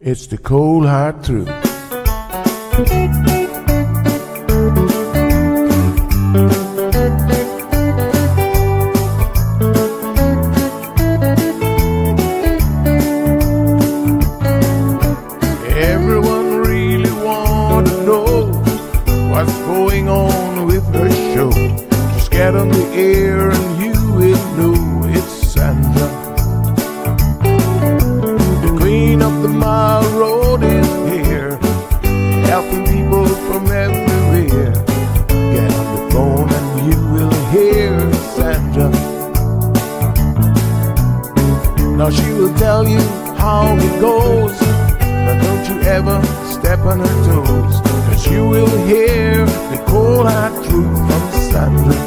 It's the cold hard truth. Everyone really want to know what's going on with her show. Just get on the air and you will know it's Sandra. The queen of the mile road is here, helping people from everywhere. Get on the phone and you will hear Sandra. Now she will tell you how it goes, but don't you ever step on her toes, 'cause you will hear the cold hard truth from Sandra.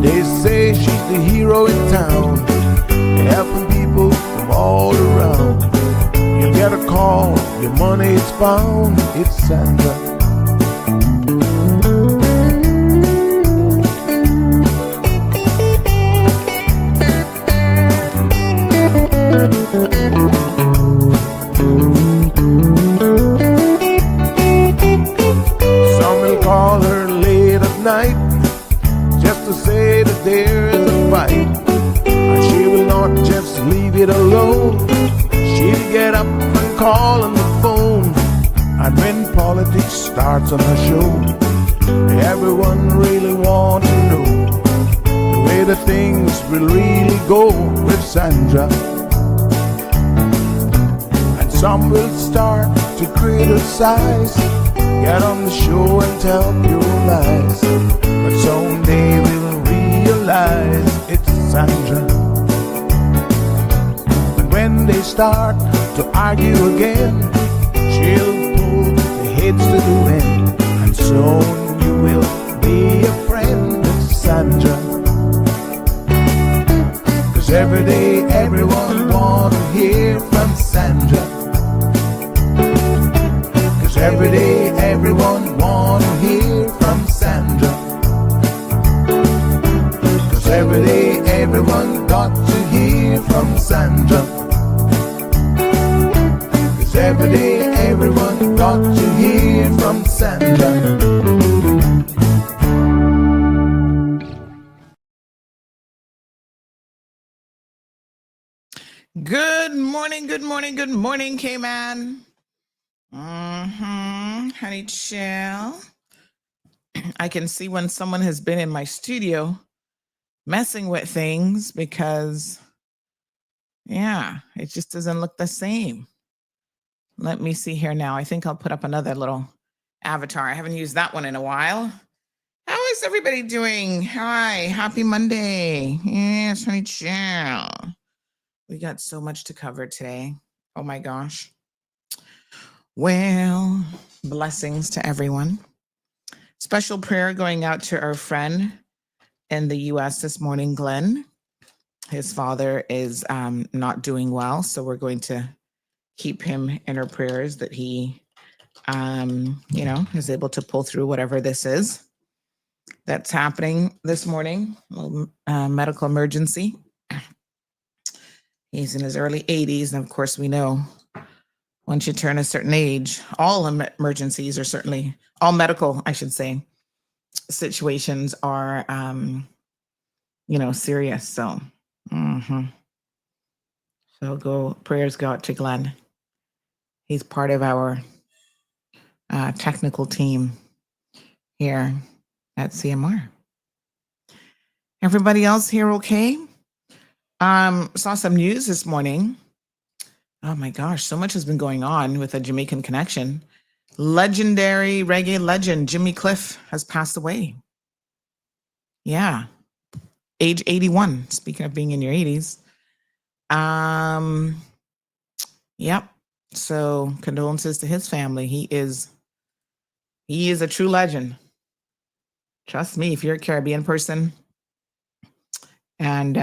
They say she's the hero in town, helping people from all around. You get a call, your money is found, it's Sandra. Some will call her late at night just to say that there is a fight, and she will not just leave it alone. She'll get up and call on the phone, and when politics starts on her show, everyone really wants to know the way the things will really go with Sandra. And some will start to criticize, get on the show and tell pure lies, but someday we'll realize it's Sandra. And when they start to argue again, she'll pull the heads to the wind, and soon you will be a friend with Sandra. 'Cause every day everyone wants to hear from Sandra. 'Cause every day everyone wants to hear from Sandra. 'Cause every day everyone got to hear from Sandra. 'Cause every day everyone got to hear from Sandra. Good morning, good morning, good morning, K-Man. Honey chill. I can see when someone has been in my studio messing with things because, yeah, it just doesn't look the same. Let me see here now. I think I'll put up another little avatar. I haven't used that one in a while. How is everybody doing? Hi, happy Monday. Yes, honey chill. We got so much to cover today. Oh my gosh. Well, blessings to everyone. Special prayer going out to our friend in the US this morning, Glenn. His father is not doing well, so we're going to keep him in our prayers that he, is able to pull through whatever this is that's happening this morning. A little medical emergency. He's in his early 80s, and of course we know once you turn a certain age, all emergencies are certainly, all medical, I should say, situations are, serious. So, so prayers go out to Glenn. He's part of our technical team here at CMR. Everybody else here okay? Saw some news this morning. Oh my gosh, so much has been going on with a Jamaican connection. Legendary reggae legend Jimmy Cliff has passed away. Yeah, age 81. Speaking of being in your 80s. Yep. So condolences to his family. He is a true legend. Trust me, if you're a Caribbean person and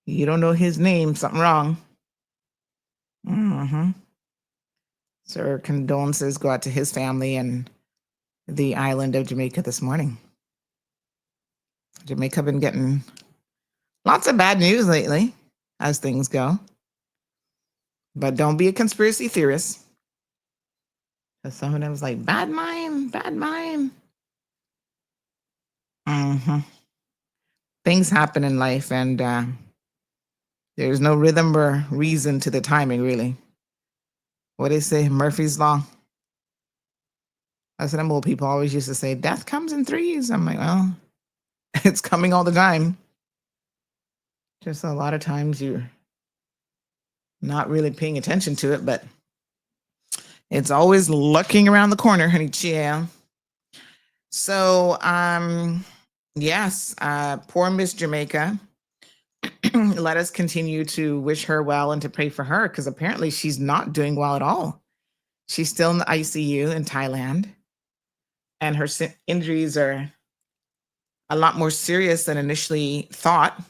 you don't know his name, something wrong. So condolences go out to his family and the island of Jamaica this morning. Jamaica been getting lots of bad news lately, as things go. But don't be a conspiracy theorist. Because some of them was like, bad mind, bad mind. Things happen in life, and there's no rhythm or reason to the timing, really. What they say, Murphy's Law. That's what them old people always used to say, death comes in threes. I'm like, well, it's coming all the time. Just a lot of times you're not really paying attention to it, but it's always lurking around the corner, honey. Yeah. So, yes, poor Miss Jamaica. Let us continue to wish her well and to pray for her, because apparently she's not doing well at all. She's still in the ICU in Thailand, and her injuries are a lot more serious than initially thought.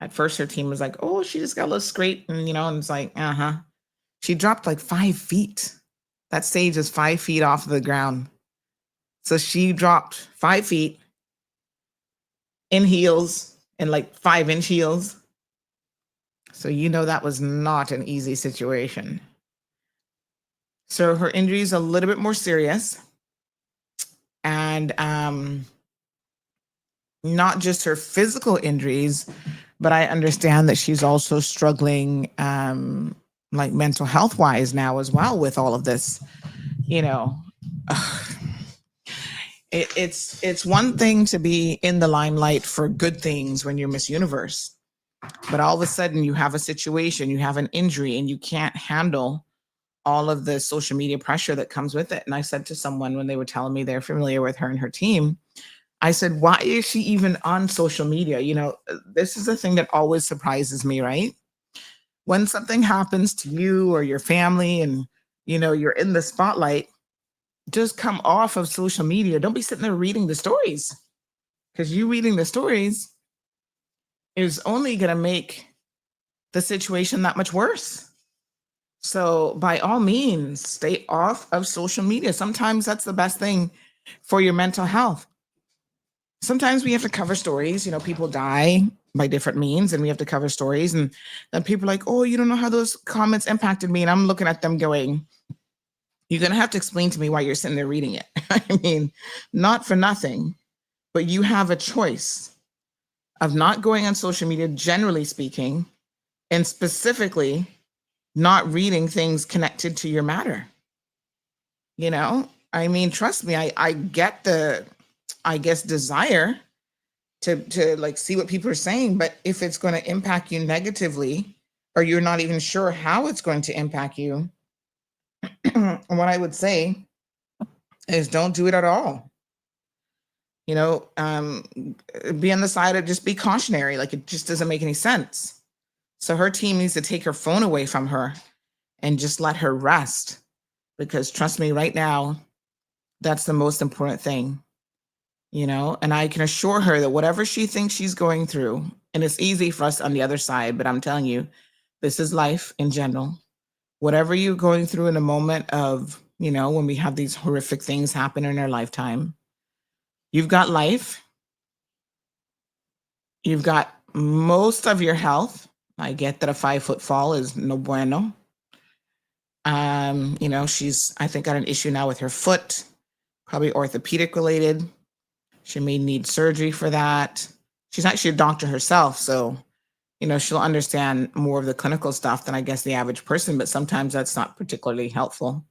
At first, her team was like, oh, she just got a little scrape, and and it's like, She dropped like 5 feet. That stage is 5 feet off the ground. So she dropped 5 feet in heels, and like 5-inch heels. So that was not an easy situation. So her injury is a little bit more serious. And not just her physical injuries, but I understand that she's also struggling like mental health wise now as well with all of this. It's one thing to be in the limelight for good things when you're Miss Universe, but all of a sudden you have a situation, you have an injury, and you can't handle all of the social media pressure that comes with it. And I said to someone when they were telling me they're familiar with her and her team, I said, why is she even on social media? This is a thing that always surprises me, right? When something happens to you or your family and, you're in the spotlight, just come off of social media. Don't be sitting there reading the stories, because you reading the stories is only going to make the situation that much worse. So by all means, stay off of social media. Sometimes that's the best thing for your mental health. Sometimes we have to cover stories. People die by different means, and we have to cover stories. And then people are like, oh, you don't know how those comments impacted me. And I'm looking at them going, you're going to have to explain to me why you're sitting there reading it. I mean, not for nothing, but you have a choice of not going on social media, generally speaking, and specifically not reading things connected to your matter. I mean, trust me, I get the, I guess, desire to like see what people are saying, but if it's going to impact you negatively, or you're not even sure how it's going to impact you, what I would say is don't do it at all. Be on the side of just be cautionary. Like, it just doesn't make any sense. So her team needs to take her phone away from her and just let her rest, because trust me, right now, that's the most important thing. And I can assure her that whatever she thinks she's going through, and it's easy for us on the other side, but I'm telling you, this is life in general. Whatever you're going through in a moment of, when we have these horrific things happen in our lifetime, you've got life. You've got most of your health. I get that a 5-foot fall is no bueno. She's, I think, got an issue now with her foot, probably orthopedic related. She may need surgery for that. She's actually a doctor herself, so, she'll understand more of the clinical stuff than I guess the average person, but sometimes that's not particularly helpful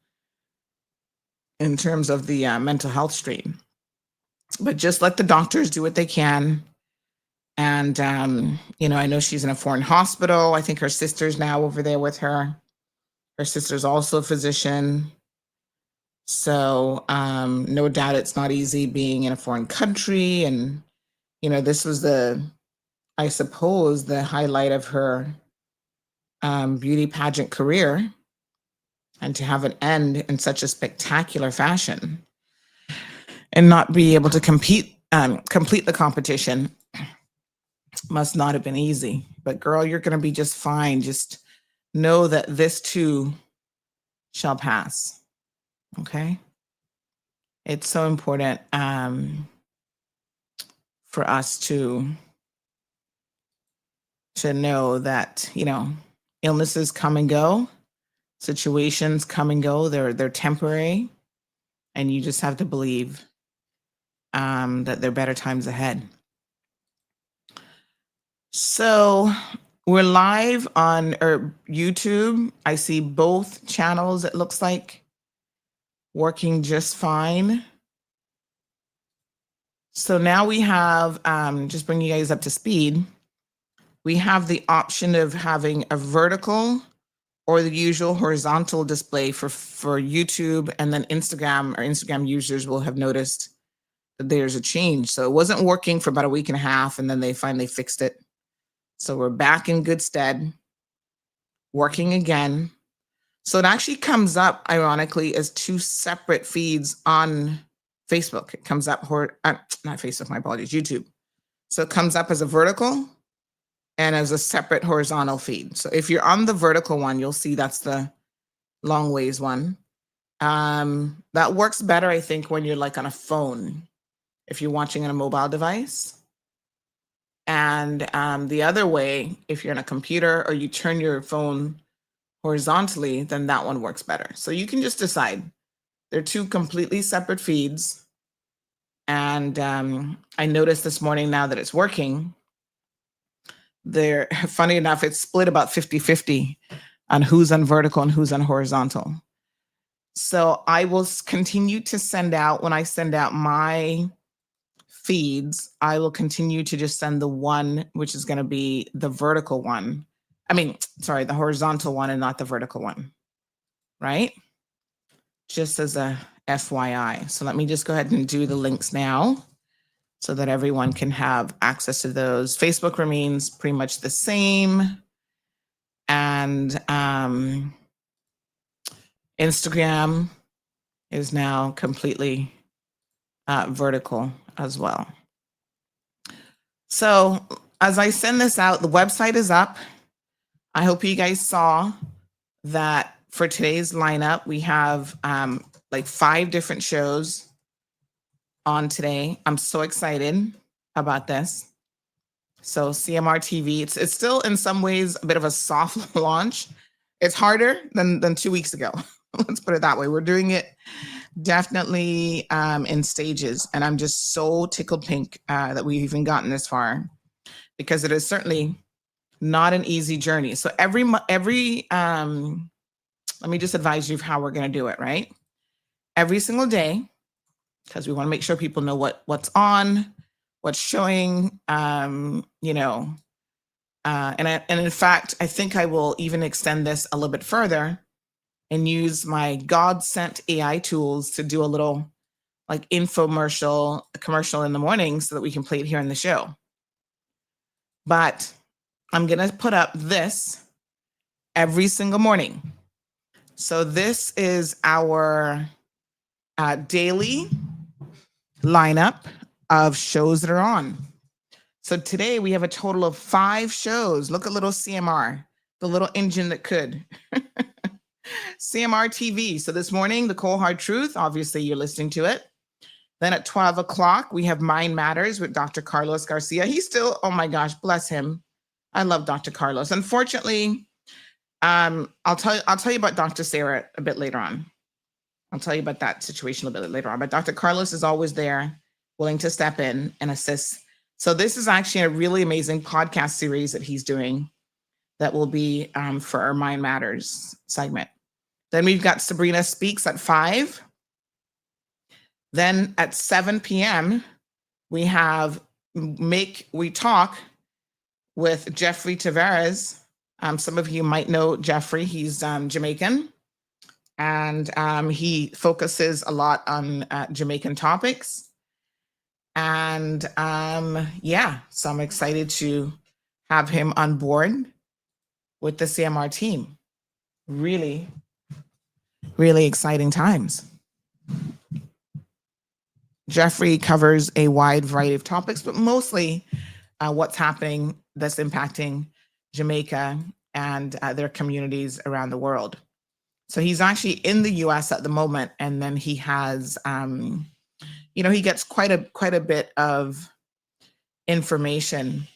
in terms of the mental health stream. But just let the doctors do what they can. And, I know she's in a foreign hospital. I think her sister's now over there with her. Her sister's also a physician. So no doubt it's not easy being in a foreign country. And, this was I suppose, the highlight of her beauty pageant career. And to have it end in such a spectacular fashion and not be able to complete the competition must not have been easy. But girl, you're going to be just fine. Just know that this too shall pass. Okay? It's so important for us to know that, illnesses come and go, Situations come and go. They're temporary, and you just have to believe that there are better times ahead. So we're live on YouTube. I see both channels, it looks like, working just fine. So now we have, just bring you guys up to speed, we have the option of having a vertical or the usual horizontal display for YouTube, and then Instagram or Instagram users will have noticed that there's a change. So it wasn't working for about a week and a half, and then they finally fixed it. So we're back in good stead, working again. So it actually comes up, ironically, as two separate feeds on Facebook. It comes up, not Facebook, my apologies, YouTube. So it comes up as a vertical and as a separate horizontal feed. So if you're on the vertical one, you'll see that's the long ways one. That works better, I think, when you're like on a phone, if you're watching on a mobile device. And the other way, if you're on a computer or you turn your phone horizontally, then that one works better. So you can just decide. They're two completely separate feeds. And I noticed this morning now that it's working, they're, funny enough, it's split about 50-50 on who's on vertical and who's on horizontal. So I will continue to send out, when I send out my feeds, I will continue to just send the one, which is going to be the vertical one. The horizontal one and not the vertical one, right? Just as a FYI. So let me just go ahead and do the links now so that everyone can have access to those. Facebook remains pretty much the same. And Instagram is now completely vertical as well. So as I send this out, the website is up. I hope you guys saw that for today's lineup, we have like 5 different shows on today. I'm so excited about this. So CMR TV, it's still in some ways a bit of a soft launch. It's harder than 2 weeks ago. Let's put it that way. We're doing it definitely in stages. And I'm just so tickled pink that we've even gotten this far, because it is certainly not an easy journey. So every let me just advise you of how we're going to do it, right? Every single day, because we want to make sure people know what's on, what's showing, and in fact, I think I will even extend this a little bit further and use my God-sent AI tools to do a little like commercial in the morning so that we can play it here in the show. But I'm going to put up this every single morning. So this is our daily lineup of shows that are on. So today we have a total of 5 shows. Look at little CMR, the little engine that could. CMR TV. So this morning, the Cold Hard Truth, obviously you're listening to it. Then at 12 o'clock, we have Mind Matters with Dr. Carlos Garcia. He's still, oh my gosh, bless him. I love Dr. Carlos. Unfortunately, I'll tell you about Dr. Sarah a bit later on. I'll tell you about that situation a little bit later on. But Dr. Carlos is always there, willing to step in and assist. So this is actually a really amazing podcast series that he's doing that will be for our Mind Matters segment. Then we've got Sabrina Speaks at 5. Then at 7 p.m., we have We Talk with Jeffrey Tavares. Some of you might know Jeffrey. He's Jamaican, and he focuses a lot on Jamaican topics. And so I'm excited to have him on board with the CMR team. Really, really exciting times. Jeffrey covers a wide variety of topics, but mostly what's happening that's impacting Jamaica and their communities around the world. So he's actually in the US at the moment, and then he has, he gets quite a bit of information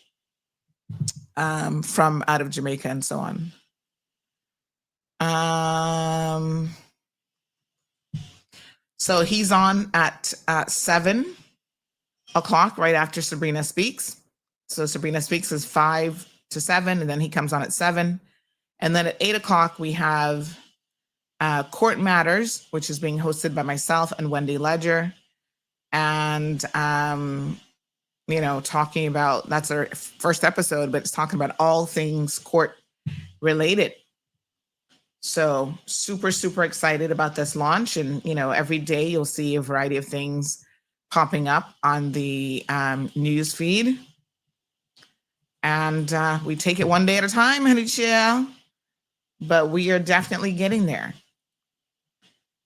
from out of Jamaica and so on. So he's on at 7 o'clock, right after Sabrina Speaks. So Sabrina Speaks is 5 to 7, and then he comes on at 7. And then at 8 o'clock, we have Court Matters, which is being hosted by myself and Wendy Ledger. And, talking about, that's our first episode, but it's talking about all things court related. So super, super excited about this launch. And, every day you'll see a variety of things popping up on the news feed. And we take it one day at a time, honey chill. But we are definitely getting there.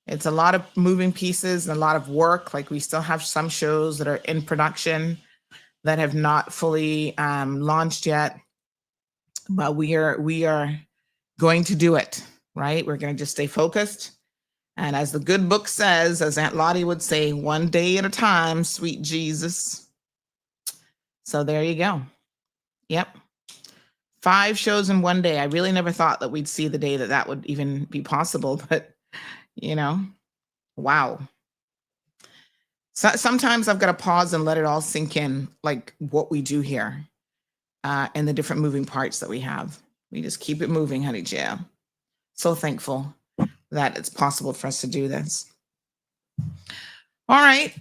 It's a lot of moving pieces and a lot of work. Like, we still have some shows that are in production that have not fully launched yet. But we are going to do it, right? We're going to just stay focused. And as the good book says, as Aunt Lottie would say, one day at a time, sweet Jesus. So there you go. Yep. 5 shows in one day. I really never thought that we'd see the day that would even be possible, but wow. So sometimes I've got to pause and let it all sink in, like what we do here and the different moving parts that we have. We just keep it moving, honey Jill. So thankful that it's possible for us to do this. All right.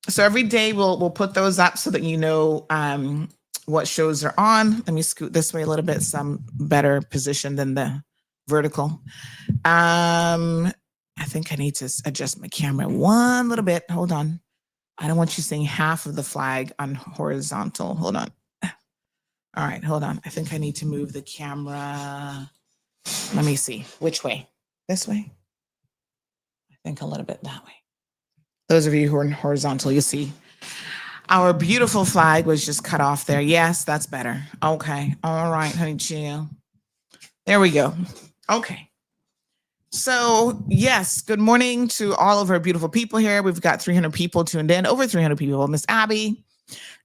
So every day we'll put those up so that what shows are on. Let me scoot this way a little bit, some better position than the vertical. I think I need to adjust my camera one little bit. Hold on. I don't want you seeing half of the flag on horizontal. Hold on. All right, hold on. I think I need to move the camera. Let me see. Which way? This way? I think a little bit that way. Those of you who are in horizontal, you see our beautiful flag was just cut off there. Yes, that's better. Okay. All right, honey chill. There we go. Okay. So, yes, good morning to all of our beautiful people here. We've got 300 people tuned in, over 300 people. Miss Abby,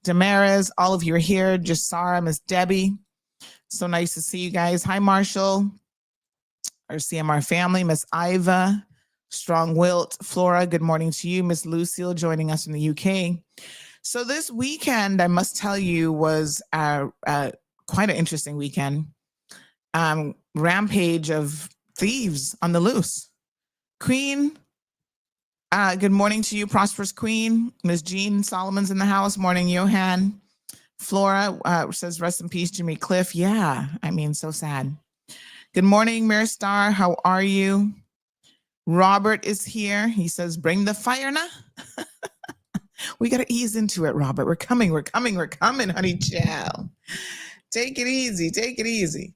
Damaris, all of you are here. Just Sarah, Miss Debbie. So nice to see you guys. Hi, Marshall, our CMR family. Miss Iva, Strong Wilt, Flora, good morning to you. Miss Lucille joining us from the UK. So this weekend, I must tell you, was quite an interesting weekend. Rampage of thieves on the loose. Queen, good morning to you, Prosperous Queen. Miss Jean Solomon's in the house. Morning, Johan. Flora says, rest in peace, Jimmy Cliff. Yeah, I mean, so sad. Good morning, Mirstar. How are you? Robert is here. He says, bring the fire now. We got to ease into it, Robert. We're coming, honey child. Take it easy. Take it easy.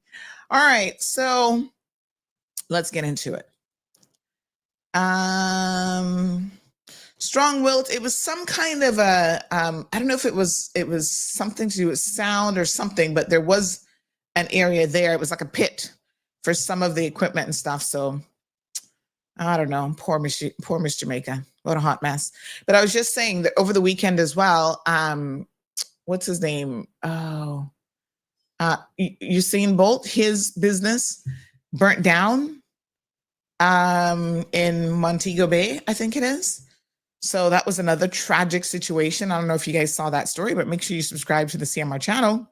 All right, so let's get into it. Strong Wilt, it was some kind of a, I don't know if it was something to do with sound or something, but there was an area there. It was like a pit for some of the equipment and stuff. So I don't know, poor Miss Jamaica. What a hot mess. But I was just saying that over the weekend as well, what's his name? Oh, Usain Bolt, his business burnt down in Montego Bay, I think it is. So that was another tragic situation. I don't know if you guys saw that story, but make sure you subscribe to the CMR channel.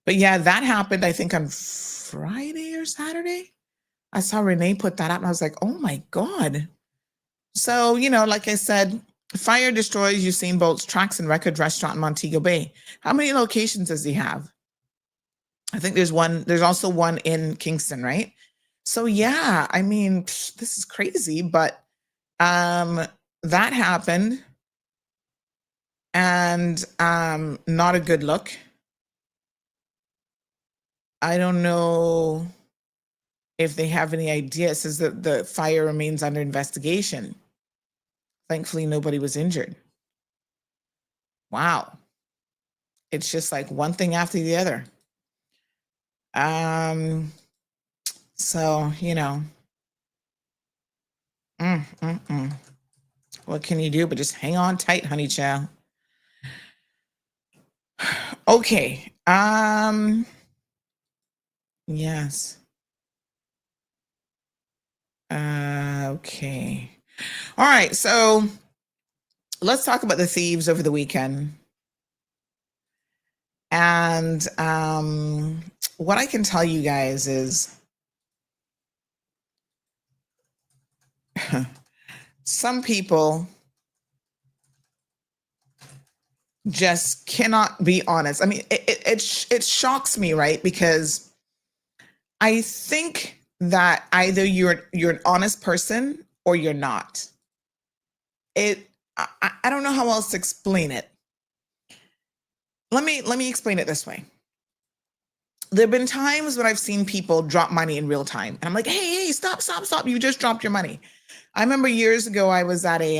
But yeah, that happened, I think, on Friday or Saturday. I saw Renee put that up and I was like, oh my God. So, like I said, fire destroys Usain Bolt's Tracks and Record restaurant in Montego Bay. How many locations does he have? I think there's also one in Kingston, right? So yeah, I mean, this is crazy, but that happened and not a good look. I don't know if they have any idea. It says that the fire remains under investigation. Thankfully, nobody was injured. Wow. It's just like one thing after the other. So, what can you do but just hang on tight, honey child? Okay. Yes. Okay. All right. So let's talk about the thieves over the weekend. And what I can tell you guys is some people just cannot be honest. I mean, it shocks me, right? Because I think that either you're an honest person or you're not. I don't know how else to explain it. Let me explain it this way. There have been times when I've seen people drop money in real time, and I'm like, hey, stop! You just dropped your money. I remember years ago I was at a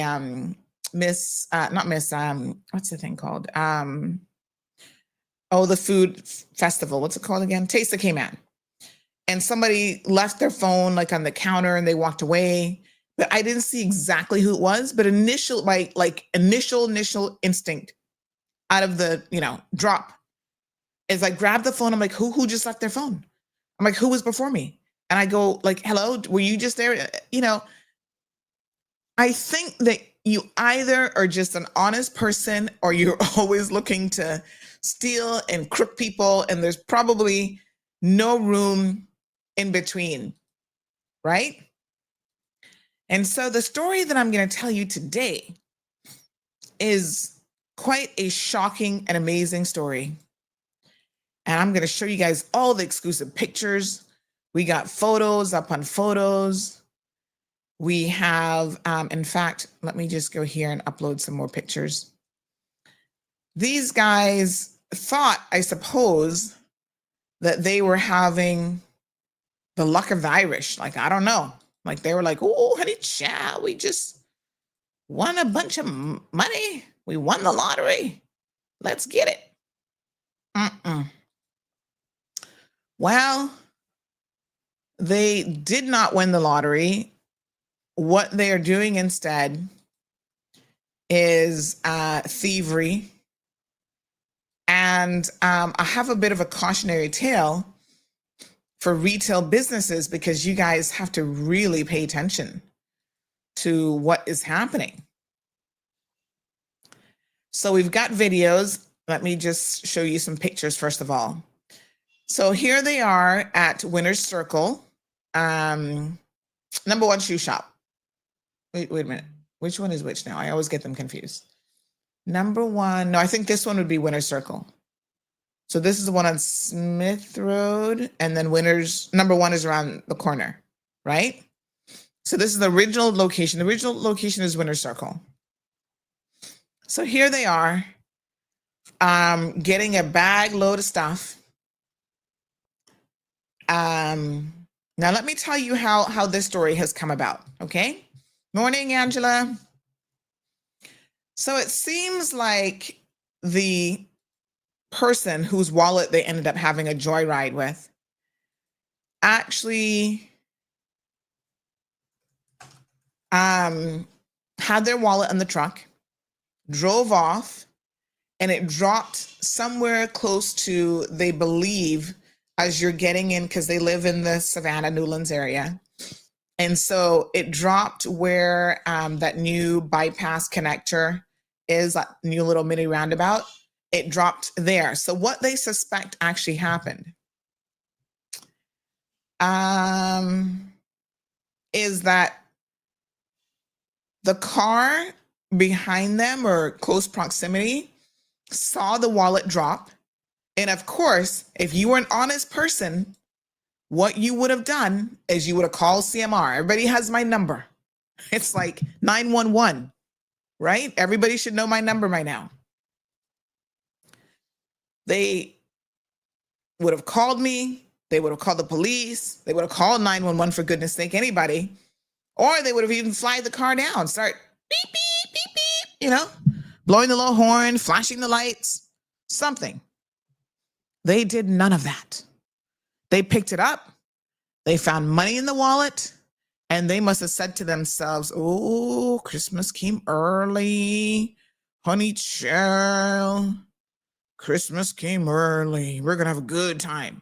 what's the thing called? The food festival. What's it called again? Taste of Cayman. And somebody left their phone like on the counter and they walked away. But I didn't see exactly who it was, but initial instinct out of the, drop is I grab the phone. I'm like, who just left their phone? I'm like, who was before me? And I go like, hello, were you just there? I think that you either are just an honest person or you're always looking to steal and crook people. And there's probably no room in between, right? And so the story that I'm going to tell you today is quite a shocking and amazing story. And I'm going to show you guys all the exclusive pictures. We got photos up on photos. We have, in fact, let me just go here and upload some more pictures. These guys thought, I suppose, that they were having the luck of the Irish. Like, I don't know. Like, they were like, oh, honey, child, we just won a bunch of money. We won the lottery. Let's get it. Well, they did not win the lottery. What they are doing instead is thievery. And I have a bit of a cautionary tale for retail businesses because you guys have to really pay attention to what is happening. So we've got videos. Let me just show you some pictures first of all. So here they are at Winner's Circle, number one shoe shop. Wait a minute. Which one is which now? I always get them confused. Number one, no, I think this one would be Winner's Circle. So this is the one on Smith Road, and then number one is around the corner, right? So this is the original location. The original location is Winner's Circle. So here they are, getting a bag load of stuff. Now let me tell you how this story has come about, okay? Morning, Angela. So it seems like the person whose wallet they ended up having a joyride with actually had their wallet in the truck, drove off, and it dropped somewhere close to, they believe, as you're getting in, because they live in the Savannah, Newlands area. And so it dropped where that new bypass connector is, that new little mini roundabout. It dropped there. So what they suspect actually happened is that the car behind them or close proximity saw the wallet drop. And of course, if you were an honest person, what you would have done is you would have called CMR. Everybody has my number. It's like 911, right? Everybody should know my number by now. They would have called me. They would have called the police. They would have called 911, for goodness sake, anybody. Or they would have even flagged the car down, start beep, beep, beep, beep, blowing the little horn, flashing the lights, something. They did none of that. They picked it up. They found money in the wallet, and they must have said to themselves, oh, Christmas came early. Honey child, Christmas came early. We're going to have a good time.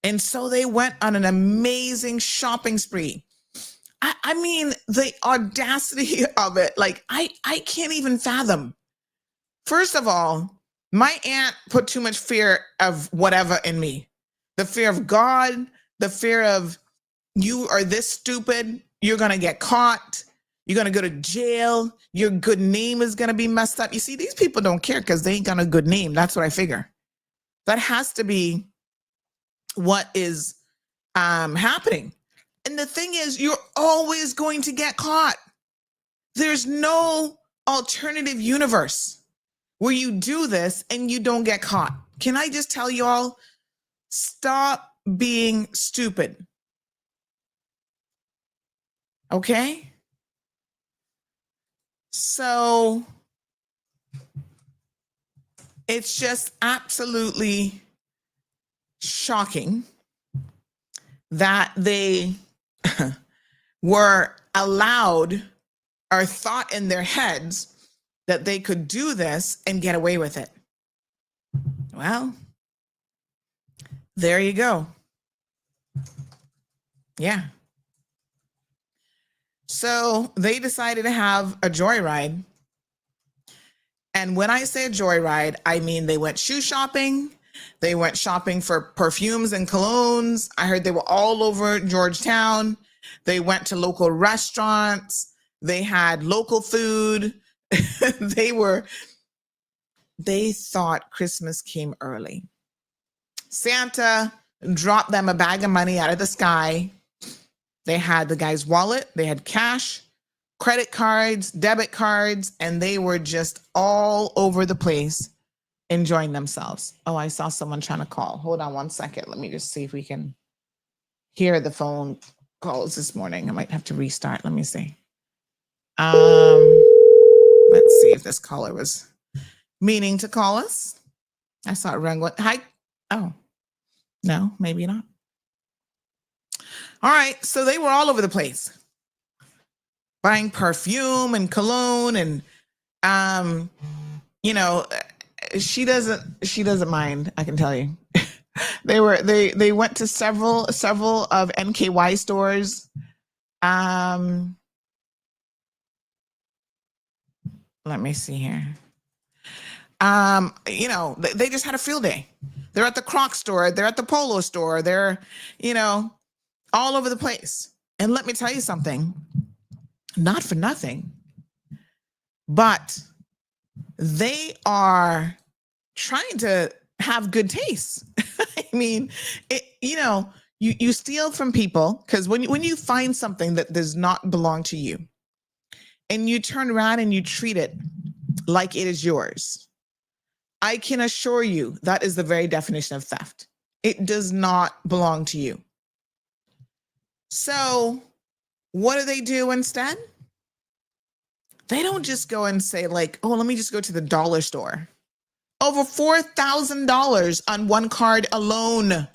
And so they went on an amazing shopping spree. I mean, the audacity of it, like I can't even fathom. First of all, my aunt put too much fear of whatever in me. The fear of God, the fear of you are this stupid, you're going to get caught, you're going to go to jail, your good name is going to be messed up. You see, these people don't care because they ain't got a good name. That's what I figure. That has to be what is happening. And the thing is, you're always going to get caught. There's no alternative universe where you do this and you don't get caught. Can I just tell y'all, stop being stupid. Okay? So it's just absolutely shocking that they were allowed or thought in their heads that they could do this and get away with it. Well, there you go. Yeah. So they decided to have a joyride. And when I say joyride, I mean they went shoe shopping. They went shopping for perfumes and colognes. I heard they were all over Georgetown. They went to local restaurants. They had local food. They thought Christmas came early. Santa dropped them a bag of money out of the sky. They had the guy's wallet. They had cash, credit cards, debit cards, and they were just all over the place enjoying themselves. Oh, I saw someone trying to call. Hold on one second. Let me just see if we can hear the phone calls this morning. I might have to restart. Let me see. Let's see if this caller was meaning to call us. I saw it rang. Hi. Oh, no, maybe not. All right. So they were all over the place buying perfume and cologne and, she doesn't mind. I can tell you. They went to several of NKY stores. Let me see here. They just had a field day. They're at the Crocs store. They're at the Polo store. They're, all over the place. And let me tell you something, not for nothing, but they are trying to have good taste. I mean, you steal from people because when you find something that does not belong to you and you turn around and you treat it like it is yours, I can assure you that is the very definition of theft. It does not belong to you. So what do they do instead? They don't just go and say like, oh, let me just go to the dollar store. Over $4,000 on one card alone.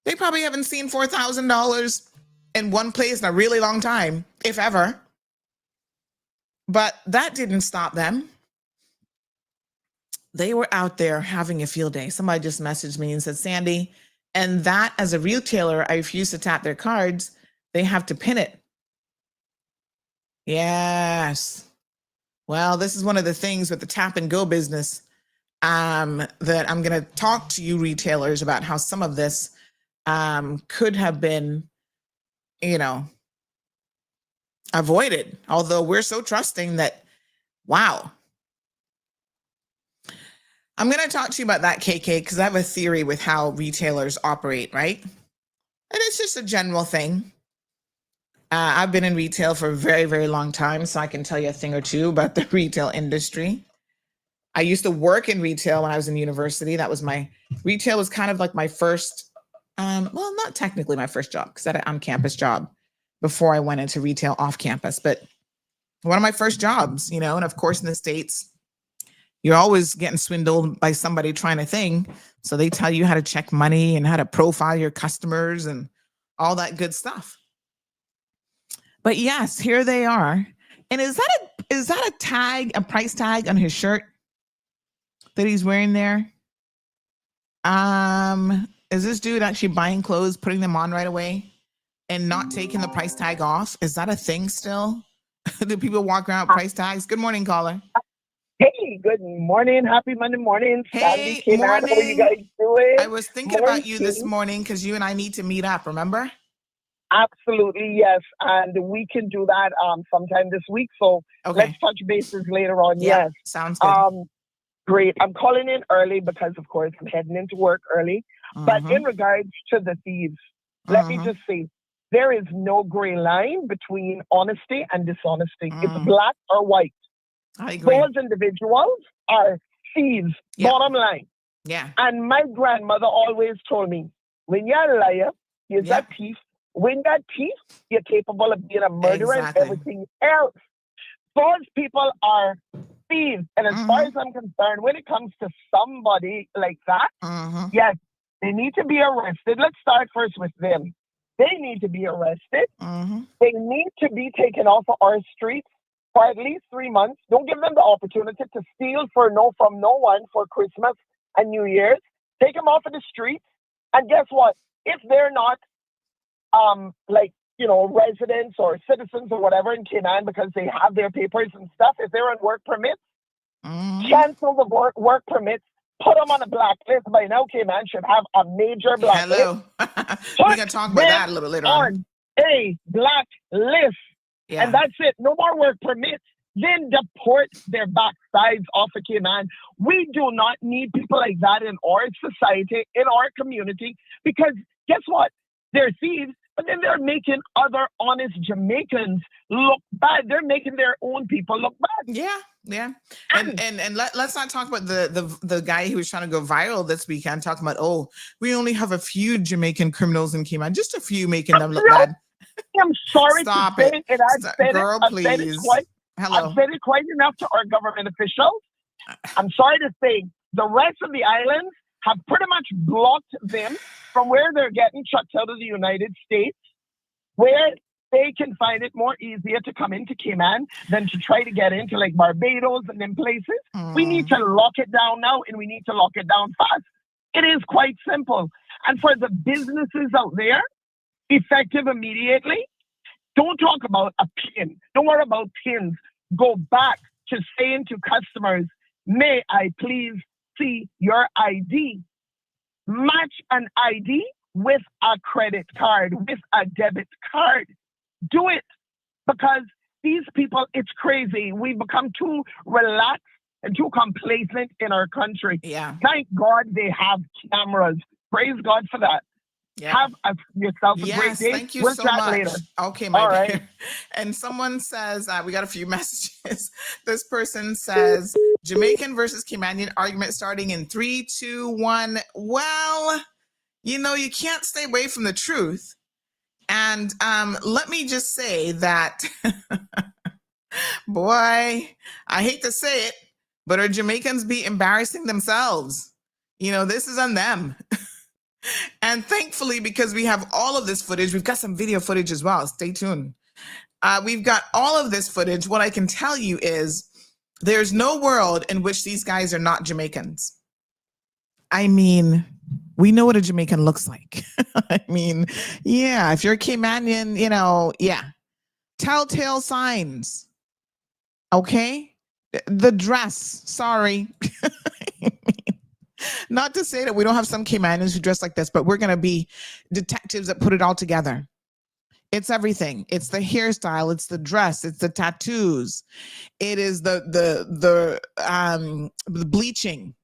They probably haven't seen $4,000 in one place in a really long time, if ever. But that didn't stop them. They were out there having a field day. Somebody just messaged me and said, Sandy, and that as a retailer, I refuse to tap their cards. They have to pin it. Yes. Well, this is one of the things with the tap and go business that I'm going to talk to you retailers about how some of this could have been, avoided. Although we're so trusting that, wow. I'm going to talk to you about that, KK, because I have a theory with how retailers operate, right? And it's just a general thing. I've been in retail for a very, very long time, so I can tell you a thing or two about the retail industry. I used to work in retail when I was in university. Retail was kind of like my first, well, not technically my first job, because I had an on-campus job before I went into retail off campus, but one of my first jobs, and of course in the States, you're always getting swindled by somebody trying a thing. So they tell you how to check money and how to profile your customers and all that good stuff. But yes, here they are. And is that a tag, a price tag on his shirt that he's wearing there? Is this dude actually buying clothes, putting them on right away? and not taking the price tag off? Is that a thing still? Do people walk around with price tags? Good morning, caller. Hey, good morning. Happy Monday morning. Sandy, Hey, K-Man, how are you morning. guys doing? I was thinking about you this morning because you and I need to meet up, remember? Absolutely, yes. And we can do that sometime this week. So let's touch bases later on. Yeah, yes. Sounds good. Great. I'm calling in early because, of course, I'm heading into work early. But in regards to the thieves, let me just say, there is no gray line between honesty and dishonesty. It's black or white. I agree. Those individuals are thieves, bottom line. Yeah. And my grandmother always told me, when you're a liar, you're a thief. When you're a thief, you're capable of being a murderer and everything else. Those people are thieves. And as far as I'm concerned, when it comes to somebody like that, yes, they need to be arrested. Let's start first with them. They need to be arrested. They need to be taken off of our streets for at least 3 months. Don't give them the opportunity to steal from no one for Christmas and New Year's. Take them off of the streets. And guess what? If they're not residents or citizens or whatever in Canaan because they have their papers and stuff, if they're on work permits, cancel the work permits, put them on a blacklist. By now, Canaan should have a major blacklist. Hello. We're going to talk about that a little later on. A blacklist. Yeah. And that's it. No more work permits. Then deport their backsides off of Canaan. We do not need people like that in our society, in our community, because guess what? They're thieves, but then they're making other honest Jamaicans look bad. They're making their own people look bad. Yeah. And let's not talk about the guy who was trying to go viral this weekend, talking about, we only have a few Jamaican criminals in Cayman, just a few making them look bad. I'm sorry Stop to say it. it. I've said it quite enough to our government officials. I'm sorry to say the rest of the islands have pretty much blocked them from where they're getting trucked out of the United States, where they can find it more easier to come into Cayman than to try to get into like Barbados and them places. We need to lock it down now, and we need to lock it down fast. It is quite simple. And for the businesses out there, effective immediately. Don't talk about a pin. Don't worry about pins. Go back to saying to customers, may I please see your ID? Match an ID with a credit card, with a debit card. Do it, because these people, it's crazy. We've become too relaxed and too complacent in our country. Yeah. Thank God they have cameras. Praise God for that. Yeah. Have yourself a great day. Thank you We'll so chat much. later. Okay, my All dear. right. And someone says, we got a few messages. This person says, Jamaican versus Caymanian argument starting in 3, 2, 1. Well, you can't stay away from the truth. And let me just say that, boy, I hate to say it, but are Jamaicans be embarrassing themselves? This is on them. And thankfully, because we have all of this footage, we've got some video footage as well. Stay tuned. We've got all of this footage. What I can tell you is there's no world in which these guys are not Jamaicans. I mean, we know what a Jamaican looks like. I mean, yeah, if you're a Caymanian, telltale signs. Okay? The dress, sorry. Not to say that we don't have some Caymanians who dress like this, but we're going to be detectives that put it all together. It's everything. It's the hairstyle. It's the dress. It's the tattoos. It is the bleaching.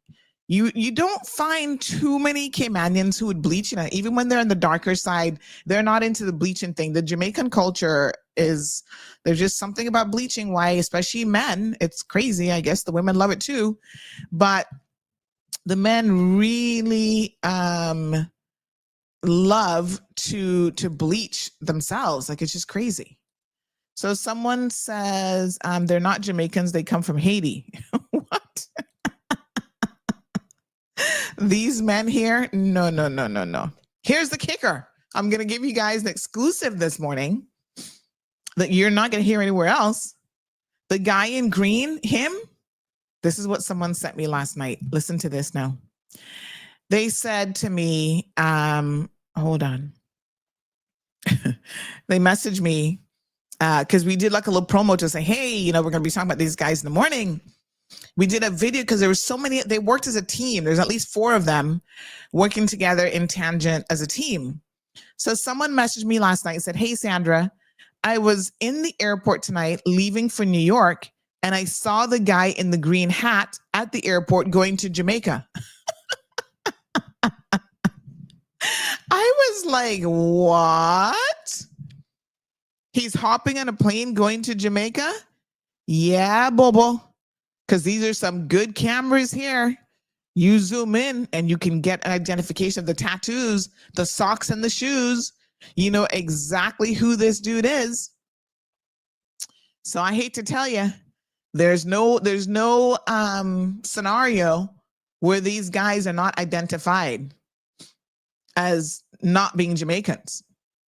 You don't find too many Caymanians who would bleach. Even when they're on the darker side, they're not into the bleaching thing. The Jamaican culture there's just something about bleaching. Why, especially men, it's crazy. I guess the women love it too, but the men really love to bleach themselves. Like, it's just crazy. So someone says they're not Jamaicans, they come from Haiti. What? These men here? No. Here's the kicker. I'm going to give you guys an exclusive this morning that you're not going to hear anywhere else. The guy in green, him, this is what someone sent me last night. Listen to this now. They said to me, hold on. they messaged me because we did like a little promo to say, hey, you know, we're going to be talking about these guys in the morning. We did a video because there were so many, they worked as a team. There's at least 4 of them working together in Tangent as a team. So someone messaged me last night and said, hey, Sandra, I was in the airport tonight leaving for New York, and I saw the guy in the green hat at the airport going to Jamaica. I was like, what? He's hopping on a plane going to Jamaica? Yeah, Bobo. Because these are some good cameras here. You zoom in and you can get an identification of the tattoos, the socks and the shoes. You know exactly who this dude is. So I hate to tell you, there's no scenario where these guys are not identified as not being Jamaicans.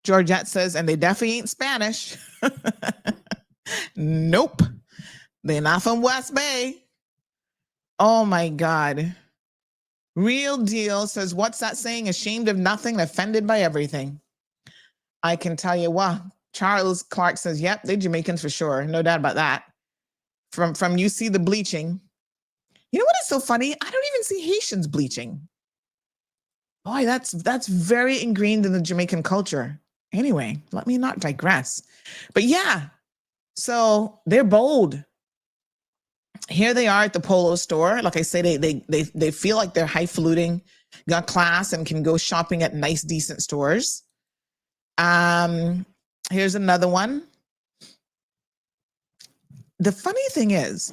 Georgette says, and they definitely ain't Spanish. Nope. They're not from West Bay. Oh my God. Real Deal says, what's that saying? Ashamed of nothing, offended by everything. I can tell you what. Charles Clark says, yep, they're Jamaicans for sure. No doubt about that. From you see the bleaching. You know what is so funny? I don't even see Haitians bleaching. Boy, that's very ingrained in the Jamaican culture. Anyway, let me not digress. But yeah, so they're bold. Here they are at the Polo store. Like I say, they feel like they're highfalutin, got class, and can go shopping at nice, decent stores. Here's another one. The funny thing is,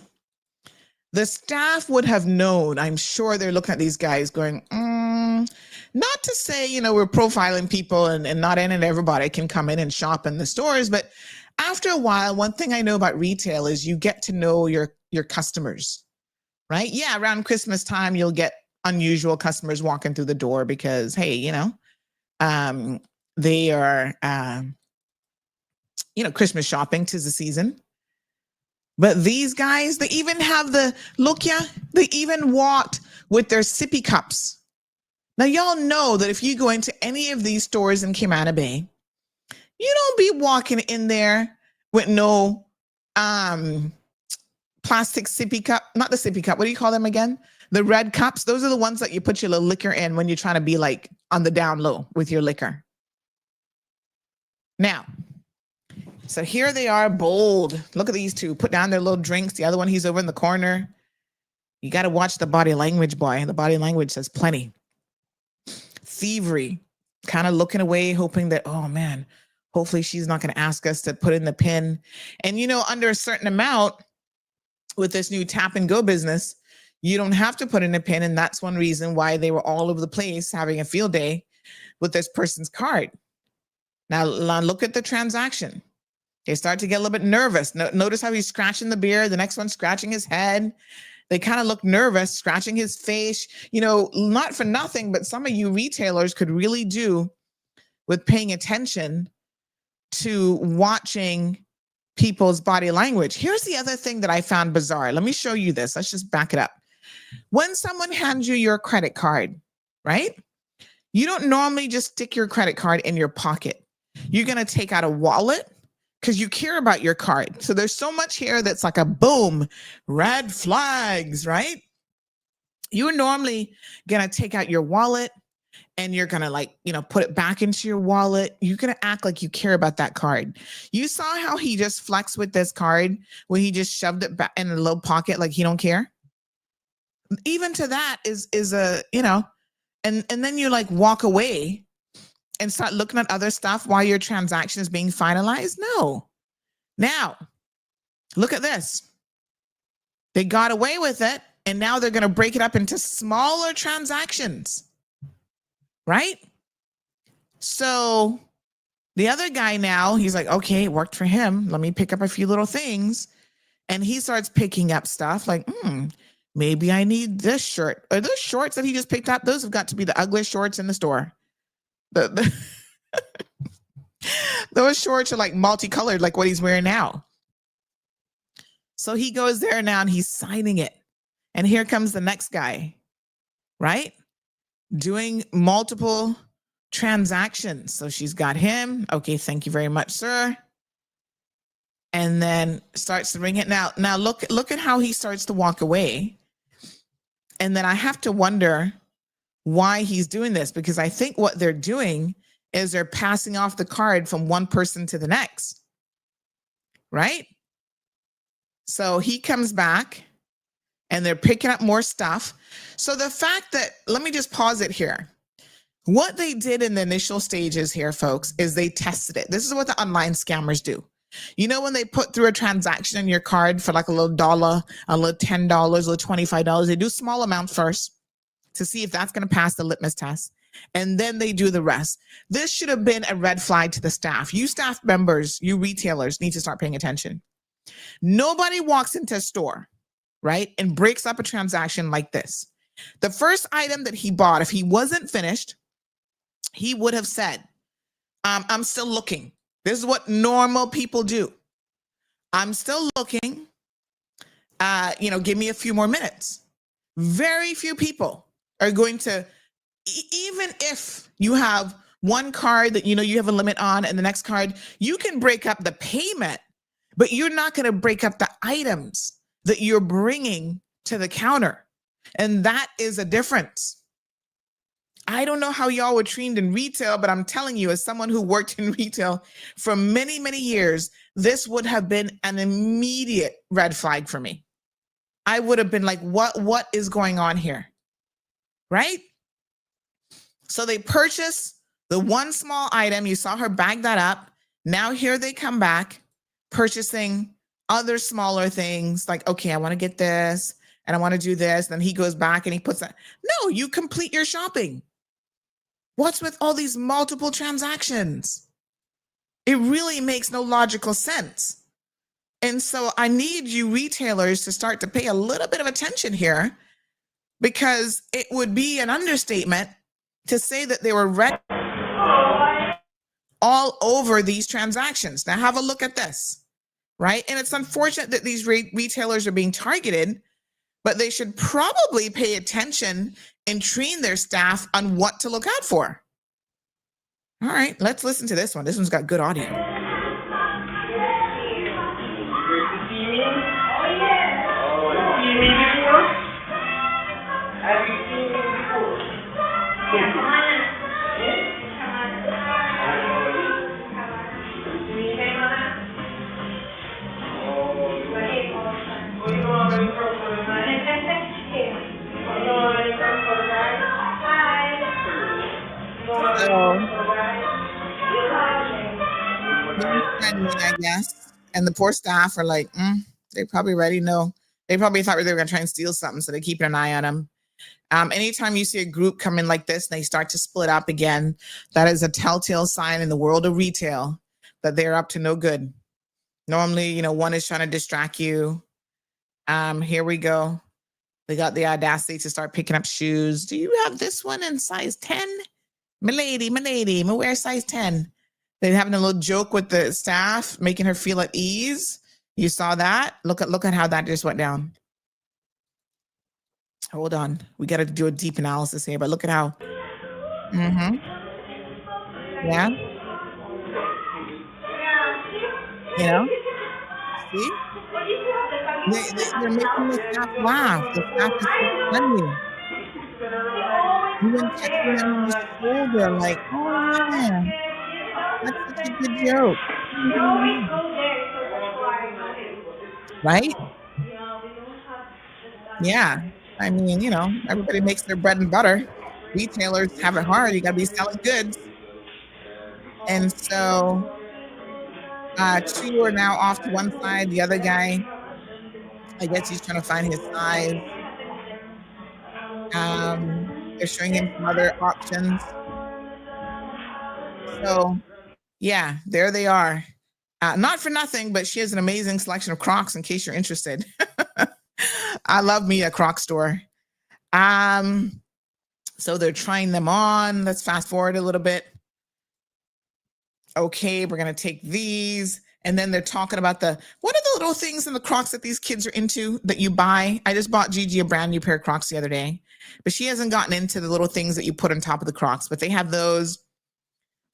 the staff would have known. I'm sure they're looking at these guys going, not to say, you know, we're profiling people and not in and everybody can come in and shop in the stores. But after a while, one thing I know about retail is you get to know your customers, right? Yeah, around Christmas time, you'll get unusual customers walking through the door because, hey, you know, they are, you know, Christmas shopping, 'tis the season. But these guys, they even have they even walked with their sippy cups. Now, y'all know that if you go into any of these stores in Cayman Bay, you don't be walking in there with no plastic sippy cup, not the sippy cup. What do you call them again? The red cups. Those are the ones that you put your little liquor in when you're trying to be like on the down low with your liquor. Now, so here they are, bold. Look at these two. Put down their little drinks. The other one, he's over in the corner. You got to watch the body language, boy. The body language says plenty. Thievery, kind of looking away, hoping that, oh man, hopefully she's not going to ask us to put in the pin. And, you know, under a certain amount with this new tap and go business, you don't have to put in a pin. And that's one reason why they were all over the place having a field day with this person's card. Now look at the transaction. They start to get a little bit nervous. Notice how he's scratching the beer. The next one's scratching his head. They kind of look nervous, scratching his face. You know, not for nothing, but some of you retailers could really do with paying attention to watching people's body language. Here's the other thing that I found bizarre. Let me show you this. Let's just back it up. When someone hands you your credit card, right? You don't normally just stick your credit card in your pocket. You're going to take out a wallet because you care about your card. So there's so much here that's like a boom, red flags, right? You're normally going to take out your wallet and you're going to like, you know, put it back into your wallet. You're going to act like you care about that card. You saw how he just flexed with this card when he just shoved it back in a little pocket like he don't care. Even to that is a, you know, and then you like walk away and start looking at other stuff while your transaction is being finalized? No. Now, look at this. They got away with it, and now they're going to break it up into smaller transactions, right? So the other guy now, he's like, okay, it worked for him. Let me pick up a few little things. And he starts picking up stuff like, maybe I need this shirt. Are those shorts that he just picked up? Those have got to be the ugliest shorts in the store. Those shorts are like multicolored, like what he's wearing now. So he goes there now and he's signing it. And here comes the next guy, right? Doing multiple transactions. So she's got him. Okay, thank you very much, sir. And then starts to ring it. Now look at how he starts to walk away. And then I have to wonder why he's doing this, because I think what they're doing is they're passing off the card from one person to the next, right? So he comes back and they're picking up more stuff. So the fact that, let me just pause it here. What they did in the initial stages here, folks, is they tested it. This is what the online scammers do. You know, when they put through a transaction on your card for like a little dollar, a little $10, a little $25, they do small amount first to see if that's going to pass the litmus test. And then they do the rest. This should have been a red flag to the staff. You staff members, you retailers need to start paying attention. Nobody walks into a store, right, and breaks up a transaction like this. The first item that he bought, if he wasn't finished, he would have said, I'm still looking. This is what normal people do. I'm still looking. Give me a few more minutes. Very few people are going to, even if you have one card that you have a limit on and the next card, you can break up the payment, but you're not going to break up the items that you're bringing to the counter. And that is a difference. I don't know how y'all were trained in retail, but I'm telling you, as someone who worked in retail for many, many years, this would have been an immediate red flag for me. I would have been like, what is going on here? Right? So they purchased the one small item. You saw her bag that up. Now here they come back purchasing other smaller things like, okay, I want to get this and I want to do this. Then he goes back and he puts that. No, you complete your shopping. What's with all these multiple transactions? It really makes no logical sense. And so I need you retailers to start to pay a little bit of attention here, because it would be an understatement to say that they were ready all over these transactions. Now have a look at this, right? And it's unfortunate that these retailers are being targeted, but they should probably pay attention and train their staff on what to look out for. All right, let's listen to this one. This one's got good audio. I guess. And the poor staff are like, they probably already know. They probably thought they were going to try and steal something, so they're keeping an eye on them. Anytime you see a group come in like this and they start to split up again, that is a telltale sign in the world of retail that they're up to no good. Normally, one is trying to distract you. Here we go. They got the audacity to start picking up shoes. Do you have this one in size 10? Milady, me wear size 10. They're having a little joke with the staff, making her feel at ease. You saw that? Look at how that just went down. Hold on. We got to do a deep analysis here, but look at how. Yeah. See? They're making the staff laugh. The staff is so funny. Even touching them on the shoulder, like, oh yeah, that's such a good joke. Right? Yeah. I mean, everybody makes their bread and butter. Retailers have it hard. You got to be selling goods. And so two are now off to one side. The other guy, I guess he's trying to find his size. They're showing him some other options. So, yeah, there they are. Not for nothing, but she has an amazing selection of Crocs in case you're interested. I love me a Croc store. So they're trying them on. Let's fast forward a little bit. Okay, we're going to take these. And then they're talking about what are the little things in the Crocs that these kids are into that you buy? I just bought Gigi a brand new pair of Crocs the other day, but she hasn't gotten into the little things that you put on top of the Crocs, but they have those.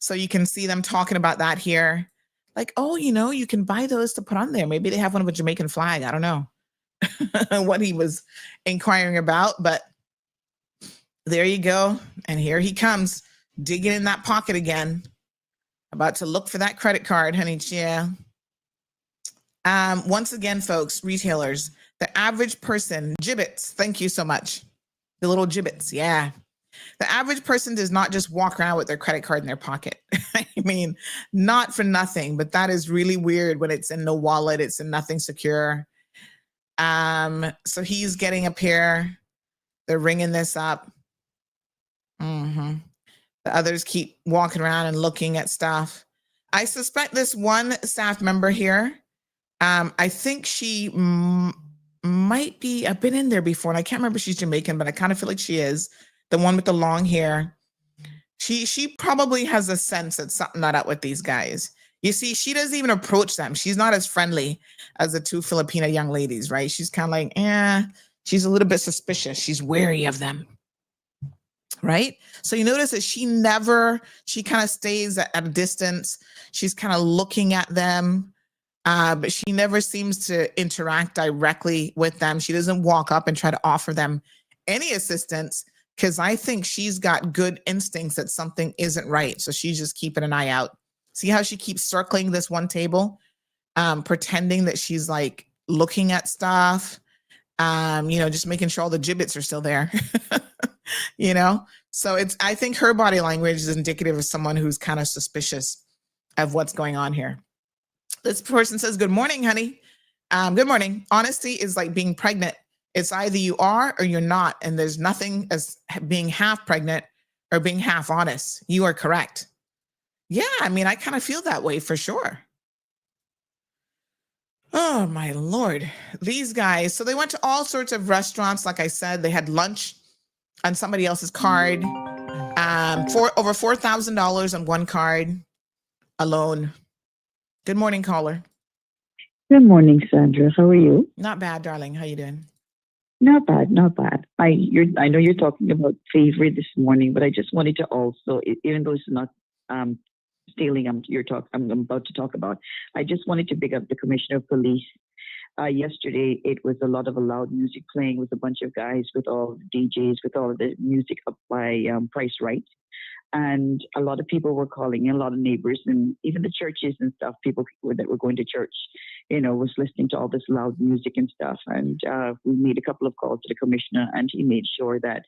So you can see them talking about that here. Like, oh, you can buy those to put on there. Maybe they have one with a Jamaican flag. I don't know what he was inquiring about, but there you go. And here he comes, digging in that pocket again, about to look for that credit card, honey. Yeah. Once again, folks, retailers, the average person, gibbets, thank you so much. The little gibbets, yeah. The average person does not just walk around with their credit card in their pocket. I mean, not for nothing, but that is really weird when it's in the wallet, it's in nothing secure. So he's getting up here. They're ringing this up. The others keep walking around and looking at stuff. I suspect this one staff member here, I think she might be, I've been in there before, and I can't remember if she's Jamaican, but I kind of feel like she is. The one with the long hair. She probably has a sense that something not up with these guys. You see, she doesn't even approach them. She's not as friendly as the two Filipina young ladies, right? She's kind of like, she's a little bit suspicious. She's wary of them, right? So you notice that she kind of stays at a distance. She's kind of looking at them, but she never seems to interact directly with them. She doesn't walk up and try to offer them any assistance, because I think she's got good instincts that something isn't right. So she's just keeping an eye out. See how she keeps circling this one table, pretending that she's like looking at stuff, just making sure all the gibbets are still there, So I think her body language is indicative of someone who's kind of suspicious of what's going on here. This person says, good morning, honey. Good morning. Honesty is like being pregnant. It's either you are or you're not. And there's nothing as being half pregnant or being half honest. You are correct. Yeah, I mean, I kind of feel that way for sure. Oh, my Lord. These guys, so they went to all sorts of restaurants. Like I said, they had lunch on somebody else's card. For over $4,000 on one card alone. Good morning, caller. Good morning, Sandra. How are you? Not bad, darling. How you doing? Not bad, not bad. I know you're talking about favorite this morning, but I just wanted to also, even though it's not stealing, I'm about to talk about. I just wanted to big up the Commissioner of Police. Yesterday, it was a lot of loud music playing with a bunch of guys, with all the DJs, with all the music up by Price Right. And a lot of people were calling in, a lot of neighbors, and even the churches and stuff, people that were going to church, was listening to all this loud music and stuff. And we made a couple of calls to the commissioner, and he made sure that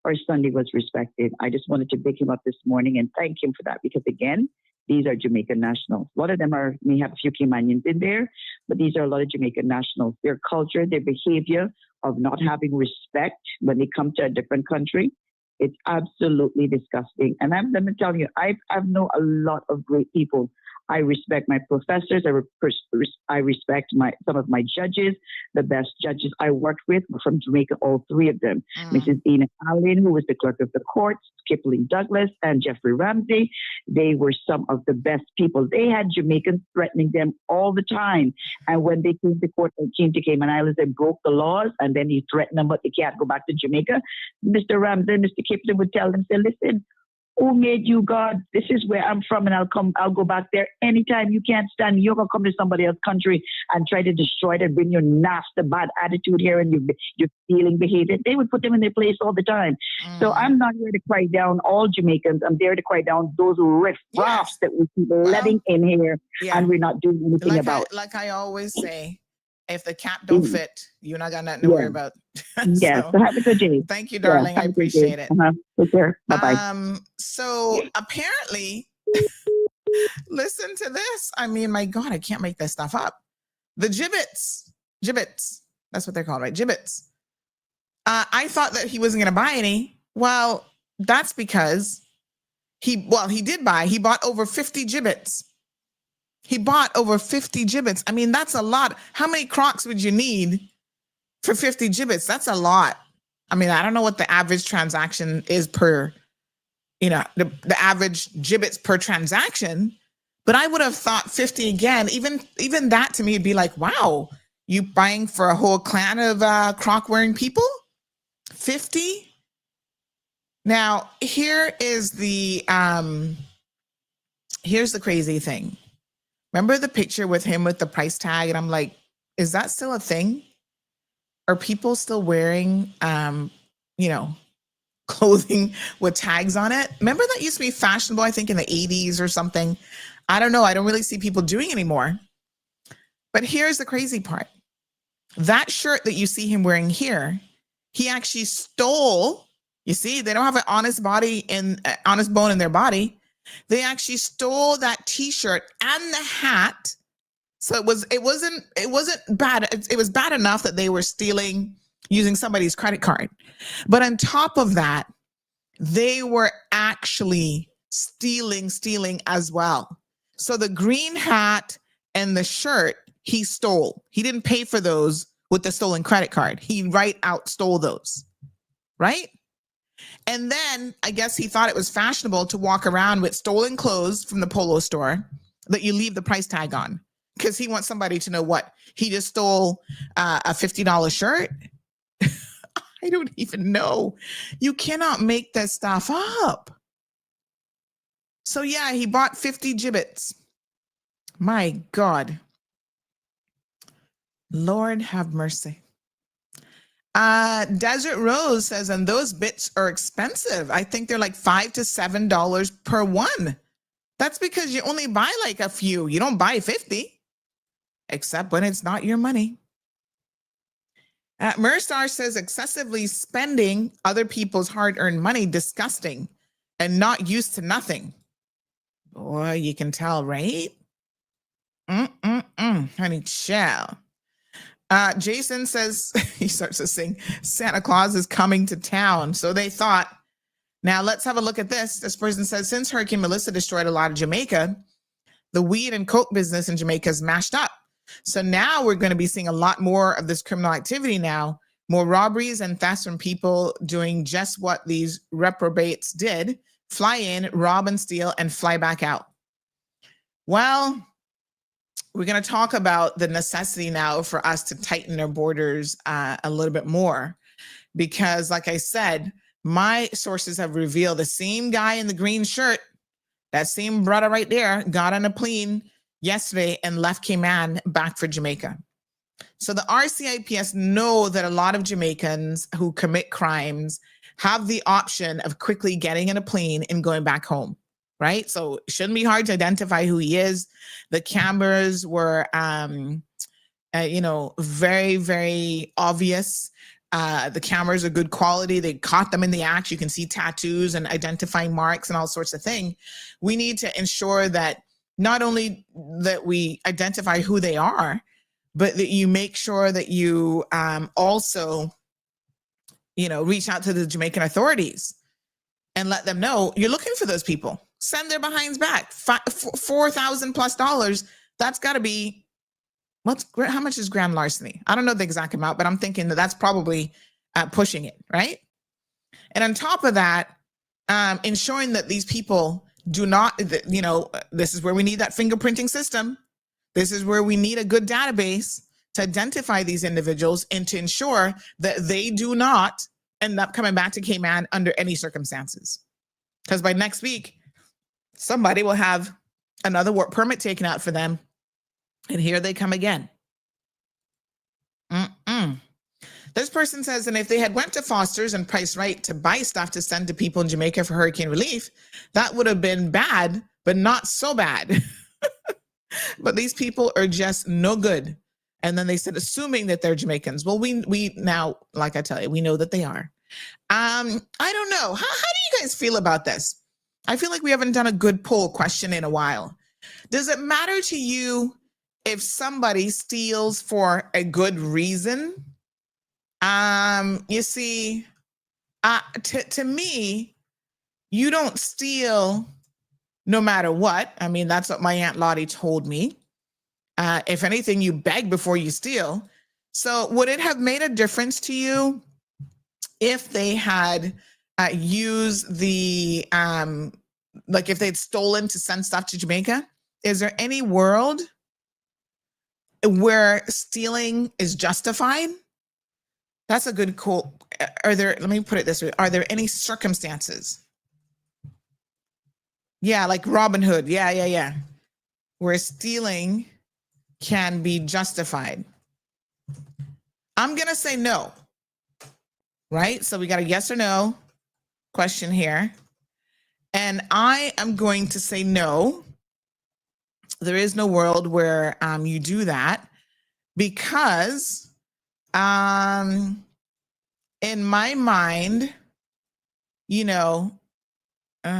our Sunday was respected. I just wanted to pick him up this morning and thank him for that, because again, these are Jamaican nationals. A lot of them may have a few Caymanians in there, but these are a lot of Jamaican nationals. Their culture, their behavior of not having respect when they come to a different country, it's absolutely disgusting. And let me tell you, I've known a lot of great people. I respect my professors. I respect some of my judges. The best judges I worked with were from Jamaica, all three of them. Mrs. Ina Allen, who was the clerk of the courts, Kipling Douglas, and Jeffrey Ramsey. They were some of the best people. They had Jamaicans threatening them all the time. And when they came to court and came to Cayman Islands, they broke the laws, and then he threatened them, but they can't go back to Jamaica. Mr. Ramsey, Mr. Kipling would tell them, say, listen, who made you God? This is where I'm from, and I'll go back there anytime. You can't stand me. You're going to come to somebody else's country and try to destroy it and bring your nasty, bad attitude here and your stealing behavior. They would put them in their place all the time. So I'm not here to cry down all Jamaicans. I'm there to cry down those riff-raffs that we keep letting in here, and we're not doing anything about. Like I always say, if the cap don't fit, you're not got nothing to worry about. Yes. So have a good day. Thank you, darling. I appreciate it. Take care. Bye-bye. So apparently, listen to this. I mean, my God, I can't make this stuff up. The gibbets, that's what they're called, right? Gibbets. I thought that he wasn't going to buy any. Well, that's because he bought over 50 gibbets. He bought over 50 gibbets. I mean, that's a lot. How many Crocs would you need for 50 gibbets? That's a lot. I mean, I don't know what the average transaction is per, the average gibbets per transaction, but I would have thought 50 again. Even that to me would be like, wow, you buying for a whole clan of Croc wearing people? 50? Now, here is the here's the crazy thing. Remember the picture with him with the price tag? And I'm like, is that still a thing? Are people still wearing, clothing with tags on it? Remember that used to be fashionable, I think in the 80s or something. I don't know. I don't really see people doing anymore. But here's the crazy part. That shirt that you see him wearing here, he actually stole. You see, they don't have an honest bone in their body. They actually stole that T-shirt and the hat. So it wasn't bad. It was bad enough that they were stealing using somebody's credit card. But on top of that, they were actually stealing as well. So the green hat and the shirt, he stole. He didn't pay for those with the stolen credit card. He right out stole those, right? And then I guess he thought it was fashionable to walk around with stolen clothes from the Polo store that you leave the price tag on, because he wants somebody to know what he just stole a $50 shirt. I don't even know. You cannot make that stuff up. So yeah, he bought 50 gibbets. My God. Lord have mercy. Desert Rose says, and those bits are expensive. I think they're like $5 to $7 per one. That's because you only buy like a few. You don't buy 50, except when it's not your money. Merstar says, excessively spending other people's hard-earned money, disgusting, and not used to nothing. Boy, you can tell, right? Honey, chill. Jason says, he starts to sing, Santa Claus is coming to town. So they thought, now let's have a look at this. This person says, since Hurricane Melissa destroyed a lot of Jamaica, the weed and coke business in Jamaica is mashed up. So now we're going to be seeing a lot more of this criminal activity now, more robberies and thefts from people doing just what these reprobates did, fly in, rob and steal, and fly back out. Well, we're going to talk about the necessity now for us to tighten our borders a little bit more, because like I said, my sources have revealed the same guy in the green shirt, that same brother right there, got on a plane yesterday and left Cayman back for Jamaica. So the RCIPS know that a lot of Jamaicans who commit crimes have the option of quickly getting in a plane and going back home, right? So it shouldn't be hard to identify who he is. The cameras were, very, very obvious. The cameras are good quality. They caught them in the act. You can see tattoos and identifying marks and all sorts of things. We need to ensure that not only that we identify who they are, but that you make sure that you also, reach out to the Jamaican authorities and let them know you're looking for those people. Send their behinds back. $4,000+. That's got to be, how much is grand larceny? I don't know the exact amount, but I'm thinking that that's probably pushing it, right? And on top of that, ensuring that these people do not, this is where we need that fingerprinting system. This is where we need a good database to identify these individuals and to ensure that they do not end up coming back to Cayman under any circumstances. Because by next week, somebody will have another work permit taken out for them. And here they come again. This person says, and if they had went to Foster's and priced right to buy stuff to send to people in Jamaica for hurricane relief, that would have been bad, but not so bad. But these people are just no good. And then they said, assuming that they're Jamaicans. Well, we now, like I tell you, we know that they are. I don't know. How do you guys feel about this? I feel like we haven't done a good poll question in a while. Does it matter to you if somebody steals for a good reason? You see, to me, you don't steal no matter what. I mean, that's what my Aunt Lottie told me. If anything, you beg before you steal. So would it have made a difference to you if they had used the, like if they'd stolen to send stuff to Jamaica? Is there any world where stealing is justified? That's a good call. Let me put it this way. Are there any circumstances Yeah, like Robin Hood. Yeah. Where stealing can be justified. I'm going to say no. Right? So we got a yes or no question here. And I am going to say no. There is no world where you do that, because in my mind, you know, hold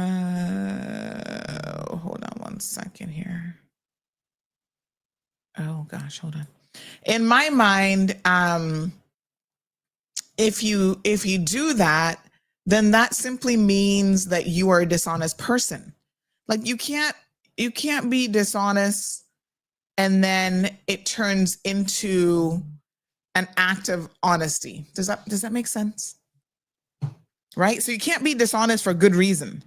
on one second here. Oh gosh, hold on. In my mind, if you do that, then that simply means that you are a dishonest person. Like you can't be dishonest and then it turns into an act of honesty. Does that make sense? Right? So you can't be dishonest for good reason.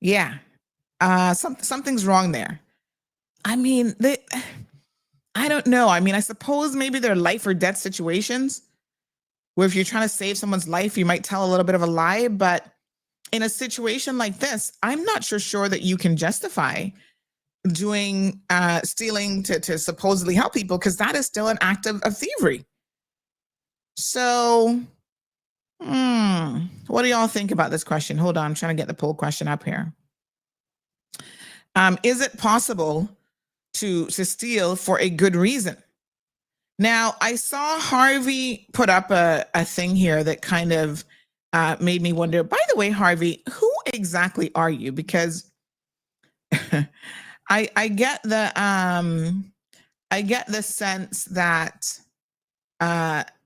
Yeah. Something's wrong there. I mean, I don't know. I mean, I suppose maybe there are life or death situations where if you're trying to save someone's life, you might tell a little bit of a lie. But in a situation like this, I'm not sure that you can justify doing stealing to supposedly help people, because that is still an act of thievery. So, what do y'all think about this question? Hold on, I'm trying to get the poll question up here. Is it possible to steal for a good reason? Now, I saw Harvey put up a thing here that kind of made me wonder. By the way, Harvey, who exactly are you? Because I get the sense that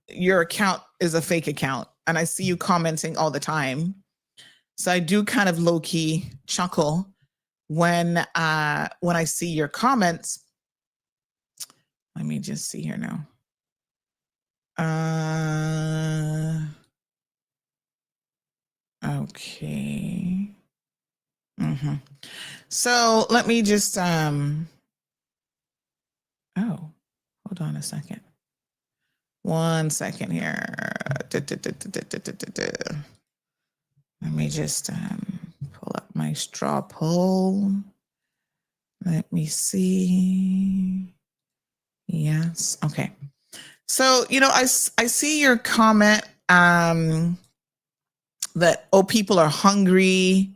your account is a fake account, and I see you commenting all the time. So I do kind of low key chuckle when I see your comments. Let me just see here now. Okay. So let me just oh, hold on a second. 1 second here. Let me just pull up my straw poll. Let me see. Yes. Okay. So, I see your comment that, oh, people are hungry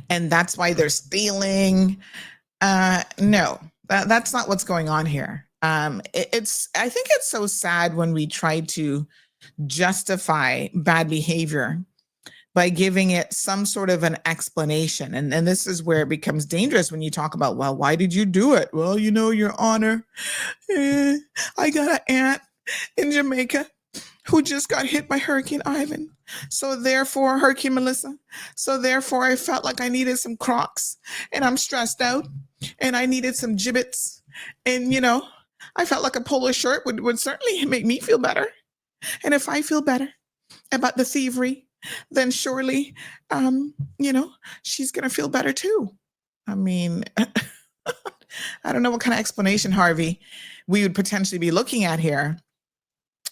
and that's why they're stealing. No, that's not what's going on here. I think it's so sad when we try to justify bad behavior by giving it some sort of an explanation. And this is where it becomes dangerous when you talk about, well, why did you do it? Well, Your Honor, I got an aunt in Jamaica who just got hit by Hurricane Ivan. So therefore, Hurricane Melissa. So therefore, I felt like I needed some Crocs, and I'm stressed out, and I needed some gibbets. And, I felt like a polo shirt would certainly make me feel better. And if I feel better about the thievery, then surely, she's going to feel better too. I mean, I don't know what kind of explanation, Harvey, we would potentially be looking at here.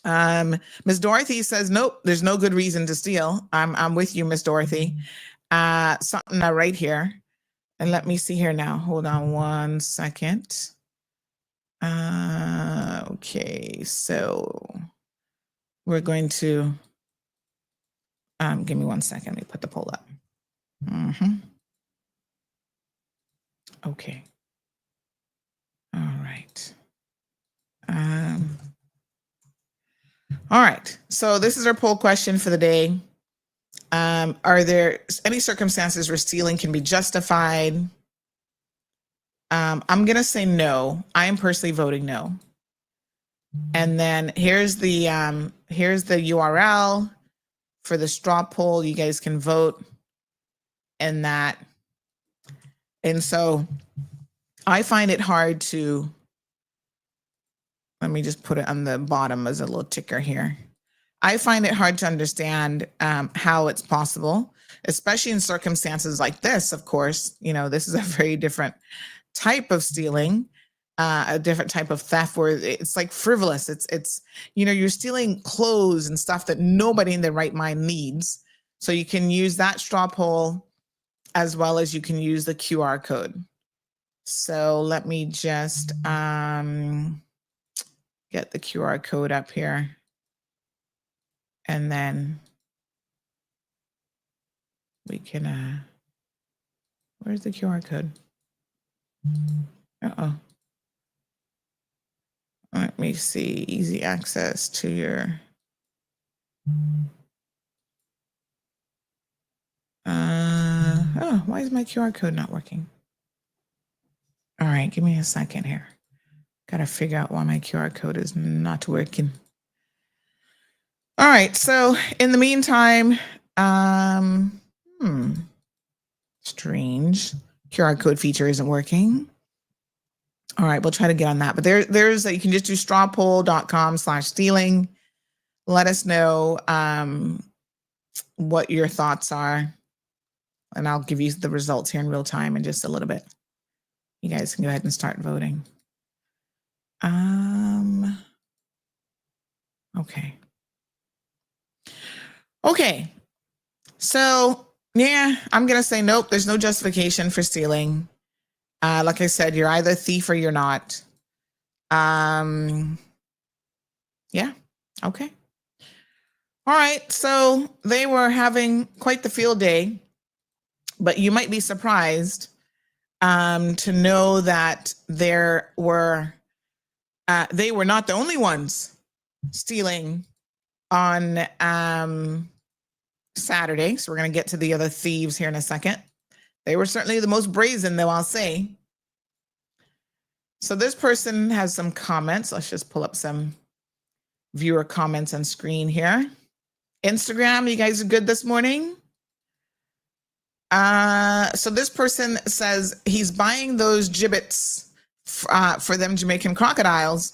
Ms. Dorothy says, nope, there's no good reason to steal. I'm with you, Ms. Dorothy. Something right here. And let me see here now. Hold on 1 second. Okay, so we're going to, give me 1 second. Let me put the poll up. Okay. All right. All right. So this is our poll question for the day. Are there any circumstances where stealing can be justified? I'm going to say no. I am personally voting no. And then here's the URL for the straw poll. You guys can vote in that. And so I find it hard to, let me just put it on the bottom as a little ticker here. I find it hard to understand how it's possible, especially in circumstances like this. Of course, this is a very different type of stealing, a different type of theft where it's like frivolous. It's you're stealing clothes and stuff that nobody in their right mind needs. So you can use that straw poll as well as you can use the QR code. So let me just get the QR code up here. And then we can, where's the QR code? Uh-oh. Let me see, easy access to your, oh, why is my QR code not working? All right, give me a second here. Gotta figure out why my QR code is not working. All right, so in the meantime, strange. QR code feature isn't working. All right, we'll try to get on that. But there's you can just do strawpoll.com/stealing. Let us know what your thoughts are. And I'll give you the results here in real time in just a little bit. You guys can go ahead and start voting. Okay. Okay. So, yeah, I'm going to say nope, there's no justification for stealing. Like I said, you're either a thief or you're not. Yeah. Okay. All right. So they were having quite the field day, but you might be surprised to know that they were not the only ones stealing on Saturday. So we're going to get to the other thieves here in a second. They were certainly the most brazen, though, I'll say. So this person has some comments. Let's just pull up some viewer comments on screen here. Instagram, you guys are good this morning? So this person says he's buying those gibbets for them Jamaican crocodiles.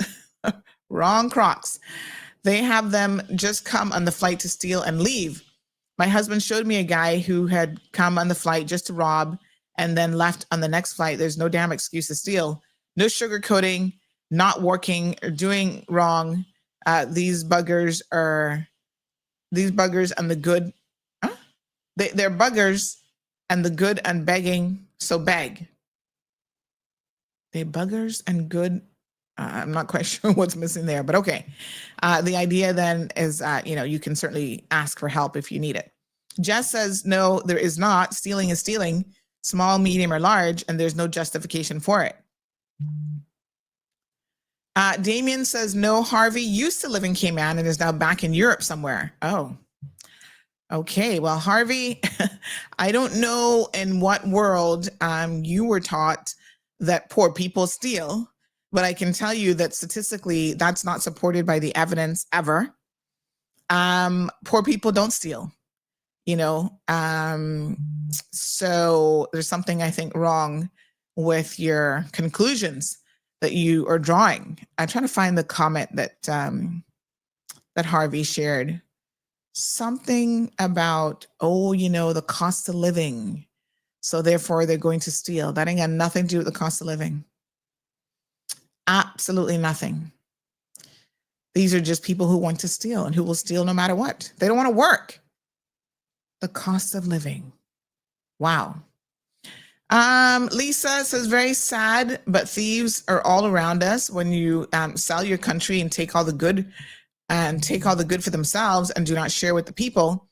Wrong Crocs. They have them just come on the flight to steal and leave. My husband showed me a guy who had come on the flight just to rob and then left on the next flight. There's no damn excuse to steal. No sugarcoating, not working or doing wrong. These buggers and the good. Huh? They're buggers and the good and begging. So beg. They're buggers and good. I'm not quite sure what's missing there, but okay. The idea then is, you can certainly ask for help if you need it. Jess says, no, there is not. Stealing is stealing, small, medium, or large, and there's no justification for it. Damien says, no, Harvey used to live in Cayman and is now back in Europe somewhere. Oh, okay. Well, Harvey, I don't know in what world you were taught that poor people steal. But I can tell you that statistically, that's not supported by the evidence ever. Poor people don't steal, so there's something I think wrong with your conclusions that you are drawing. I'm trying to find the comment that that Harvey shared. Something about, the cost of living. So therefore, they're going to steal. That ain't got nothing to do with the cost of living. Absolutely nothing. These are just people who want to steal and who will steal no matter what. They don't want to work. The cost of living. Wow. Lisa says, very sad, but thieves are all around us. When you sell your country and take all the good for themselves and do not share with the people.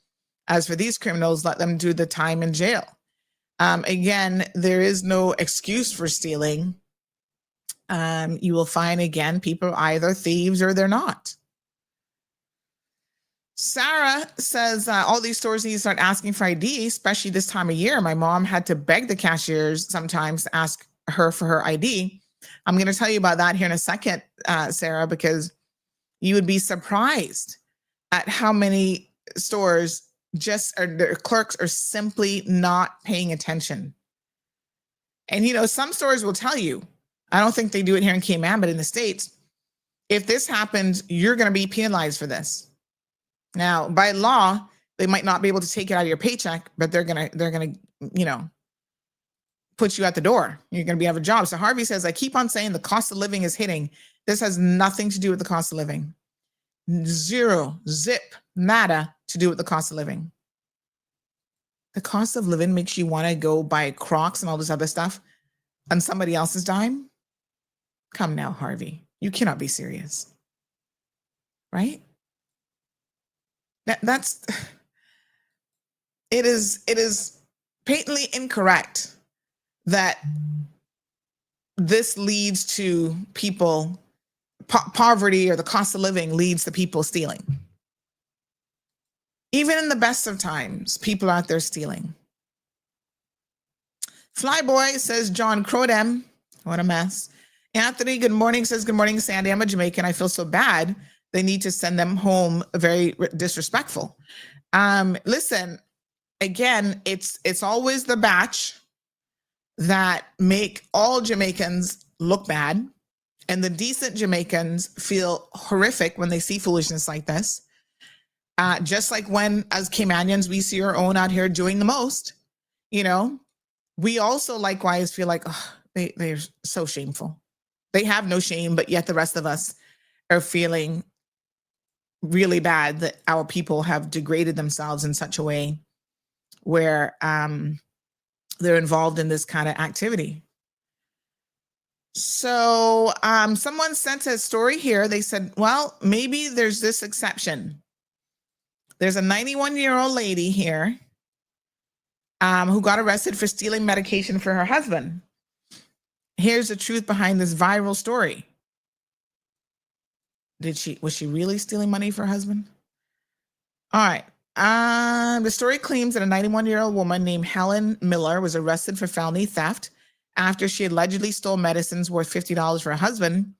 As for these criminals, let them do the time in jail. Again, there is no excuse for stealing. You will find, again, people are either thieves or they're not. Sarah says, all these stores need to start asking for ID, especially this time of year. My mom had to beg the cashiers sometimes to ask her for her ID. I'm going to tell you about that here in a second, Sarah, because you would be surprised at how many stores their clerks are simply not paying attention. And, some stores will tell you, I don't think they do it here in Cayman, but in the States, if this happens, you're going to be penalized for this. Now, by law, they might not be able to take it out of your paycheck, but they're going to, put you at the door. You're going to have a job. So Harvey says, I keep on saying the cost of living is hitting. This has nothing to do with the cost of living. Zero, zip, nada to do with the cost of living. The cost of living makes you want to go buy Crocs and all this other stuff on somebody else's dime? Come now, Harvey. You cannot be serious. Right? That's it is patently incorrect that this leads to people poverty, or the cost of living leads to people stealing. Even in the best of times, people out there stealing. Flyboy says, John Crodem, what a mess. Anthony, good morning, says, good morning, Sandy. I'm a Jamaican. I feel so bad. They need to send them home. Very disrespectful. Listen, again, it's always the batch that make all Jamaicans look bad. And the decent Jamaicans feel horrific when they see foolishness like this. Just like when, as Caymanians, we see our own out here doing the most, we also likewise feel like, oh, they're so shameful. They have no shame, but yet the rest of us are feeling really bad that our people have degraded themselves in such a way where they're involved in this kind of activity. So someone sent a story here. They said, well, maybe there's this exception. There's a 91-year-old lady here who got arrested for stealing medication for her husband. Here's the truth behind this viral story. Was she really stealing money for her husband? All right. The story claims that a 91-year-old woman named Helen Miller was arrested for felony theft after she allegedly stole medicines worth $50 for her husband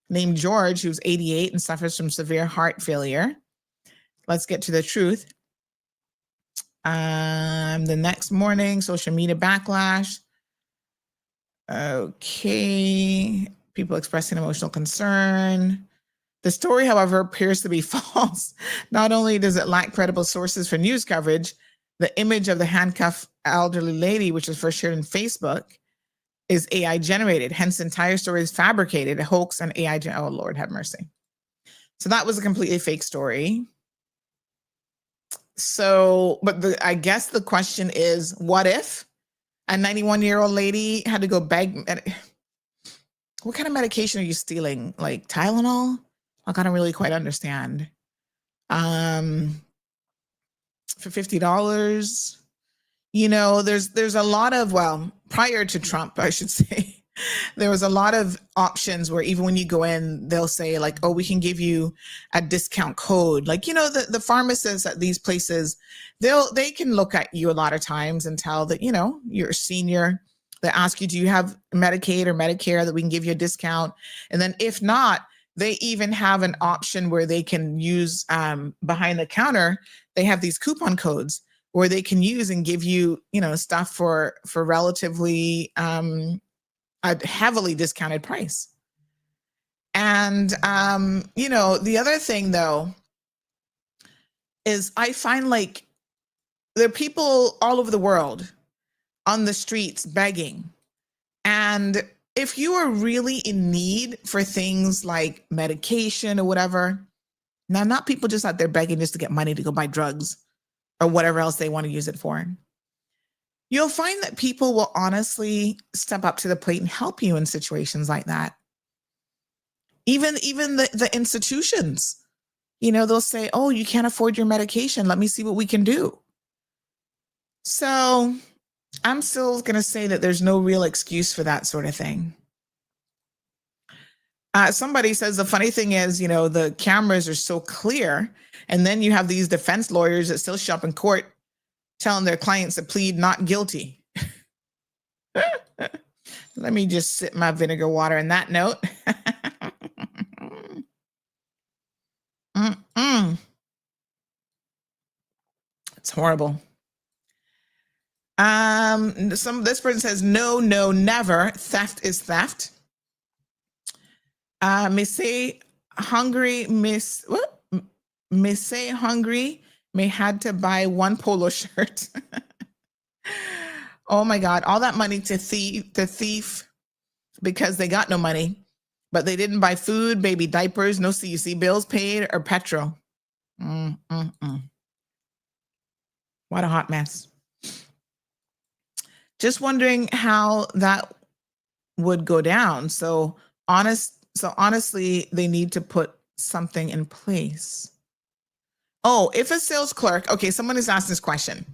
named George, who's 88 and suffers from severe heart failure. Let's get to the truth. The next morning, social media backlash. Okay. People expressing emotional concern. The story, however, appears to be false. Not only does it lack credible sources for news coverage, the image of the handcuffed elderly lady, which was first shared on Facebook, is AI generated. Hence, the entire story is fabricated, a hoax, and AI. Oh, Lord, have mercy. So that was a completely fake story. So, but I guess the question is, what if a 91-year-old lady had to go beg? What kind of medication are you stealing? Like Tylenol? Like, I don't really quite understand. For $50, there's a lot of, well, prior to Trump, I should say, there was a lot of options where even when you go in, they'll say like, oh, we can give you a discount code. Like, the pharmacists at these places, they can look at you a lot of times and tell that, you're a senior. They ask you, do you have Medicaid or Medicare that we can give you a discount? And then if not, they even have an option where they can use behind the counter. They have these coupon codes where they can use and give you, stuff for relatively a heavily discounted price. And, the other thing though, is I find like there are people all over the world on the streets begging. And if you are really in need for things like medication or whatever, now not people just out there begging just to get money to go buy drugs or whatever else they want to use it for. You'll find that people will honestly step up to the plate and help you in situations like that. Even the institutions, they'll say, oh, you can't afford your medication. Let me see what we can do. So I'm still going to say that there's no real excuse for that sort of thing. Somebody says the funny thing is, the cameras are so clear. And then you have these defense lawyers that still show up in court telling their clients to plead not guilty. Let me just sip my vinegar water on that note. It's horrible. This person says, no, never. Theft is theft. May hungry may had to buy one polo shirt. Oh my God, all that money to thief because they got no money, but they didn't buy food, baby diapers, no CUC bills paid, or petrol. What a hot mess. Just wondering how that would go down. So honestly, they need to put something in place. Oh, if a sales clerk, okay, someone is asking this question.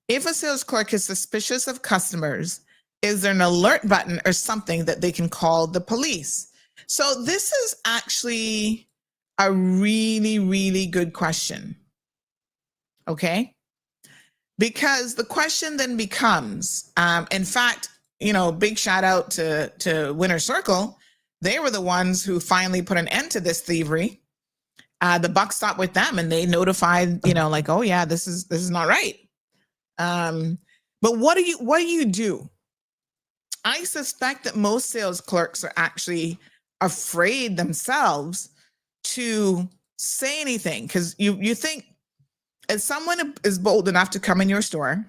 If a sales clerk is suspicious of customers, is there an alert button or something that they can call the police? So this is actually a really, really good question. Okay? Because the question then becomes, in fact, big shout out to Winner Circle. They were the ones who finally put an end to this thievery. The buck stopped with them, and they notified, like, oh yeah, this is not right. But what do you do? I suspect that most sales clerks are actually afraid themselves to say anything, because you think if someone is bold enough to come in your store,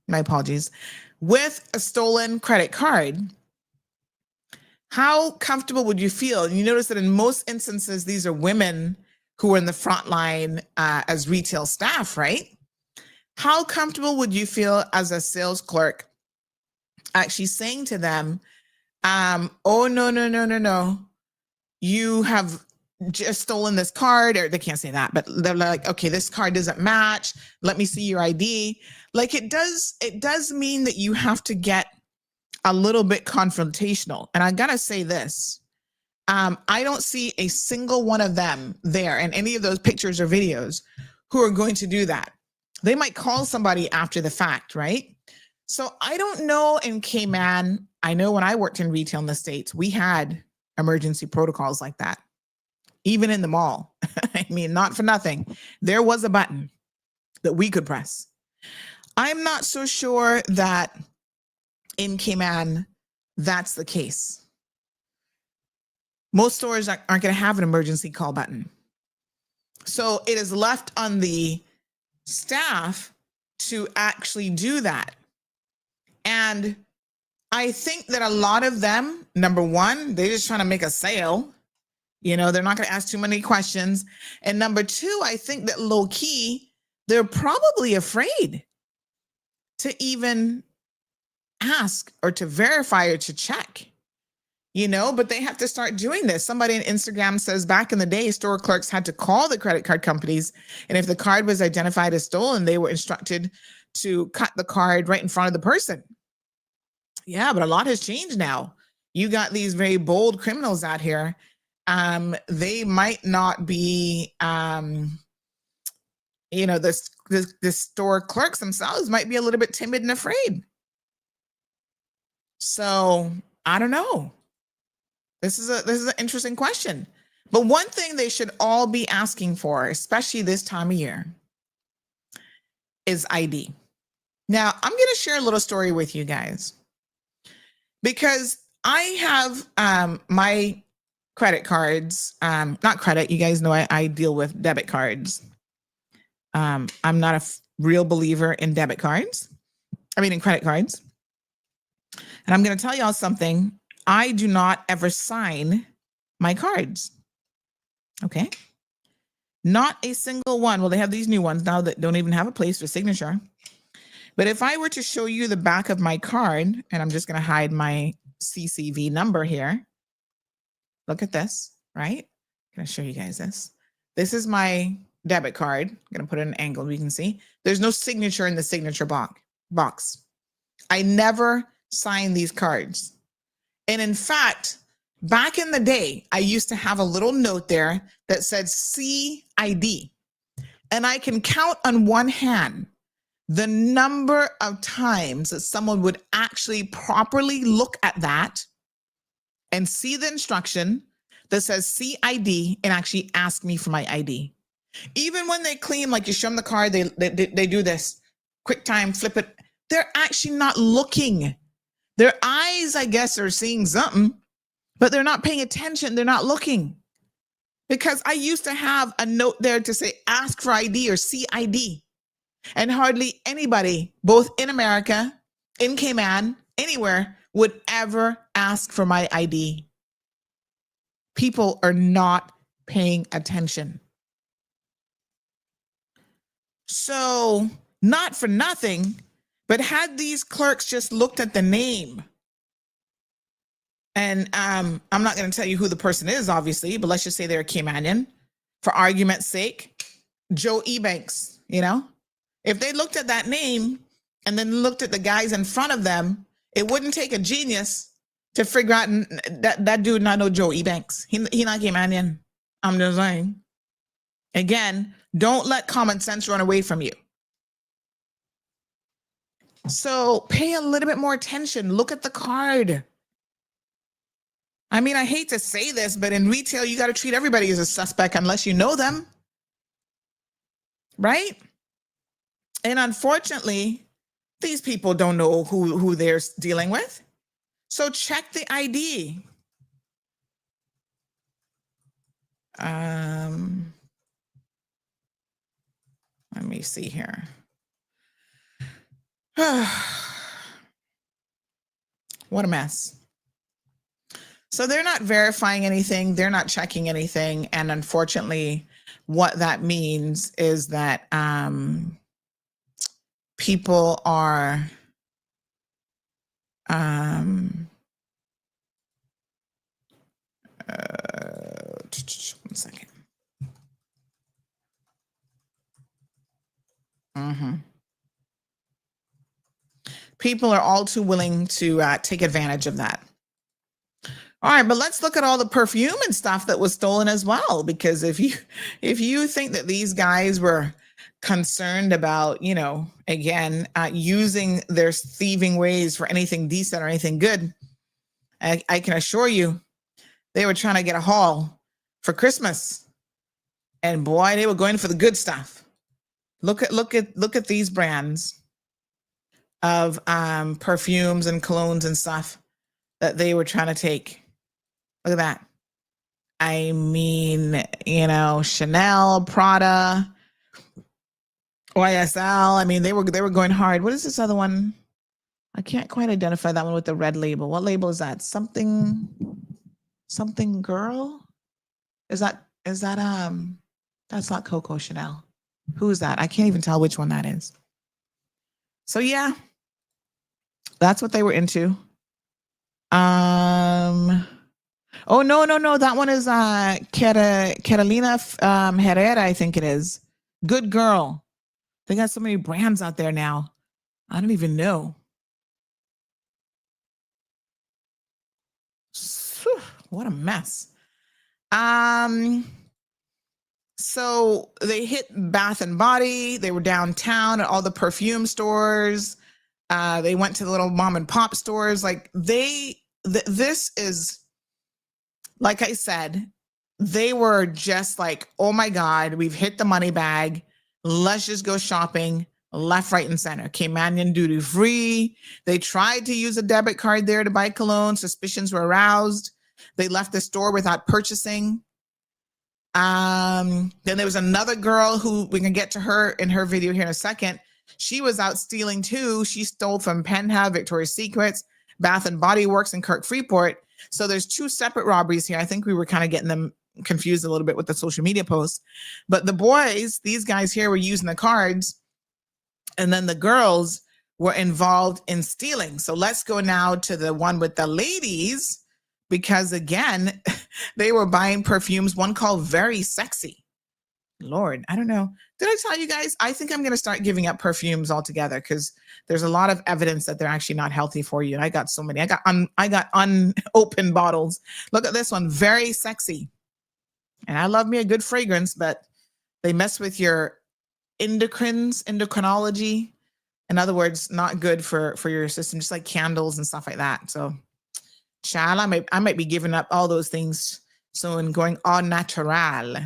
my apologies, with a stolen credit card, how comfortable would you feel? And you notice that in most instances, these are women who are in the front line as retail staff, right? How comfortable would you feel as a sales clerk actually saying to them, oh, no, you have just stolen this card, or they can't say that, but they're like, okay, this card doesn't match. Let me see your ID. Like it does mean that you have to get a little bit confrontational. And I gotta say this, I don't see a single one of them there in any of those pictures or videos who are going to do that. They might call somebody after the fact, right? So I don't know in Cayman. I know when I worked in retail in the States, we had emergency protocols like that, even in the mall. I mean, not for nothing. There was a button that we could press. I'm not so sure that in Cayman, that's the case. Most stores aren't going to have an emergency call button. So it is left on the staff to actually do that. And I think that a lot of them, number one, they're just trying to make a sale. They're not going to ask too many questions. And number two, I think that low key, they're probably afraid to even ask or to verify or to check, but they have to start doing this. Somebody on Instagram says back in the day, store clerks had to call the credit card companies. And if the card was identified as stolen, they were instructed to cut the card right in front of the person. Yeah, but a lot has changed now. You got these very bold criminals out here. They might not be, the store clerks themselves might be a little bit timid and afraid. So I don't know. This is an interesting question. But one thing they should all be asking for, especially this time of year, is ID. Now, I'm going to share a little story with you guys, because I have my credit cards, not credit, you guys know I deal with debit cards. I'm not a real believer in debit cards. In credit cards. And I'm going to tell y'all something. I do not ever sign my cards. Okay. Not a single one. Well, they have these new ones now that don't even have a place for signature. But if I were to show you the back of my card, and I'm just going to hide my CCV number here. Look at this, right? I'm going to show you guys this. This is my debit card. I'm going to put it at an angle we can see. There's no signature in the signature box. I never sign these cards. And in fact, back in the day, I used to have a little note there that said CID. And I can count on one hand the number of times that someone would actually properly look at that and see the instruction that says CID and actually ask me for my ID. Even when they claim, like you show them the card, they do this quick time, flip it. They're actually not looking. Their eyes, I guess, are seeing something, but they're not paying attention. They're not looking. Because I used to have a note there to say, ask for ID or CID. And hardly anybody, both in America, in Cayman, anywhere, would ever ask for my ID. People are not paying attention. So not for nothing, but had these clerks just looked at the name, and I'm not going to tell you who the person is, obviously, but let's just say they're a Caymanian, for argument's sake, Joe Ebanks, you know? If they looked at that name and then looked at the guys in front of them, it wouldn't take a genius to figure out that dude not know Joe Ebanks. He not Caymanian. I'm just saying. Again, don't let common sense run away from you. So pay a little bit more attention. Look at the card. I mean, I hate to say this, but in retail, you got to treat everybody as a suspect unless you know them. Right? And unfortunately, these people don't know who they're dealing with. So check the ID. Let me see here. What a mess. So they're not verifying anything. They're not checking anything. And unfortunately, what that means is that people are one second. People are all too willing to take advantage of that. All right, but let's look at all the perfume and stuff that was stolen as well, because if you think that these guys were concerned about, you know, again, using their thieving ways for anything decent or anything good, I can assure you they were trying to get a haul for Christmas. And boy, they were going for the good stuff. Look at these brands of perfumes and colognes and stuff that they were trying to take. Look at that. I mean, you know, Chanel, Prada, YSL. I mean, they were going hard. What is this other one? I can't quite identify that one with the red label. What label is that? Something girl? Is that that's not Coco Chanel. Who is that? I can't even tell which one that is. So yeah, that's what they were into. Oh, no. That one is Carolina Herrera, I think it is. Good girl. They got so many brands out there now. I don't even know. What a mess. So they hit Bath and Body. They were downtown at all the perfume stores. They went to the little mom and pop stores. Like this is, like I said, they were just like, oh my God, we've hit the money bag. Let's just go shopping left, right, and center. Caymanian duty free. They tried to use a debit card there to buy cologne. Suspicions were aroused. They left the store without purchasing. Then there was another girl who we can get to her in her video here in a second. She was out stealing too. She stole from Penha, Victoria's Secrets, Bath and Body Works, and Kirk Freeport. So there's two separate robberies here. I think we were kind of getting them confused a little bit with the social media posts. But the boys, these guys here, were using the cards, and then the girls were involved in stealing. So let's go now to the one with the ladies, because again, they were buying perfumes, one called Very Sexy. Lord, I don't know. Did I tell you guys? I think I'm going to start giving up perfumes altogether, because there's a lot of evidence that they're actually not healthy for you. And I got so many. I got unopened bottles. Look at this one, Very Sexy. And I love me a good fragrance, but they mess with your endocrinology. In other words, not good for your system, just like candles and stuff like that. So, child, I might be giving up all those things soon and going au natural.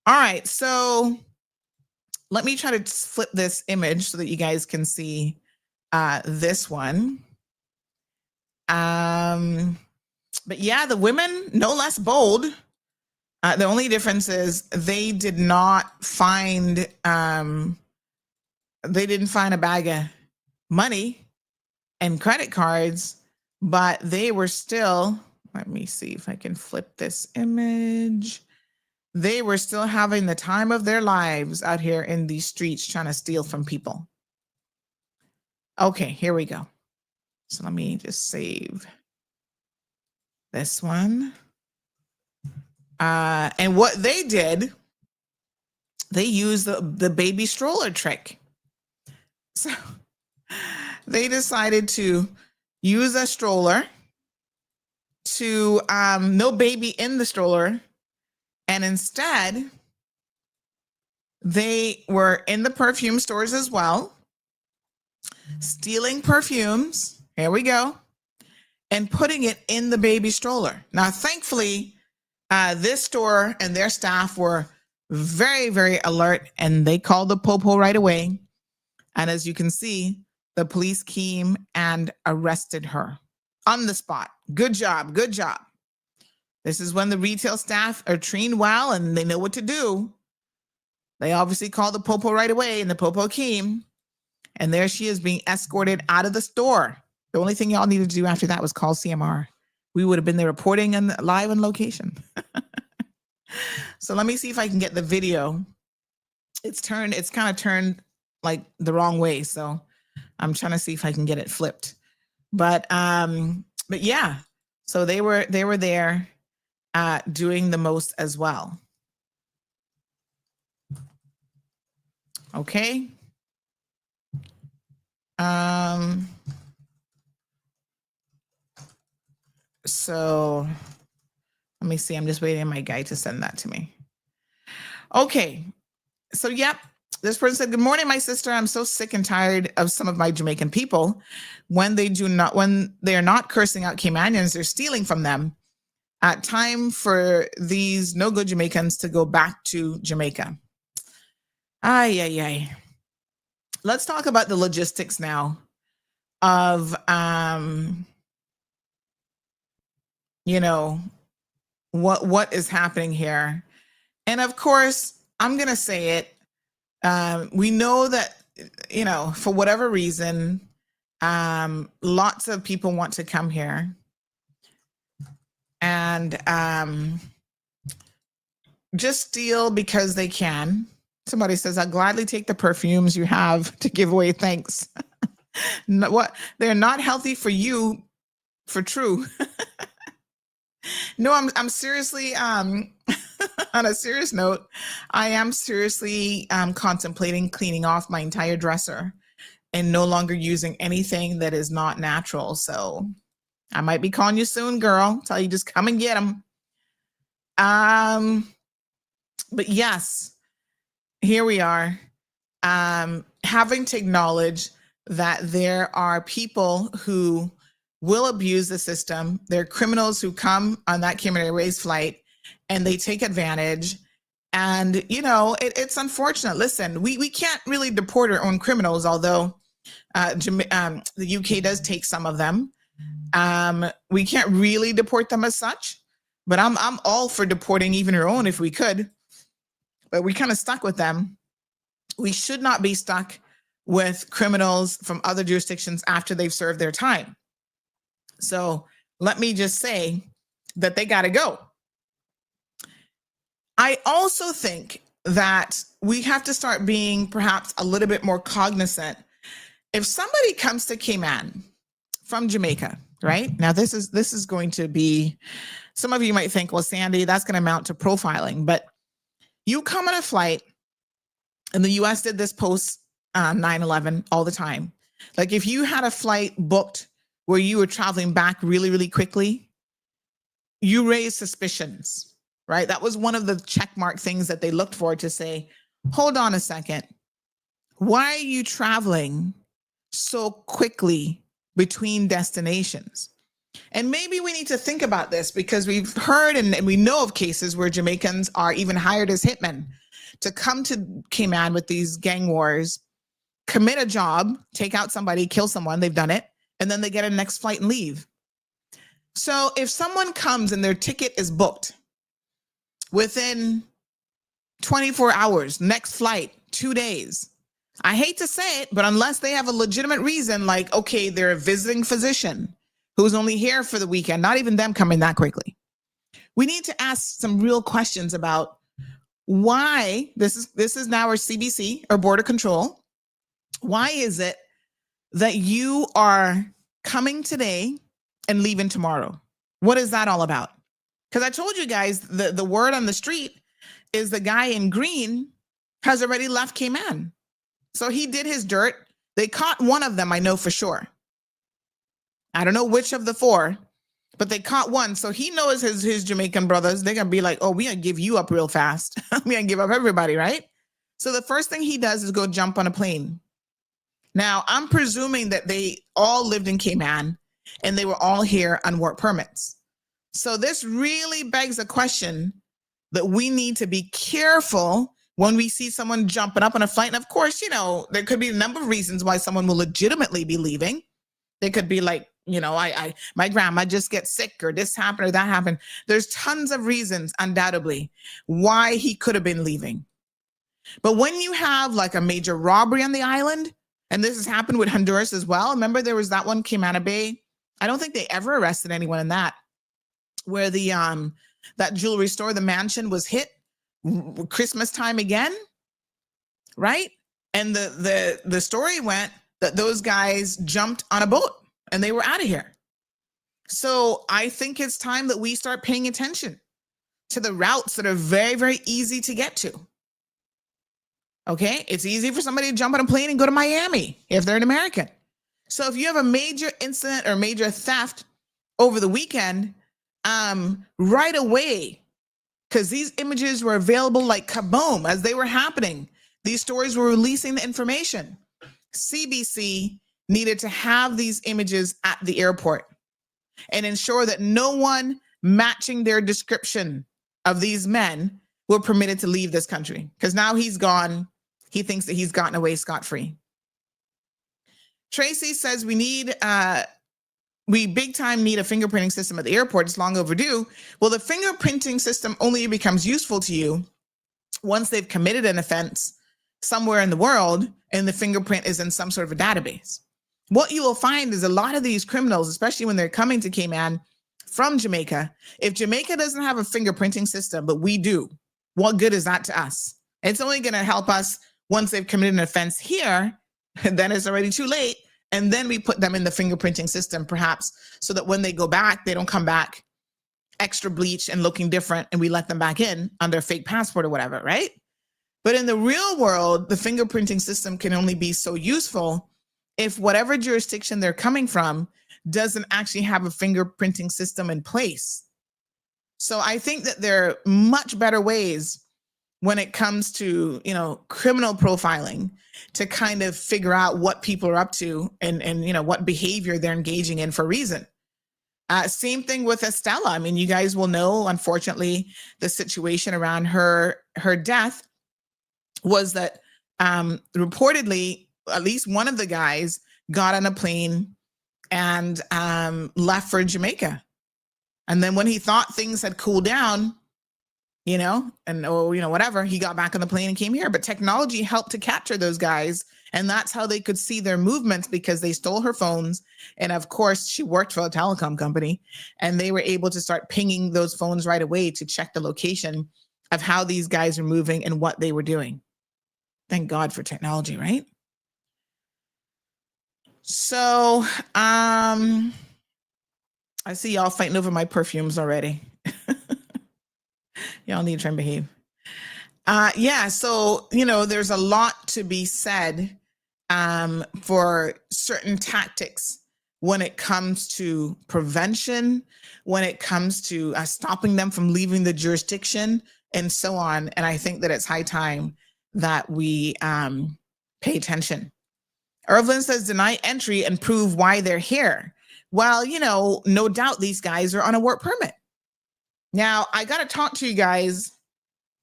All right, so let me try to flip this image so that you guys can see this one. But yeah, the women, no less bold. The only difference is they did not find, they didn't find a bag of money and credit cards, but they were still, let me see if I can flip this image. they were still having the time of their lives out here in these streets trying to steal from people. Okay, here we go. So let me just save this one. And what they did, they used the baby stroller trick. So they decided to use a stroller to no baby in the stroller. And instead, they were in the perfume stores as well, stealing perfumes. Here we go. And putting it in the baby stroller. Now, thankfully, this store and their staff were very, very alert, and they called the popo right away. And as you can see, the police came and arrested her on the spot. Good job. Good job. This is when the retail staff are trained well and they know what to do. They obviously called the popo right away, and the popo came. And there she is being escorted out of the store. The only thing y'all needed to do after that was call CMR. We would have been there reporting and live on location. So let me see if I can get the video. It's kind of turned like the wrong way. So I'm trying to see if I can get it flipped. But yeah, so they were there doing the most as well. Okay. So let me see. I'm just waiting on my guy to send that to me. Okay. So, yep. This person said, "Good morning, my sister. I'm so sick and tired of some of my Jamaican people. When they are not cursing out Caymanians, they're stealing from them. Time for these no good Jamaicans to go back to Jamaica." Ay. Let's talk about the logistics now of, what is happening here. And of course, I'm going to say it. We know that, for whatever reason, lots of people want to come here and just steal because they can. Somebody says, "I'll gladly take the perfumes you have to give away. Thanks." What? They're not healthy for you, for true. No, I'm seriously, on a serious note, I am seriously contemplating cleaning off my entire dresser and no longer using anything that is not natural. So I might be calling you soon, girl. Tell you just come and get them. But yes, here we are, having to acknowledge that there are people who will abuse the system. There are criminals who come on that Cayman Airways flight and they take advantage. And, it's unfortunate. Listen, we can't really deport our own criminals, although the UK does take some of them. We can't really deport them as such, but I'm all for deporting even our own if we could. But we kind of stuck with them. We should not be stuck with criminals from other jurisdictions after they've served their time. So let me just say that they got to go. I also think that we have to start being perhaps a little bit more cognizant. If somebody comes to Cayman from Jamaica, right? Now, this is going to be, some of you might think, well, Sandy, that's going to amount to profiling. But you come on a flight, and the U.S. did this post 9/11 all the time. Like if you had a flight booked where you were traveling back really, really quickly, you raised suspicions, right? That was one of the checkmark things that they looked for to say, hold on a second. Why are you traveling so quickly between destinations? And maybe we need to think about this because we've heard and we know of cases where Jamaicans are even hired as hitmen to come to Cayman with these gang wars, commit a job, take out somebody, kill someone, they've done it, and then they get a next flight and leave. So if someone comes and their ticket is booked within 24 hours, next flight, 2 days, I hate to say it, but unless they have a legitimate reason, like, okay, they're a visiting physician who's only here for the weekend, not even them coming that quickly. We need to ask some real questions about why this is now our CBC or border control. Why is it that you are coming today and leaving tomorrow? What is that all about? Because I told you guys the word on the street is the guy in green has already left Cayman. So he did his dirt. They caught one of them, I know for sure. I don't know which of the four, but they caught one. So he knows his Jamaican brothers, they're going to be like, oh, we're going to give you up real fast. We're going to give up everybody, right? So the first thing he does is go jump on a plane. Now, I'm presuming that they all lived in Cayman and they were all here on work permits. So this really begs a question that we need to be careful when we see someone jumping up on a flight. And of course, there could be a number of reasons why someone will legitimately be leaving. They could be like, my grandma just gets sick, or this happened or that happened. There's tons of reasons, undoubtedly, why he could have been leaving. But when you have like a major robbery on the island, and this has happened with Honduras as well. Remember, there was that one, Cayman Bay. I don't think they ever arrested anyone in that, where the that jewelry store, the mansion, was hit Christmas time again, right? And the story went that those guys jumped on a boat and they were out of here. So I think it's time that we start paying attention to the routes that are very, very easy to get to. Okay, it's easy for somebody to jump on a plane and go to Miami if they're an American. So if you have a major incident or major theft over the weekend, right away, because these images were available like kaboom as they were happening. These stories were releasing the information. CBC needed to have these images at the airport and ensure that no one matching their description of these men were permitted to leave this country, because now he's gone. He thinks that he's gotten away scot-free. Tracy says we big time need a fingerprinting system at the airport. It's long overdue. Well, the fingerprinting system only becomes useful to you once they've committed an offense somewhere in the world and the fingerprint is in some sort of a database. What you will find is a lot of these criminals, especially when they're coming to Cayman from Jamaica, if Jamaica doesn't have a fingerprinting system, but we do, what good is that to us? It's only going to help us once they've committed an offense here, and then it's already too late. And then we put them in the fingerprinting system, perhaps, so that when they go back, they don't come back extra bleached and looking different, and we let them back in on their fake passport or whatever, right? But in the real world, the fingerprinting system can only be so useful if whatever jurisdiction they're coming from doesn't actually have a fingerprinting system in place. So I think that there are much better ways when it comes to, criminal profiling to kind of figure out what people are up to and what behavior they're engaging in for a reason. Same thing with Estella. I mean, you guys will know, unfortunately, the situation around her death was that reportedly at least one of the guys got on a plane and left for Jamaica. And then when he thought things had cooled down, whatever, he got back on the plane and came here. But technology helped to capture those guys. And that's how they could see their movements, because they stole her phones. And of course, she worked for a telecom company, and they were able to start pinging those phones right away to check the location of how these guys are moving and what they were doing. Thank God for technology, right? So I see y'all fighting over my perfumes already. Y'all need to try and behave. So, there's a lot to be said for certain tactics when it comes to prevention, when it comes to stopping them from leaving the jurisdiction, and so on. And I think that it's high time that we pay attention. Irvin says, deny entry and prove why they're here. Well, no doubt these guys are on a work permit. Now, I got to talk to you guys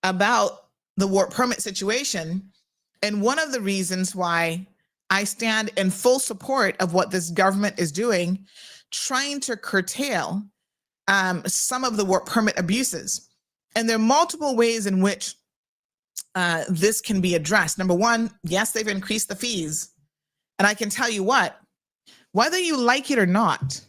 about the work permit situation. And one of the reasons why I stand in full support of what this government is doing, trying to curtail some of the work permit abuses. And there are multiple ways in which this can be addressed. Number one, yes, they've increased the fees. And I can tell you what, whether you like it or not,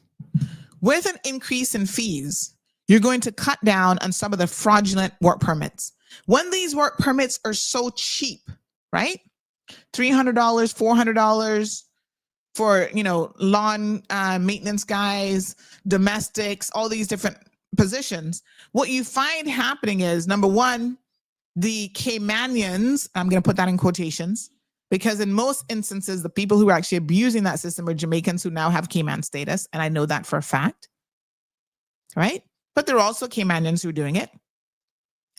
with an increase in fees, You're going to cut down on some of the fraudulent work permits. When these work permits are so cheap, right? $300, $400 for, lawn maintenance guys, domestics, all these different positions. What you find happening is, number one, the Caymanians, I'm going to put that in quotations, because in most instances, the people who are actually abusing that system are Jamaicans who now have Cayman status. And I know that for a fact, right? But there are also Caymanians who are doing it.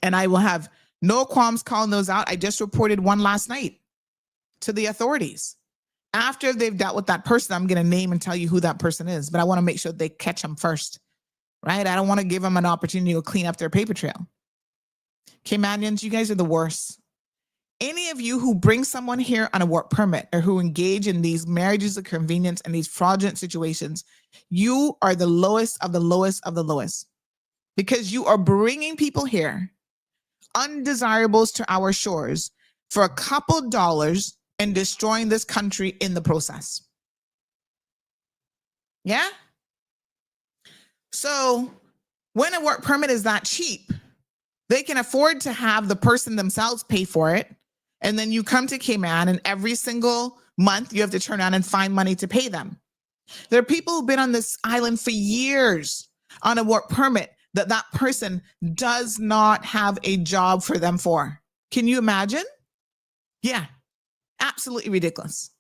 And I will have no qualms calling those out. I just reported one last night to the authorities. After they've dealt with that person, I'm going to name and tell you who that person is. But I want to make sure they catch them first, right? I don't want to give them an opportunity to clean up their paper trail. Caymanians, you guys are the worst. Any of you who bring someone here on a work permit or who engage in these marriages of convenience and these fraudulent situations, you are the lowest of the lowest of the lowest, because you are bringing people here, undesirables to our shores, for a couple dollars and destroying this country in the process. Yeah? So when a work permit is that cheap, they can afford to have the person themselves pay for it. And then you come to Cayman and every single month you have to turn around and find money to pay them. There are people who've been on this island for years on a work permit that person does not have a job for them for. Can you imagine? Yeah, absolutely ridiculous.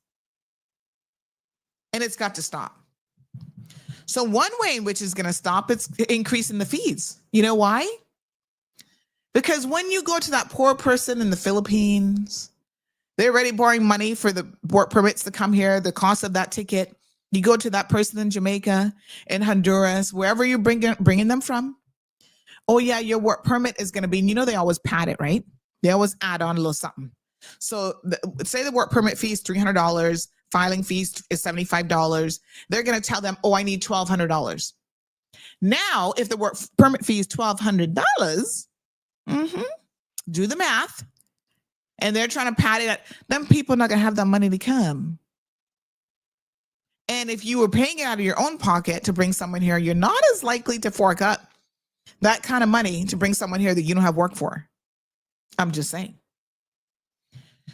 And it's got to stop. So one way in which it's going to stop, it's increasing the fees. You know why? Because when you go to that poor person in the Philippines, they're already borrowing money for the work permits to come here, the cost of that ticket. You go to that person in Jamaica, in Honduras, wherever you're bringing them from. Oh yeah, your work permit is going to be, they always pad it, right? They always add on a little something. So say the work permit fee is $300, filing fees is $75. They're going to tell them, oh, I need $1,200. Now, if the work permit fee is $1,200, do the math, and they're trying to pad it up, them people are not going to have that money to come. And if you were paying it out of your own pocket to bring someone here, you're not as likely to fork up that kind of money to bring someone here that you don't have work for. I'm just saying.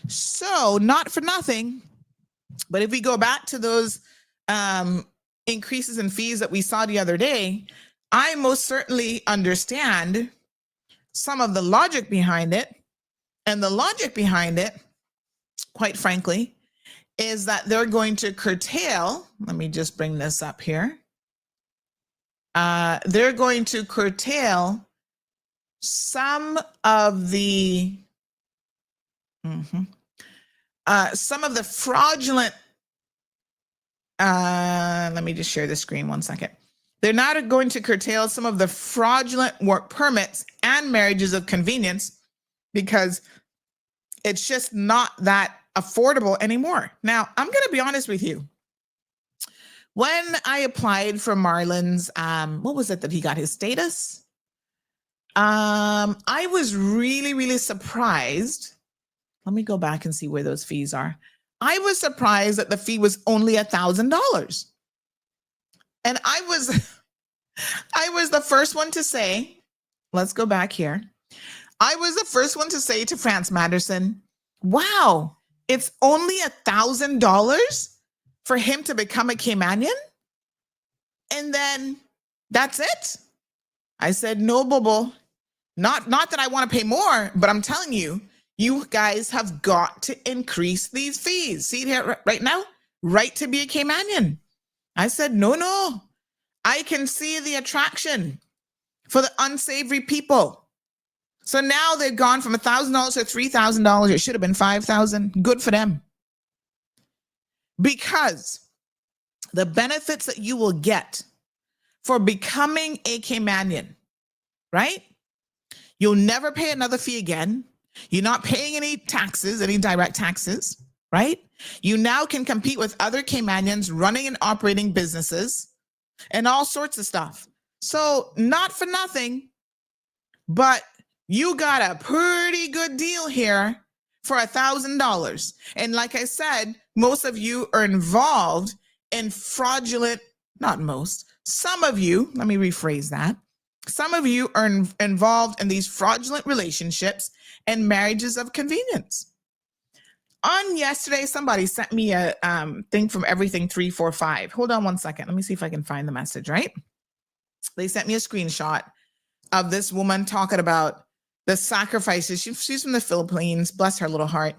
So not for nothing, but if we go back to those increases in fees that we saw the other day, I most certainly understand some of the logic behind it. And the logic behind it, quite frankly, is that they're going to curtail, let me just bring this up here. They're going to curtail some of the fraudulent, let me just share the screen one second. They're not going to curtail some of the fraudulent work permits and marriages of convenience because it's just not that affordable anymore. Now, I'm going to be honest with you. When I applied for Marlon's, what was it that he got his status? I was really, really surprised. Let me go back and see where those fees are. I was surprised that the fee was only $1,000. And I was the first one to say, let's go back here. I was the first one to say to France Manderson, wow, it's only $1,000 for him to become a Caymanian? And then that's it? I said, no, Bobo, not that I want to pay more, but I'm telling you, you guys have got to increase these fees. See it here right now? Right to be a Caymanian. I said, no. I can see the attraction for the unsavory people. So now they've gone from $1,000 to $3,000. It should have been $5,000. Good for them. Because the benefits that you will get for becoming a Caymanian, right? You'll never pay another fee again. You're not paying any taxes, any direct taxes, right? You now can compete with other Caymanians running and operating businesses and all sorts of stuff. So not for nothing, but you got a pretty good deal here for $1,000. And like I said, most of you are involved in fraudulent, not most, some of you, let me rephrase that. Some of you are involved in these fraudulent relationships and marriages of convenience. On yesterday, somebody sent me a thing from Everything 345. Hold on one second. Let me see if I can find the message, right? They sent me a screenshot of this woman talking about the sacrifices. She's from the Philippines, bless her little heart.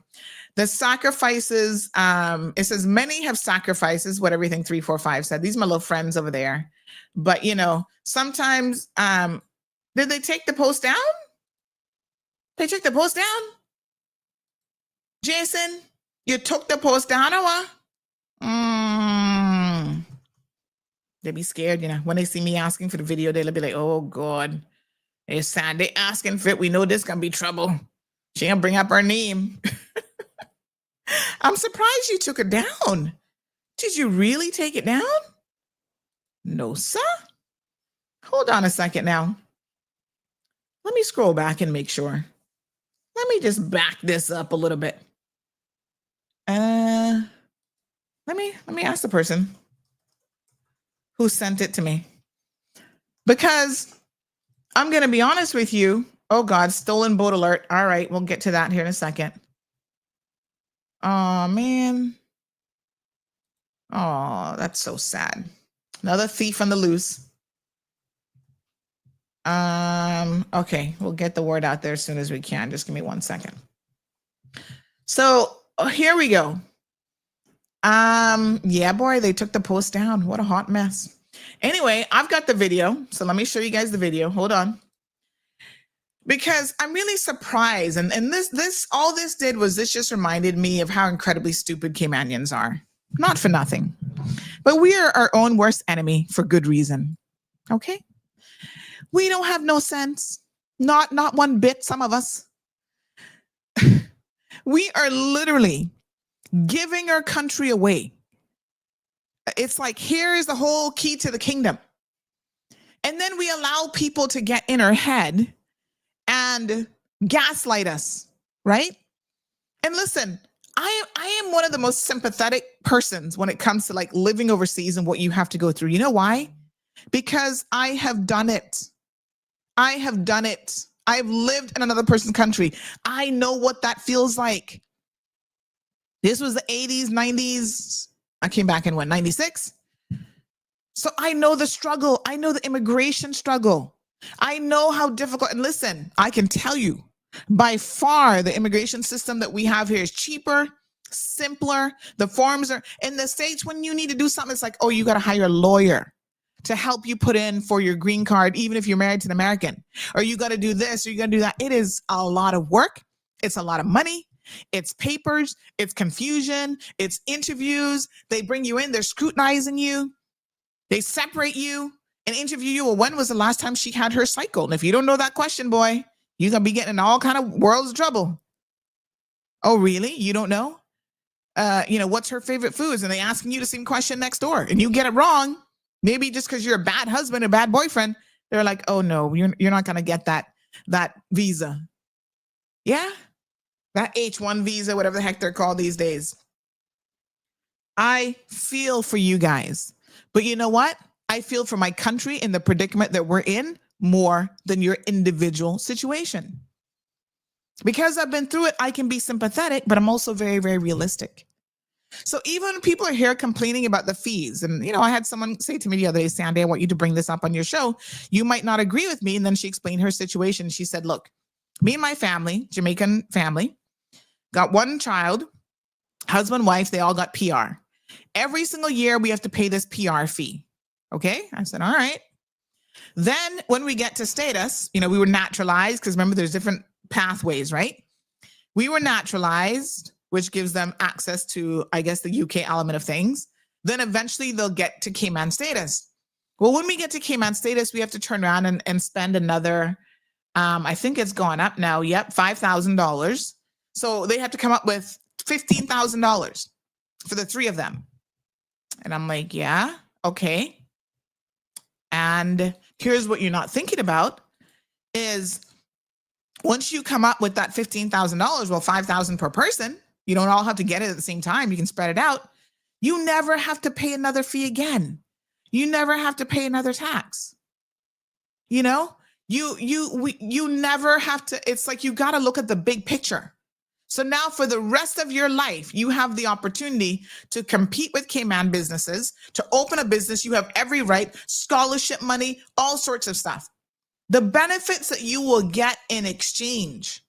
The sacrifices, it says many have sacrifices, what Everything 345 said. These are my little friends over there. But, you know, sometimes, did they take the post down? They took the post down? Jason, you took the post down or what? They be scared, you know. When they see me asking for the video, they'll be like, oh, God. It's sad. They asking for it. We know this gonna be trouble. She gonna bring up her name. I'm surprised you took it down. Did you really take it down? No, sir. Hold on a second now. Let me scroll back and make sure. Let me just back this up a little bit. Let me ask the person who sent it to me. Because I'm going to be honest with you. Oh, God, stolen boat alert. All right, we'll get to that here in a second. Oh, man. Oh, that's so sad. Another thief on the loose. Okay, we'll get the word out there as soon as we can. Just give me 1 second. So here we go. Yeah, boy, they took the post down. What a hot mess. Anyway, I've got the video. So let me show you guys the video. Hold on. Because I'm really surprised. And all this did was this just reminded me of how incredibly stupid Caymanians are. Not for nothing. But we are our own worst enemy for good reason. Okay? We don't have no sense. Not one bit, some of us. We are literally giving our country away. It's like, here is the whole key to the kingdom. And then we allow people to get in our head and gaslight us, right? And listen, I am one of the most sympathetic persons when it comes to like living overseas and what you have to go through. You know why? Because I have done it. I have done it. I've lived in another person's country. I know what that feels like. This was the 80s, 90s. I came back in what, 96? So I know the struggle. I know the immigration struggle. I know how difficult. And listen, I can tell you, by far, the immigration system that we have here is cheaper, simpler. The forms are in the States. When you need to do something, it's like, oh, you got to hire a lawyer to help you put in for your green card, even if you're married to an American, or you got to do this, or you got to do that. It is a lot of work. It's a lot of money. It's papers. It's confusion. It's interviews. They bring you in. They're scrutinizing you. They separate you and interview you. Well, when was the last time she had her cycle? And if you don't know that question, boy, you're going to be getting in all kind of world's trouble. Oh, really? You don't know? What's her favorite foods? And they asking you the same question next door and you get it wrong. Maybe just because you're a bad husband, a bad boyfriend, they're like, oh no, you're not going to get that visa. Yeah. That H1 visa, whatever the heck they're called these days. I feel for you guys, but you know what? I feel for my country in the predicament that we're in more than your individual situation. Because I've been through it, I can be sympathetic, but I'm also very, very realistic. So even when people are here complaining about the fees, and I had someone say to me the other day, Sandy, I want you to bring this up on your show. You might not agree with me. And then she explained her situation. She said, look, me and my family, Jamaican family, got one child, husband, wife, they all got PR. Every single year we have to pay this PR fee. Okay. I said, all right. Then when we get to status, we were naturalized because remember there's different pathways, right? We were naturalized, which gives them access to, I guess, the UK element of things. Then eventually they'll get to Cayman status. Well, when we get to Cayman status, we have to turn around and spend another, I think it's gone up now. Yep, $5,000. So they have to come up with $15,000 for the three of them. And I'm like, yeah, okay. And here's what you're not thinking about is once you come up with that $15,000, well, $5,000 per person, you don't all have to get it at the same time. You can spread it out. You never have to pay another fee again. You never have to pay another tax. You never have to, it's like you got to look at the big picture. So now for the rest of your life, you have the opportunity to compete with Cayman businesses, to open a business. You have every right, scholarship money, all sorts of stuff. The benefits that you will get in exchange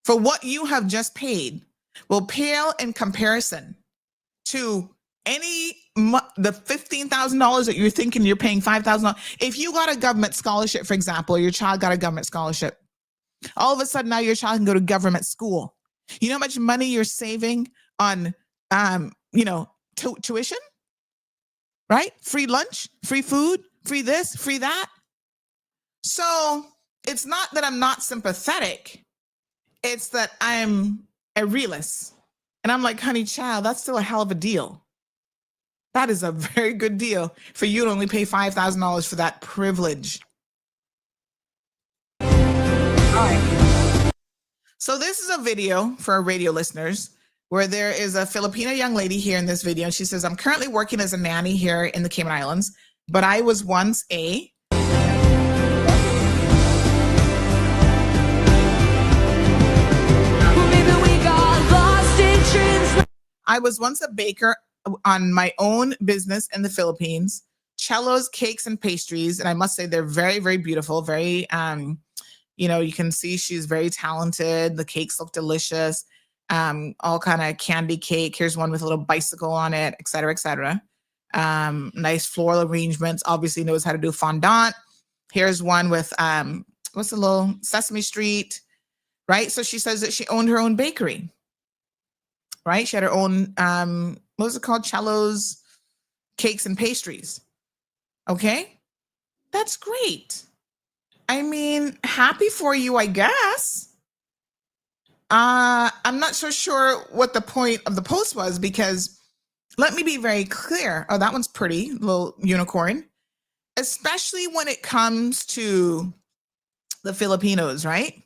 for what you have just paid will pale in comparison to the $15,000 that you're thinking you're paying $5,000. If you got a government scholarship, for example, or your child got a government scholarship, all of a sudden now your child can go to government school. You know how much money you're saving on, tuition, right? Free lunch, free food, free this, free that. So it's not that I'm not sympathetic. It's that I'm a realist. And I'm like, honey, child, that's still a hell of a deal. That is a very good deal for you to only pay $5,000 for that privilege. All right. So this is a video for our radio listeners where there is a Filipino young lady here in this video. And she says, I'm currently working as a nanny here in the Cayman Islands, but I was once a... I was once a baker on my own business in the Philippines, cellos, cakes, and pastries. And I must say they're very, very beautiful. Very, you can see she's very talented. The cakes look delicious. All kind of candy cake. Here's one with a little bicycle on it, et cetera, et cetera. Nice floral arrangements. Obviously knows how to do fondant. Here's one with, what's the little Sesame Street, right? So she says that she owned her own bakery. Right? She had her own, what was it called? Cellos, cakes, and pastries. Okay? That's great. I mean, happy for you, I guess. I'm not so sure what the point of the post was, because let me be very clear. Oh, that one's pretty, little unicorn. Especially when it comes to the Filipinos, right?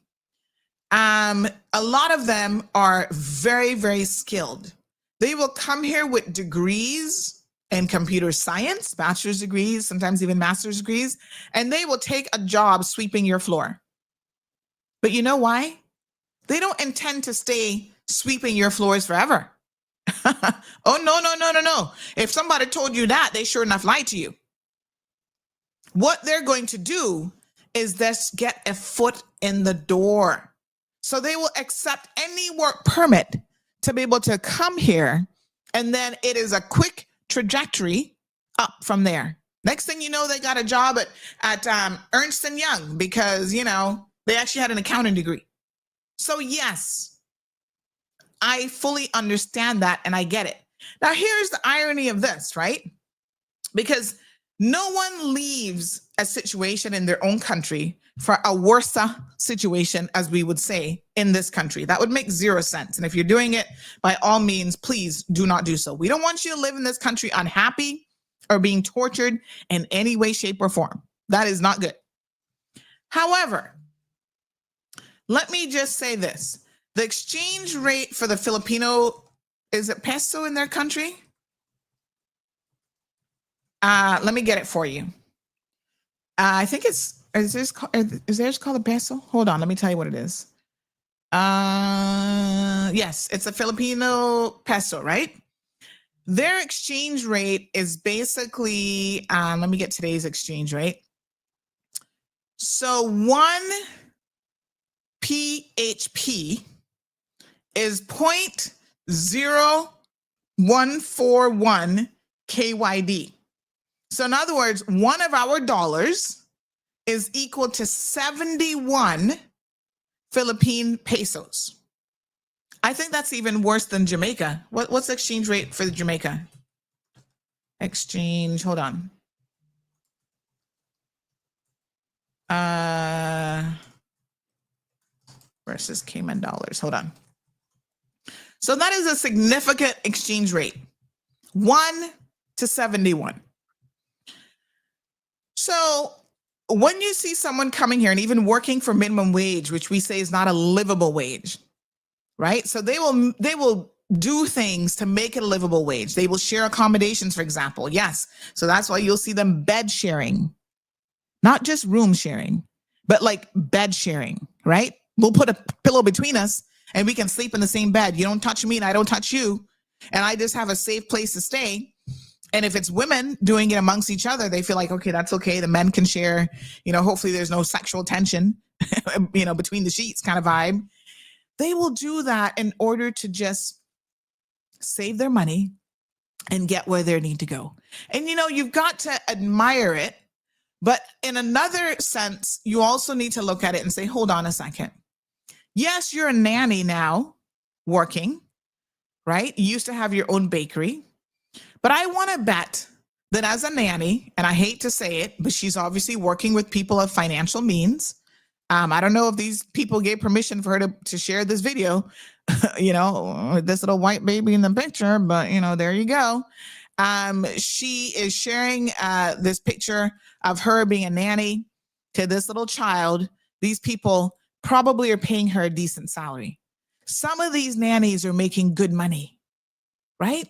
A lot of them are very, very skilled. They will come here with degrees in computer science, bachelor's degrees, sometimes even master's degrees, and they will take a job sweeping your floor. But you know why? They don't intend to stay sweeping your floors forever. Oh, no. If somebody told you that, they sure enough lied to you. What they're going to do is just get a foot in the door. So they will accept any work permit to be able to come here. And then it is a quick trajectory up from there. Next thing you know, they got a job at Ernst & Young because, they actually had an accounting degree. So yes, I fully understand that and I get it. Now, here's the irony of this, right? Because no one leaves a situation in their own country for a worse situation, as we would say, in this country. That would make zero sense. And if you're doing it, by all means, please do not do so. We don't want you to live in this country unhappy or being tortured in any way, shape, or form. That is not good. However, let me just say this. The exchange rate for the Filipino, is it peso in their country? Let me get it for you. I think is theirs called a peso? Hold on, let me tell you what it is. Yes, it's a Filipino peso, right? Their exchange rate is basically, let me get today's exchange rate. So 1 PHP is 0.0141 KYD. So in other words, one of our dollars is equal to 71 Philippine pesos. I think that's even worse than Jamaica. What's the exchange rate for Jamaica? Exchange, hold on. Versus Cayman dollars, hold on. So that is a significant exchange rate, 1 to 71. So when you see someone coming here and even working for minimum wage, which we say is not a livable wage, right? So they will do things to make it a livable wage. They will share accommodations, for example. Yes. So that's why you'll see them bed sharing, not just room sharing, but like bed sharing, right? We'll put a pillow between us and we can sleep in the same bed. You don't touch me and I don't touch you. And I just have a safe place to stay. And if it's women doing it amongst each other, they feel like, okay, that's okay. The men can share, hopefully there's no sexual tension, between the sheets kind of vibe. They will do that in order to just save their money and get where they need to go. And, you've got to admire it. But in another sense, you also need to look at it and say, hold on a second. Yes, you're a nanny now working, right? You used to have your own bakery. But I want to bet that as a nanny, and I hate to say it, but she's obviously working with people of financial means. I don't know if these people gave permission for her to share this video, this little white baby in the picture, but, there you go. She is sharing this picture of her being a nanny to this little child. These people probably are paying her a decent salary. Some of these nannies are making good money, right?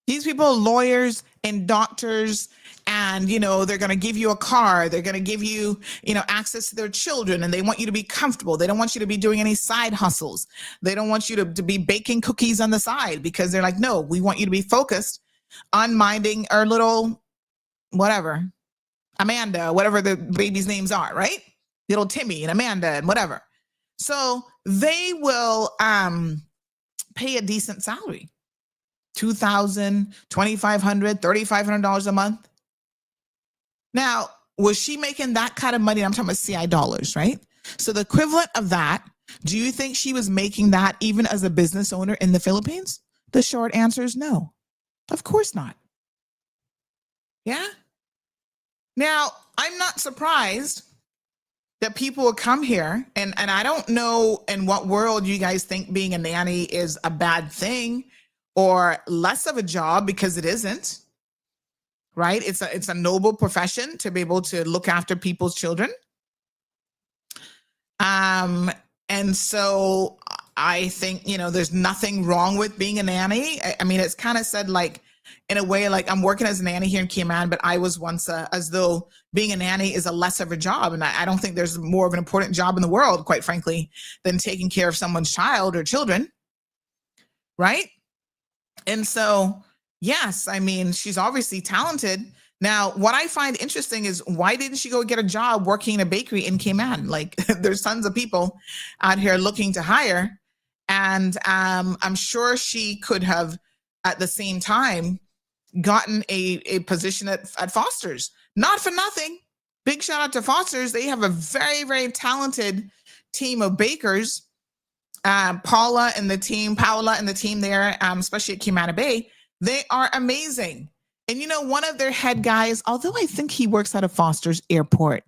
These people are lawyers and doctors, and, they're going to give you a car. They're going to give you, access to their children, and they want you to be comfortable. They don't want you to be doing any side hustles. They don't want you to be baking cookies on the side, because they're like, no, we want you to be focused on minding our little, whatever, Amanda, whatever the baby's names are, right? Little Timmy and Amanda and whatever. So they will pay a decent salary. $2,000, $2,500, $3,500 a month. Now, was she making that kind of money? I'm talking about CI dollars, right? So the equivalent of that, do you think she was making that even as a business owner in the Philippines? The short answer is no. Of course not. Yeah? Now, I'm not surprised that people will come here, and I don't know in what world you guys think being a nanny is a bad thing or less of a job, because it isn't, right? It's a noble profession to be able to look after people's children. And so I think, there's nothing wrong with being a nanny. I mean, it's kind of said like, in a way, like I'm working as a nanny here in Cayman, but I was once as though being a nanny is a less of a job. And I don't think there's more of an important job in the world, quite frankly, than taking care of someone's child or children, right? And so, yes, I mean, she's obviously talented. Now, what I find interesting is, why didn't she go get a job working in a bakery in Cayman? Like, there's tons of people out here looking to hire. And I'm sure she could have, at the same time, gotten a position at Foster's. Not for nothing. Big shout out to Foster's. They have a very, very talented team of bakers. Paula and the team there, especially at Cayman Bay, they are amazing. And one of their head guys, although I think he works out of Foster's Airport,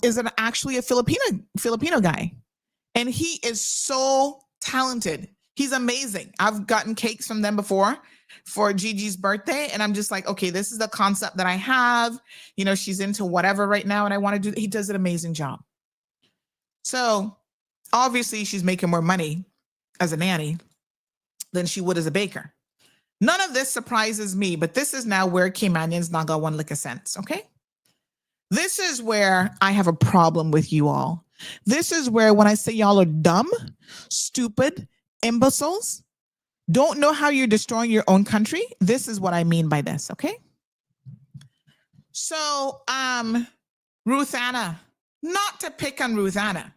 is actually a Filipino guy. And he is so talented. He's amazing. I've gotten cakes from them before for Gigi's birthday. And I'm just like, okay, this is the concept that I have. She's into whatever right now, and I want to do. He does an amazing job. So obviously she's making more money as a nanny than she would as a baker. None of this surprises me, but this is now where Caymanians not got one lick of sense, okay? This is where I have a problem with you all. This is where, when I say y'all are dumb, stupid, imbeciles, don't know how you're destroying your own country, this is what I mean by this, okay? So, Ruth Anna, not to pick on Ruth Anna,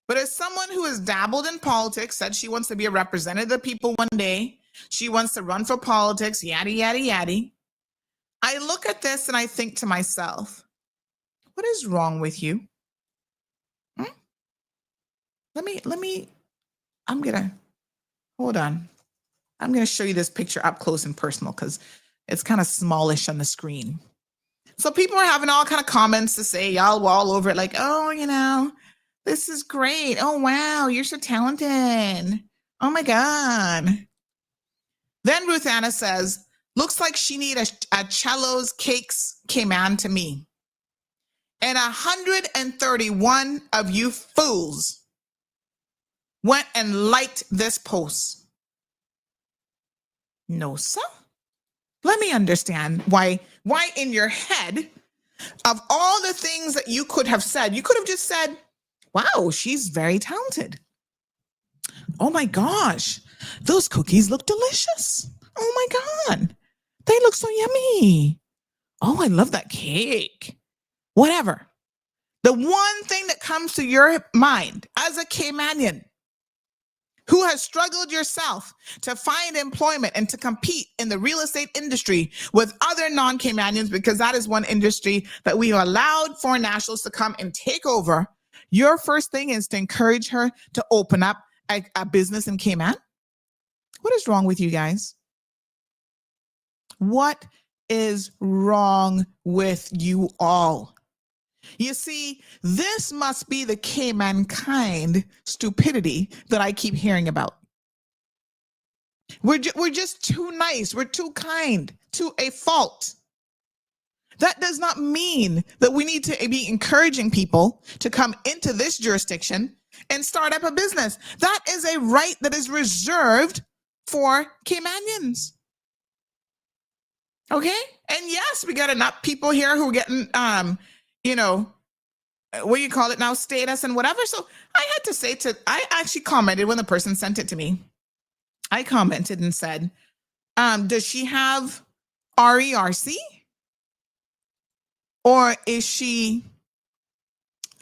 but as someone who has dabbled in politics, said she wants to be a representative of the people one day, she wants to run for politics, yada, yada, yada. I look at this and I think to myself, what is wrong with you? Hold on. I'm going to show you this picture up close and personal because it's kind of smallish on the screen. So people are having all kind of comments to say, y'all all over it, like, oh, this is great. Oh, wow, you're so talented. Oh, my God. Then Ruth Anna says, looks like she need a cello's cakes Cayman to me. And 131 of you fools went and liked this post. No, sir. Let me understand why in your head Of all the things that you could have said, you could have just said, wow, she's very talented. Oh my gosh, those cookies look delicious. Oh my God, they look so yummy. Oh, I love that cake. Whatever. The one thing that comes to your mind as a Caymanian who has struggled yourself to find employment and to compete in the real estate industry with other non-Caymanians, because that is one industry that we allowed foreign nationals to come and take over, your first thing is to encourage her to open up a business in Cayman? What is wrong with you guys? What is wrong with you all? You see, this must be the Cayman kind stupidity that I keep hearing about. We're just too nice. We're too kind to a fault. That does not mean that we need to be encouraging people to come into this jurisdiction and start up a business. That is a right that is reserved for Caymanians. Okay? And yes, we got enough people here who are getting, what do you call it now, status and whatever. So I had to say I actually commented when the person sent it to me. I commented and said, does she have RERC? Or is she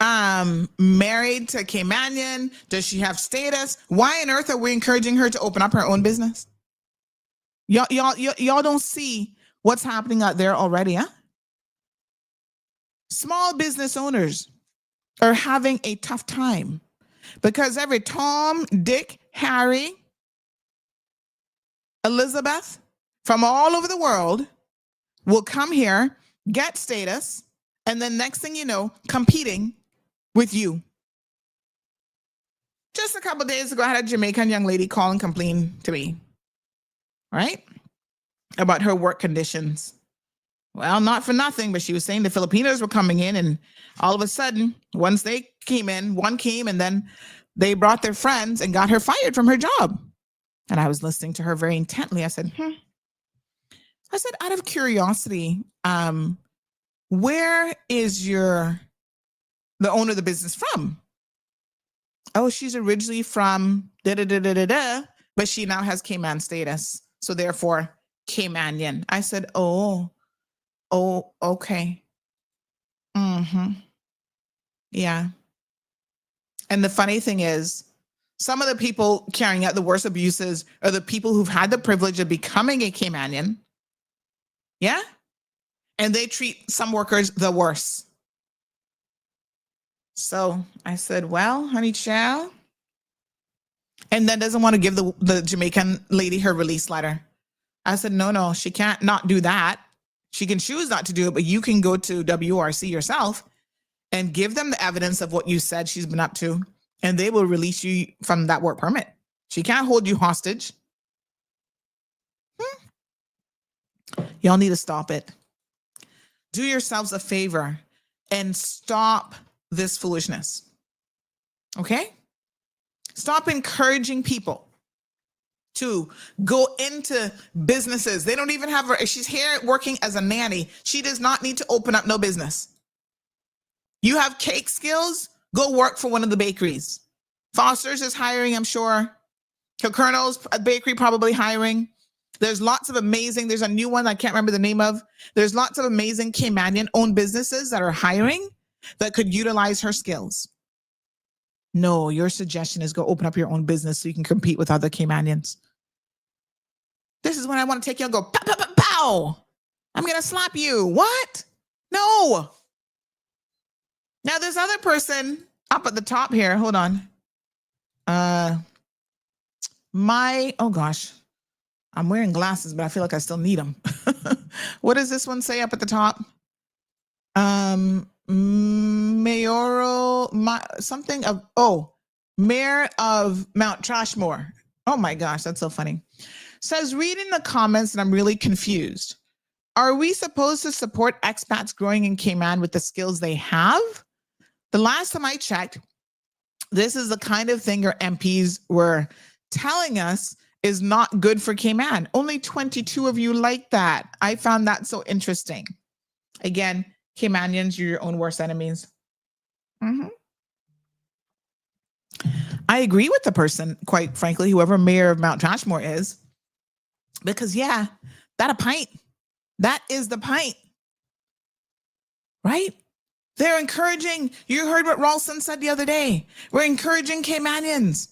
married to a Caymanian? Does she have status? Why on earth are we encouraging her to open up her own business? Y'all don't see what's happening out there already, huh? Small business owners are having a tough time because every Tom, Dick, Harry, Elizabeth from all over the world will come here, get status, and then next thing you know, competing with you. Just a couple of days ago, I had a Jamaican young lady call and complain to me, right? About her work conditions. Well, not for nothing, but she was saying the Filipinos were coming in, and all of a sudden, once they came in, one came, and then they brought their friends and got her fired from her job. And I was listening to her very intently. I said, out of curiosity, where is the owner of the business from? Oh, she's originally from but she now has Cayman status. So therefore, Caymanian. I said, oh, okay. Yeah. And the funny thing is, some of the people carrying out the worst abuses are the people who've had the privilege of becoming a Caymanian. Yeah. And they treat some workers the worst. So I said, well, honey child. And then doesn't want to give the Jamaican lady her release letter. I said, no, she can't not do that. She can choose not to do it, but you can go to WRC yourself and give them the evidence of what you said she's been up to, and they will release you from that work permit. She can't hold you hostage. Y'all need to stop it. Do yourselves a favor and stop this foolishness. Okay? Stop encouraging people to go into businesses. They don't even have her. She's here working as a nanny. She does not need to open up no business. You have cake skills? Go work for one of the bakeries. Foster's is hiring, I'm sure. Colonel's bakery probably hiring. There's lots of amazing, there's a new one I can't remember the name of. There's lots of amazing Caymanian-owned businesses that are hiring that could utilize her skills. No, your suggestion is go open up your own business so you can compete with other Caymanians. This is when I want to take you and go, pow, pow, pow, pow. I'm going to slap you. What? No. Now, this other person up at the top here, hold on. Oh gosh. I'm wearing glasses, but I feel like I still need them. What does this one say up at the top? Mayor of Mount Trashmore. Oh my gosh, that's so funny. Says, reading the comments and I'm really confused. Are we supposed to support expats growing in Cayman with the skills they have? The last time I checked, this is the kind of thing your MPs were telling us is not good for Cayman. Only 22 of you like that. I found that so interesting. Again, Caymanians, you're your own worst enemies. Mm-hmm. I agree with the person, quite frankly, whoever mayor of Mount Joshmore is, because that a pint. That is the pint, right? They're encouraging, you heard what Ralston said the other day. We're encouraging Caymanians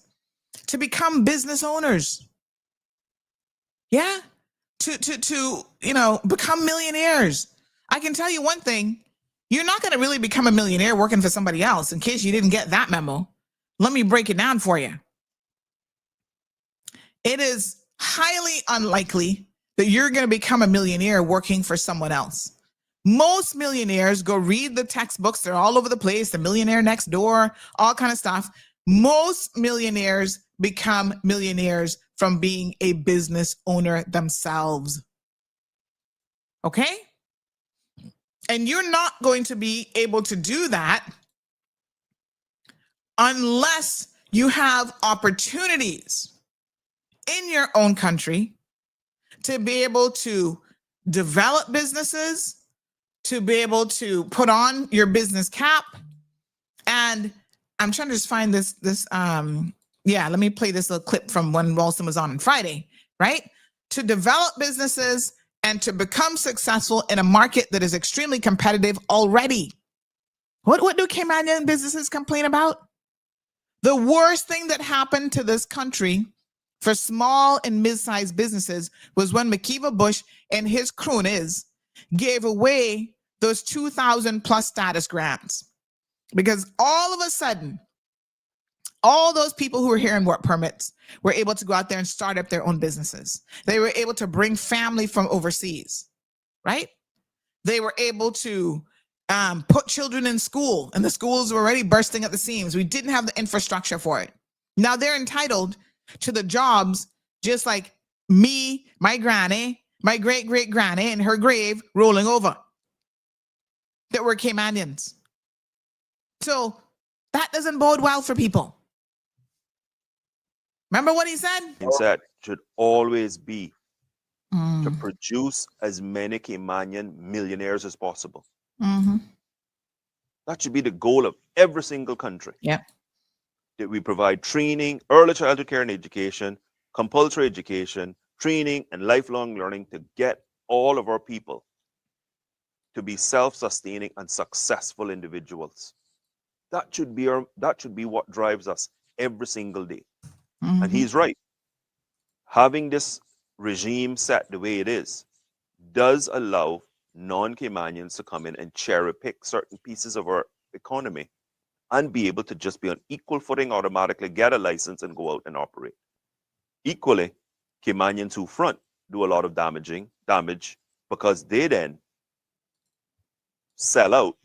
to become business owners. Yeah. To become millionaires. I can tell you one thing. You're not going to really become a millionaire working for somebody else, in case you didn't get that memo. Let me break it down for you. It is highly unlikely that you're going to become a millionaire working for someone else. Most millionaires, go read the textbooks. They're all over the place. The Millionaire Next Door, all kind of stuff. Most millionaires become millionaires from being a business owner themselves. Okay? And you're not going to be able to do that unless you have opportunities in your own country to be able to develop businesses, to be able to put on your business cap. And I'm trying to just find this, let me play this little clip from when Ralston was on Friday, right? To develop businesses and to become successful in a market that is extremely competitive already. What do Caymanian businesses complain about? The worst thing that happened to this country for small and mid-sized businesses was when McKeever Bush and his cronies gave away those 2,000 plus status grants. Because all of a sudden, all those people who were here in work permits were able to go out there and start up their own businesses. They were able to bring family from overseas, right? They were able to put children in school, and the schools were already bursting at the seams. We didn't have the infrastructure for it. Now they're entitled to the jobs just like me, my granny, my great-great granny, and her grave rolling over that were Caymanians. So that doesn't bode well for people. Remember what he said? Mindset should always be to produce as many Caymanian millionaires as possible. Mm-hmm. That should be the goal of every single country. Yeah. That we provide training, early childhood care and education, compulsory education, training, and lifelong learning to get all of our people to be self-sustaining and successful individuals. That should be what drives us every single day. Mm-hmm. And he's right. Having this regime set the way it is does allow non-Caymanians to come in and cherry pick certain pieces of our economy and be able to just be on equal footing, automatically get a license and go out and operate. Equally, Caymanians who front do a lot of damage because they then sell out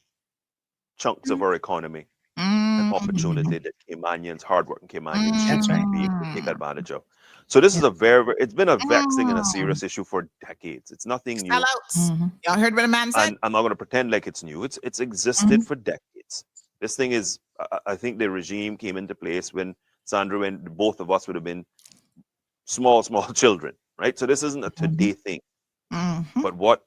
chunks of our economy and opportunity that Caymanians, hardworking Caymanians, should be able to take advantage of. So this is it's been a vexing and a serious issue for decades. It's nothing new. Sellouts. Y'all heard what a man said? And I'm not going to pretend like it's new. It's existed for decades. This thing is, I think the regime came into place when Sandra and both of us would have been small children, right? So this isn't a today thing. But what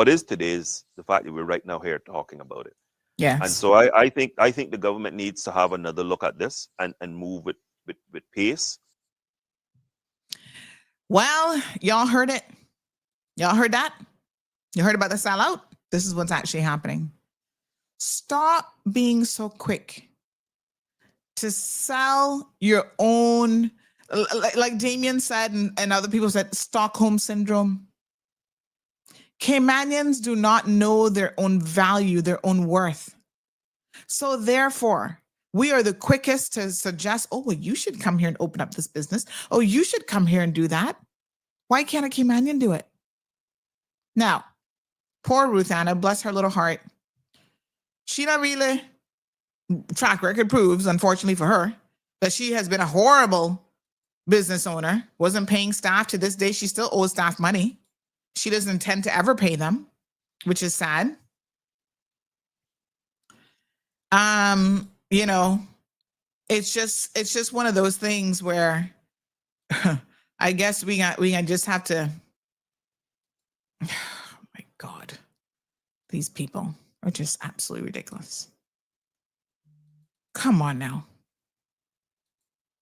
is today is the fact that we're right now here talking about it. Yes. And so I think the government needs to have another look at this and move with pace. Well, y'all heard it. Y'all heard that? You heard about the sellout? This is what's actually happening. Stop being so quick to sell your own, like Damien said and other people said, Stockholm syndrome. Caymanians do not know their own value, their own worth. So therefore, we are the quickest to suggest, oh, well, you should come here and open up this business. Oh, you should come here and do that. Why can't a Caymanian do it? Now, poor Ruth Anna, bless her little heart. She not really, track record proves, unfortunately for her, that she has been a horrible business owner, wasn't paying staff. To this day, she still owes staff money. She doesn't intend to ever pay them, which is sad. It's just one of those things where I guess we just have to, oh my God, these people. which is absolutely ridiculous. Come on now.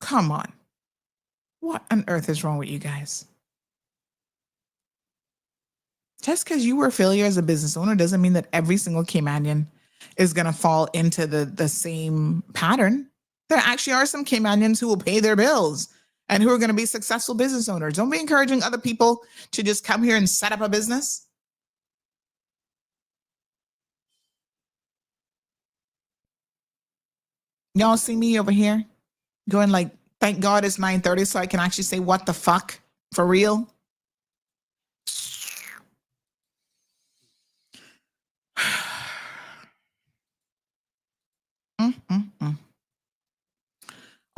Come on. What on earth is wrong with you guys? Just because you were a failure as a business owner doesn't mean that every single Caymanian is going to fall into the same pattern. There actually are some Caymanians who will pay their bills and who are going to be successful business owners. Don't be encouraging other people to just come here and set up a business. Y'all see me over here going like, thank God it's 9:30 so I can actually say what the fuck for real.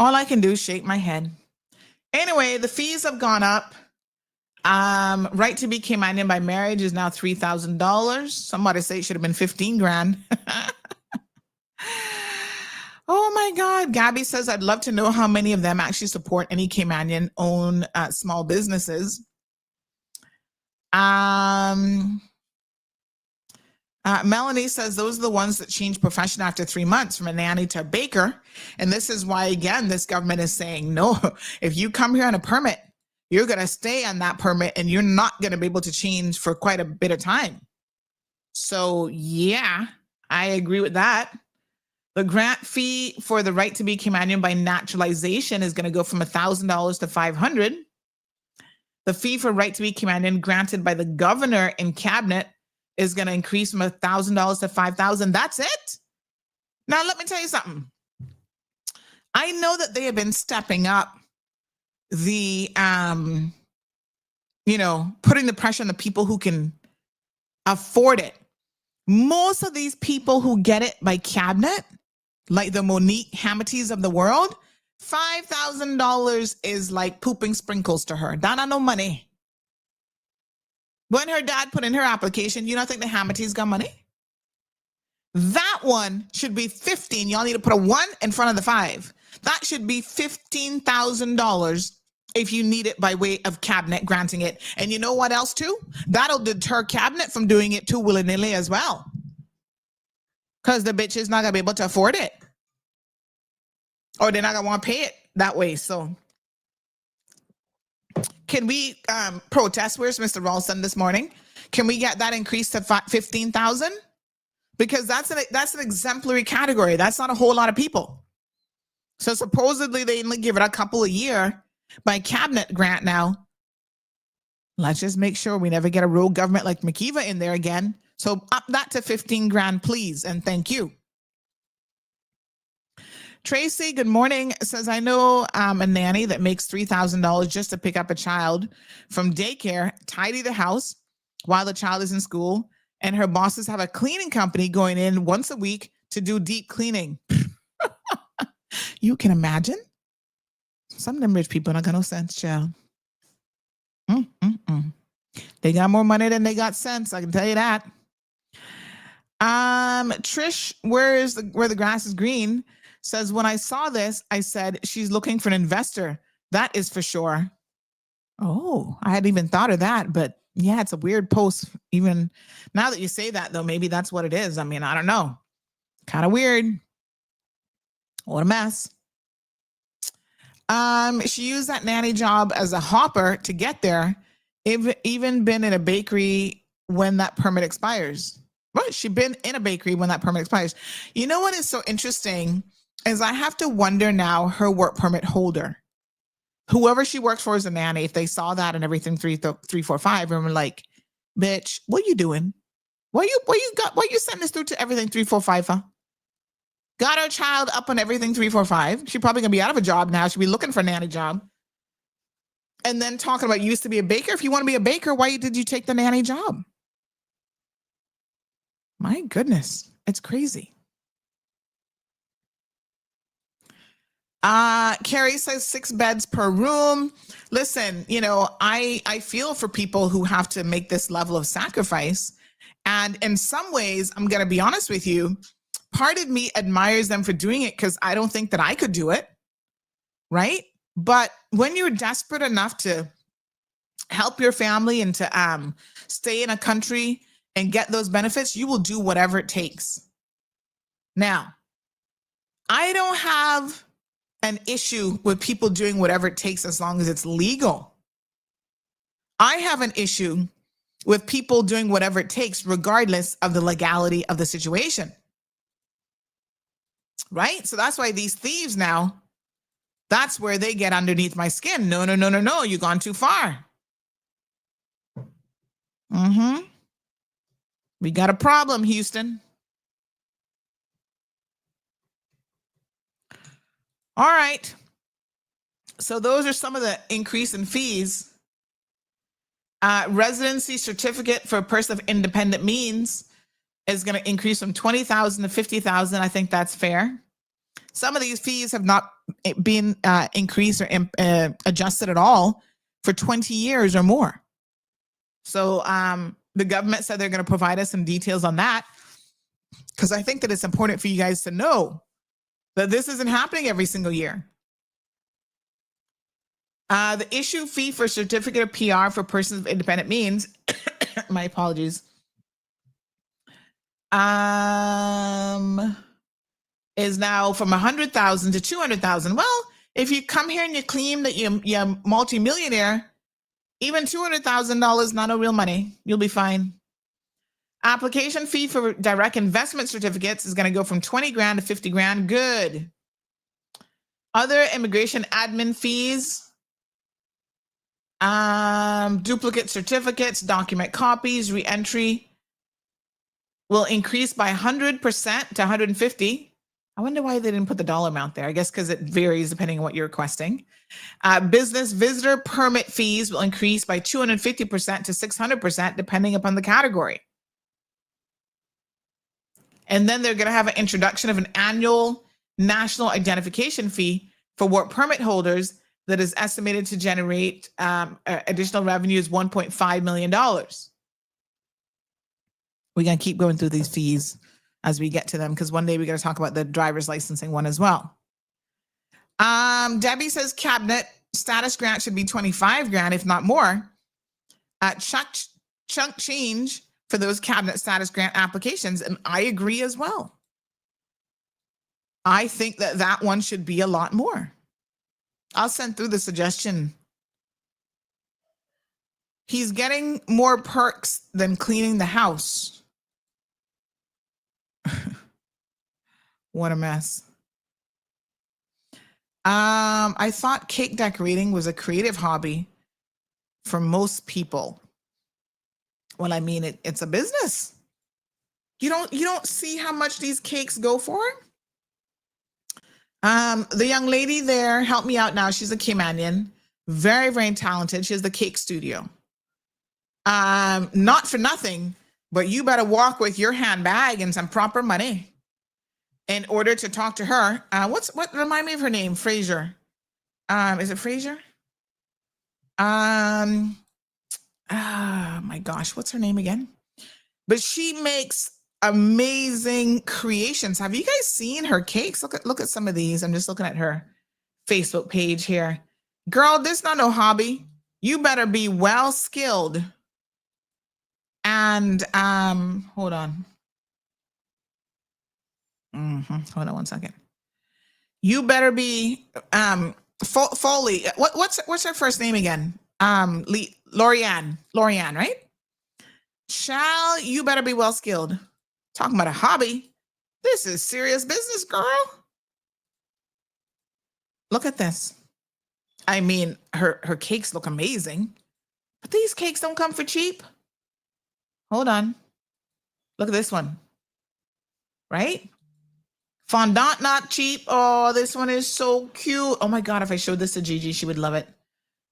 All I can do is shake my head. Anyway, the fees have gone up. Right to be Caymanian by marriage is now $3,000. Somebody say it should have been 15 grand. Oh my God. Gabby says, I'd love to know how many of them actually support any Caymanian own small businesses. Melanie says those are the ones that change profession after 3 months from a nanny to a baker. And this is why, again, this government is saying, no, if you come here on a permit, you're going to stay on that permit and you're not going to be able to change for quite a bit of time. So yeah, I agree with that. The grant fee for the right to be Caymanian by naturalization is going to go from $1,000 to $500. The fee for right to be Caymanian granted by the governor and cabinet is going to increase from $1,000 to $5,000. That's it. Now, let me tell you something. I know that they have been stepping up the, putting the pressure on the people who can afford it. Most of these people who get it by cabinet, like the Monique Hamaties of the world, $5,000 is like pooping sprinkles to her. That ain't no money. When her dad put in her application, you don't think the Hamaties got money? That one should be 15. Y'all need to put a 1 in front of the 5. That should be $15,000 if you need it by way of cabinet granting it. And you know what else too? That'll deter cabinet from doing it too willy-nilly as well. Because the bitch is not going to be able to afford it. Or they're not going to want to pay it that way. So can we protest? Where's Mr. Ralston this morning? Can we get that increased to 15,000? Because that's an exemplary category. That's not a whole lot of people. So supposedly they only give it a couple a year by cabinet grant now. Let's just make sure we never get a rogue government like McKeeva in there again. So up that to 15 grand, please. And thank you. Tracy, good morning, says, I know a nanny that makes $3,000 just to pick up a child from daycare, tidy the house while the child is in school, and her bosses have a cleaning company going in once a week to do deep cleaning. You can imagine? Some of them rich people don't got no sense, child. They got more money than they got sense, I can tell you that. Trish, where the grass is green, says, when I saw this, I said, she's looking for an investor. That is for sure. Oh, I hadn't even thought of that, but yeah, it's a weird post. Even now that you say that, though, maybe that's what it is. I mean, I don't know. Kind of weird. What a mess. She used that nanny job as a hopper to get there. Even been in a bakery when that permit expires. Right, she's been in a bakery when that permit expires. You know what is so interesting is I have to wonder now, her work permit holder, whoever she works for as a nanny, if they saw that and everything 345, and were like, bitch, what you doing? Why you send this through to everything 345, huh? Got her child up on everything 345. She's probably gonna be out of a job now. She'll be looking for a nanny job. And then talking about you used to be a baker. If you want to be a baker, why did you take the nanny job? My goodness, it's crazy. Carrie says 6 beds per room. Listen, I feel for people who have to make this level of sacrifice. And in some ways, I'm going to be honest with you, part of me admires them for doing it because I don't think that I could do it. Right? But when you're desperate enough to help your family and to stay in a country and get those benefits, you will do whatever it takes. Now, I don't have an issue with people doing whatever it takes as long as it's legal. I have an issue with people doing whatever it takes regardless of the legality of the situation. Right? So that's why these thieves now, that's where they get underneath my skin. No, you've gone too far. We got a problem, Houston. All right. So those are some of the increase in fees. Residency certificate for a person of independent means is going to increase from $20,000 to $50,000. I think that's fair. Some of these fees have not been increased or adjusted at all for 20 years or more. So the government said they're going to provide us some details on that, because I think that it's important for you guys to know that this isn't happening every single year. The issue fee for certificate of PR for persons of independent means, my apologies, is now from $100,000 to $200,000. Well, if you come here and you claim that you're multimillionaire, even $200,000, not a real money. You'll be fine. Application fee for direct investment certificates is going to go from 20 grand to 50 grand. Good. Other immigration admin fees, duplicate certificates, document copies, reentry will increase by 100% to 150. I wonder why they didn't put the dollar amount there. I guess because it varies depending on what you're requesting. Business visitor permit fees will increase by 250% to 600% depending upon the category. And then they're going to have an introduction of an annual national identification fee for work permit holders that is estimated to generate additional revenues $1.5 million. We're going to keep going through these fees as we get to them, because one day we're going to talk about the driver's licensing one as well. Debbie says cabinet status grant should be 25 grand, if not more. Chunk change for those cabinet status grant applications. And I agree as well. I think that that one should be a lot more. I'll send through the suggestion. He's getting more perks than cleaning the house. What a mess. I thought cake decorating was a creative hobby for most people. Well, I mean, it's a business. You don't see how much these cakes go for? The young lady there, help me out now. She's a Caymanian, very, very talented. She has the cake studio. Not for nothing, but you better walk with your handbag and some proper money in order to talk to her. What remind me of her name? Fraser. Is it Fraser? Oh my gosh, what's her name again? But she makes amazing creations. Have you guys seen her cakes? Look at some of these. I'm just looking at her Facebook page here. Girl, this is not no hobby. You better be well skilled. And hold on. Hold on one second. You better be Foley. What's her first name again? Lorianne, right? You better be well skilled. Talking about a hobby. This is serious business, girl. Look at this. I mean, her cakes look amazing, but these cakes don't come for cheap. Hold on. Look at this one. Right? Fondant, not cheap. Oh, this one is so cute. Oh my God, if I showed this to Gigi, she would love it.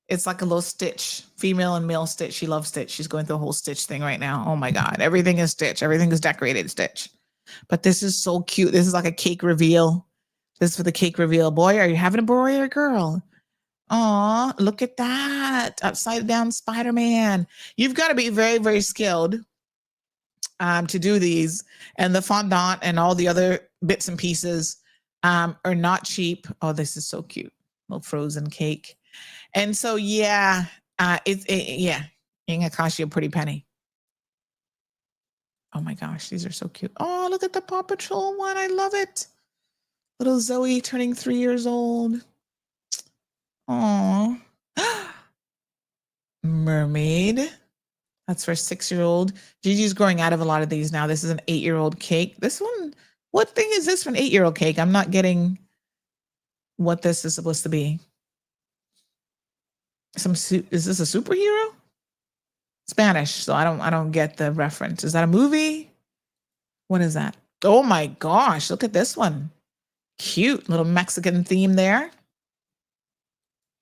It's like a little stitch, female and male stitch. She loves stitch. She's going through a whole stitch thing right now. Oh my God, everything is stitch. Everything is decorated stitch. But this is so cute. This is like a cake reveal. This is for the cake reveal. Boy, are you having a boy or a girl? Oh, look at that. Upside down Spider-Man. You've got to be very, very skilled to do these. And the fondant and all the other bits and pieces are not cheap. Oh, this is so cute. Little frozen cake. And so, yeah, it ain't gonna cost you a pretty penny. Oh my gosh, these are so cute. Oh, look at the Paw Patrol one. I love it. Little Zoe turning 3 years old. Oh, mermaid. That's for 6-year-old. Gigi's growing out of a lot of these now. This is an 8-year-old cake. This one, what thing is this for an 8-year-old cake? I'm not getting what this is supposed to be. Is this a superhero? Spanish, so I don't get the reference. Is that a movie? What is that? Oh my gosh, look at this one. Cute little Mexican theme there.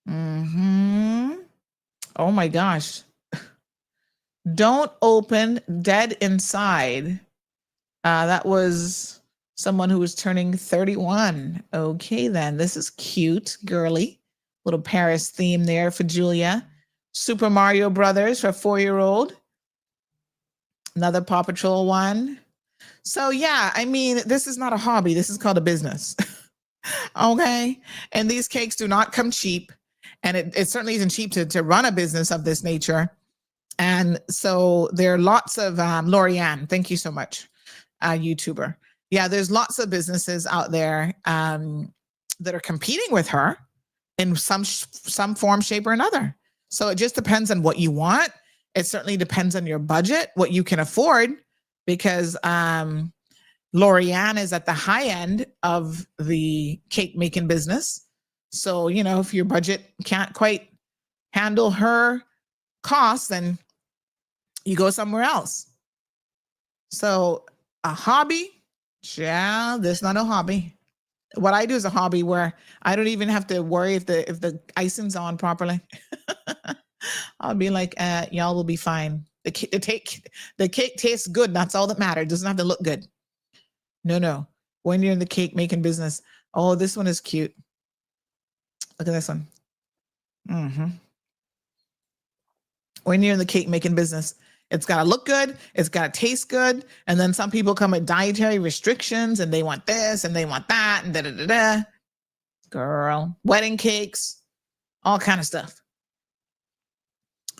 Oh my gosh. Don't open dead inside. That was someone who was turning 31. Okay, then. This is cute, girly. Little Paris theme there for Julia. Super Mario Brothers for 4-year-old. Another Paw Patrol one. So yeah, I mean, this is not a hobby. This is called a business. Okay? And these cakes do not come cheap. And it certainly isn't cheap to run a business of this nature. And so there are lots of, Lorianne, thank you so much, YouTuber. Yeah, there's lots of businesses out there that are competing with her in some form, shape, or another. So it just depends on what you want. It certainly depends on your budget, what you can afford, because Lorianne is at the high end of the cake making business. So, you know, if your budget can't quite handle her costs, then you go somewhere else. So a hobby, yeah, there's not a hobby. What I do is a hobby where I don't even have to worry if the icing's on properly. I'll be like, y'all will be fine. The cake tastes good. That's all that matters. It doesn't have to look good. No. When you're in the cake making business, oh, this one is cute. Look at this one. When you're in the cake making business, it's got to look good. It's got to taste good. And then some people come with dietary restrictions and they want this and they want that and da-da-da-da. Girl, wedding cakes, all kind of stuff.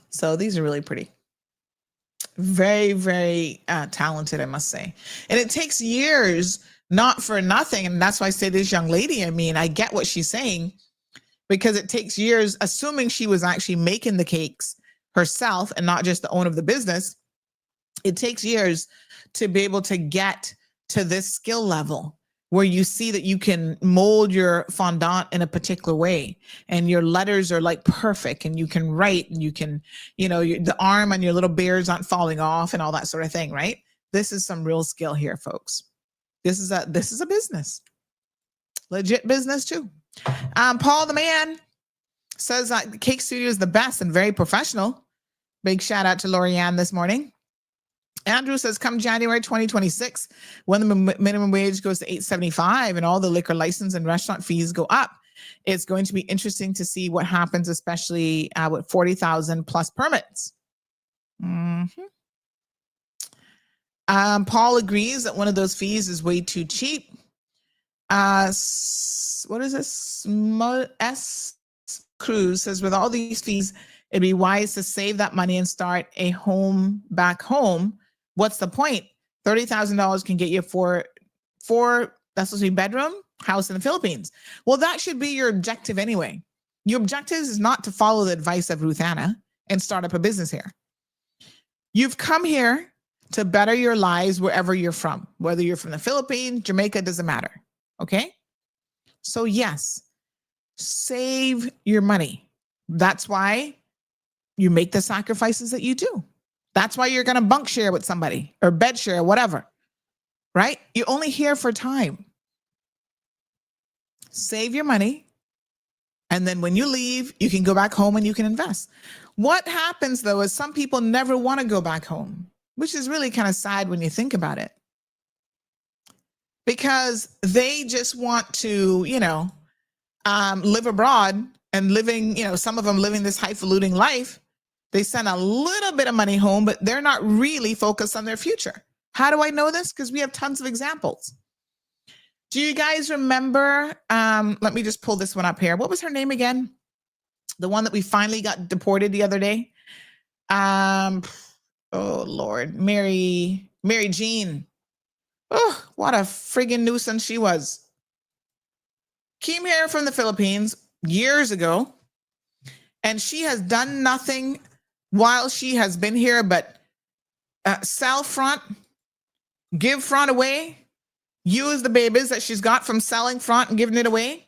So these are really pretty. Very, very talented, I must say. And it takes years, not for nothing. And that's why I say this young lady, I mean, I get what she's saying, because it takes years, assuming she was actually making the cakes herself and not just the owner of the business. It takes years to be able to get to this skill level where you see that you can mold your fondant in a particular way and your letters are like perfect and you can write and you can, you know, the arm on your little bears aren't falling off and all that sort of thing, right? This is some real skill here, folks. This is a business. Legit business too. Paul the man says the cake studio is the best and very professional. Big shout out to Lorianne this morning. Andrew says, come January 2026, when the minimum wage goes to $8.75 and all the liquor license and restaurant fees go up, it's going to be interesting to see what happens, especially with 40,000 plus permits. Paul agrees that one of those fees is way too cheap. What is this? S. Cruz says, with all these fees, it'd be wise to save that money and start a home back home. What's the point? $30,000 can get you four, that's supposed to be bedroom house in the Philippines. Well, that should be your objective anyway. Your objective is not to follow the advice of Ruth Anna and start up a business here. You've come here to better your lives wherever you're from, whether you're from the Philippines, Jamaica, doesn't matter. Okay? So yes, save your money. That's why you make the sacrifices that you do. That's why you're going to bunk share with somebody or bed share, whatever, right? You're only here for time. Save your money. And then when you leave, you can go back home and you can invest. What happens though is some people never want to go back home, which is really kind of sad when you think about it. Because they just want to, live abroad and living, some of them living this highfalutin life. They send a little bit of money home, but they're not really focused on their future. How do I know this? Because we have tons of examples. Do you guys remember? Let me just pull this one up here. What was her name again? The one that we finally got deported the other day. Oh Lord, Mary Mary Jean. Oh, what a friggin' nuisance she was. Came here from the Philippines years ago, and she has done nothing while she has been here but sell front, give front away, use the babies that she's got from selling front and giving it away,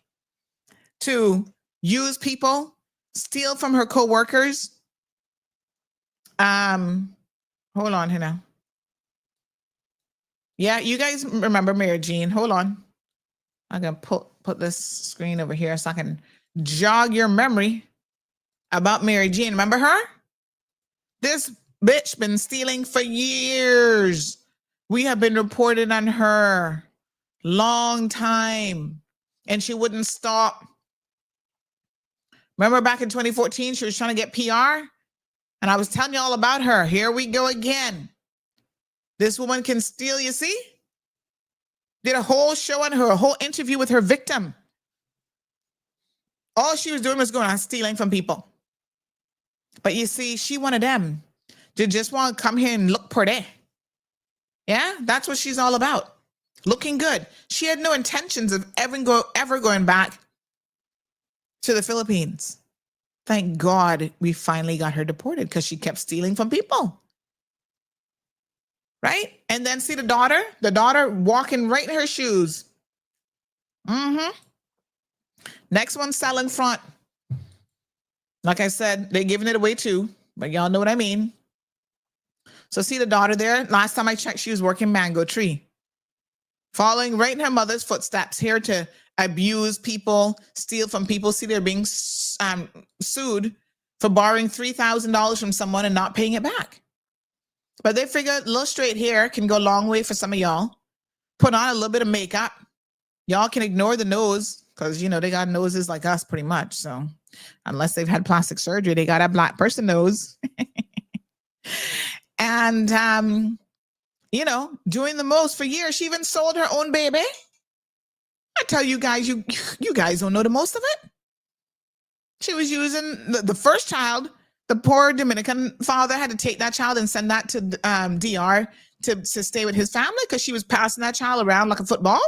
to use people, steal from her co-workers. Hold on here now. Yeah, you guys remember Mary Jean. Hold on. I'm going to put this screen over here so I can jog your memory about Mary Jean. Remember her? This bitch been stealing for years. We have been reported on her long time, and she wouldn't stop. Remember back in 2014, she was trying to get PR, and I was telling you all about her. Here we go again. This woman can steal, you see? Did a whole show on her, a whole interview with her victim. All she was doing was going on stealing from people. But you see, she wanted them to just want to come here and look pretty. Yeah, that's what she's all about. Looking good. She had no intentions of ever going back to the Philippines. Thank God we finally got her deported because she kept stealing from people. Right? And then see the daughter walking right in her shoes. Next one, selling front. Like I said, they're giving it away too, but y'all know what I mean. So see the daughter there? Last time I checked, she was working Mango Tree. Following right in her mother's footsteps, here to abuse people, steal from people. See, they're being sued for borrowing $3,000 from someone and not paying it back. But they figured a little straight hair can go a long way for some of y'all. Put on a little bit of makeup. Y'all can ignore the nose because, you know, they got noses like us pretty much. So unless they've had plastic surgery, they got a black person nose. And, you know, doing the most for years. She even sold her own baby. I tell you guys, you guys don't know the most of it. She was using the first child. The poor Dominican father had to take that child and send that to DR to stay with his family because she was passing that child around like a football,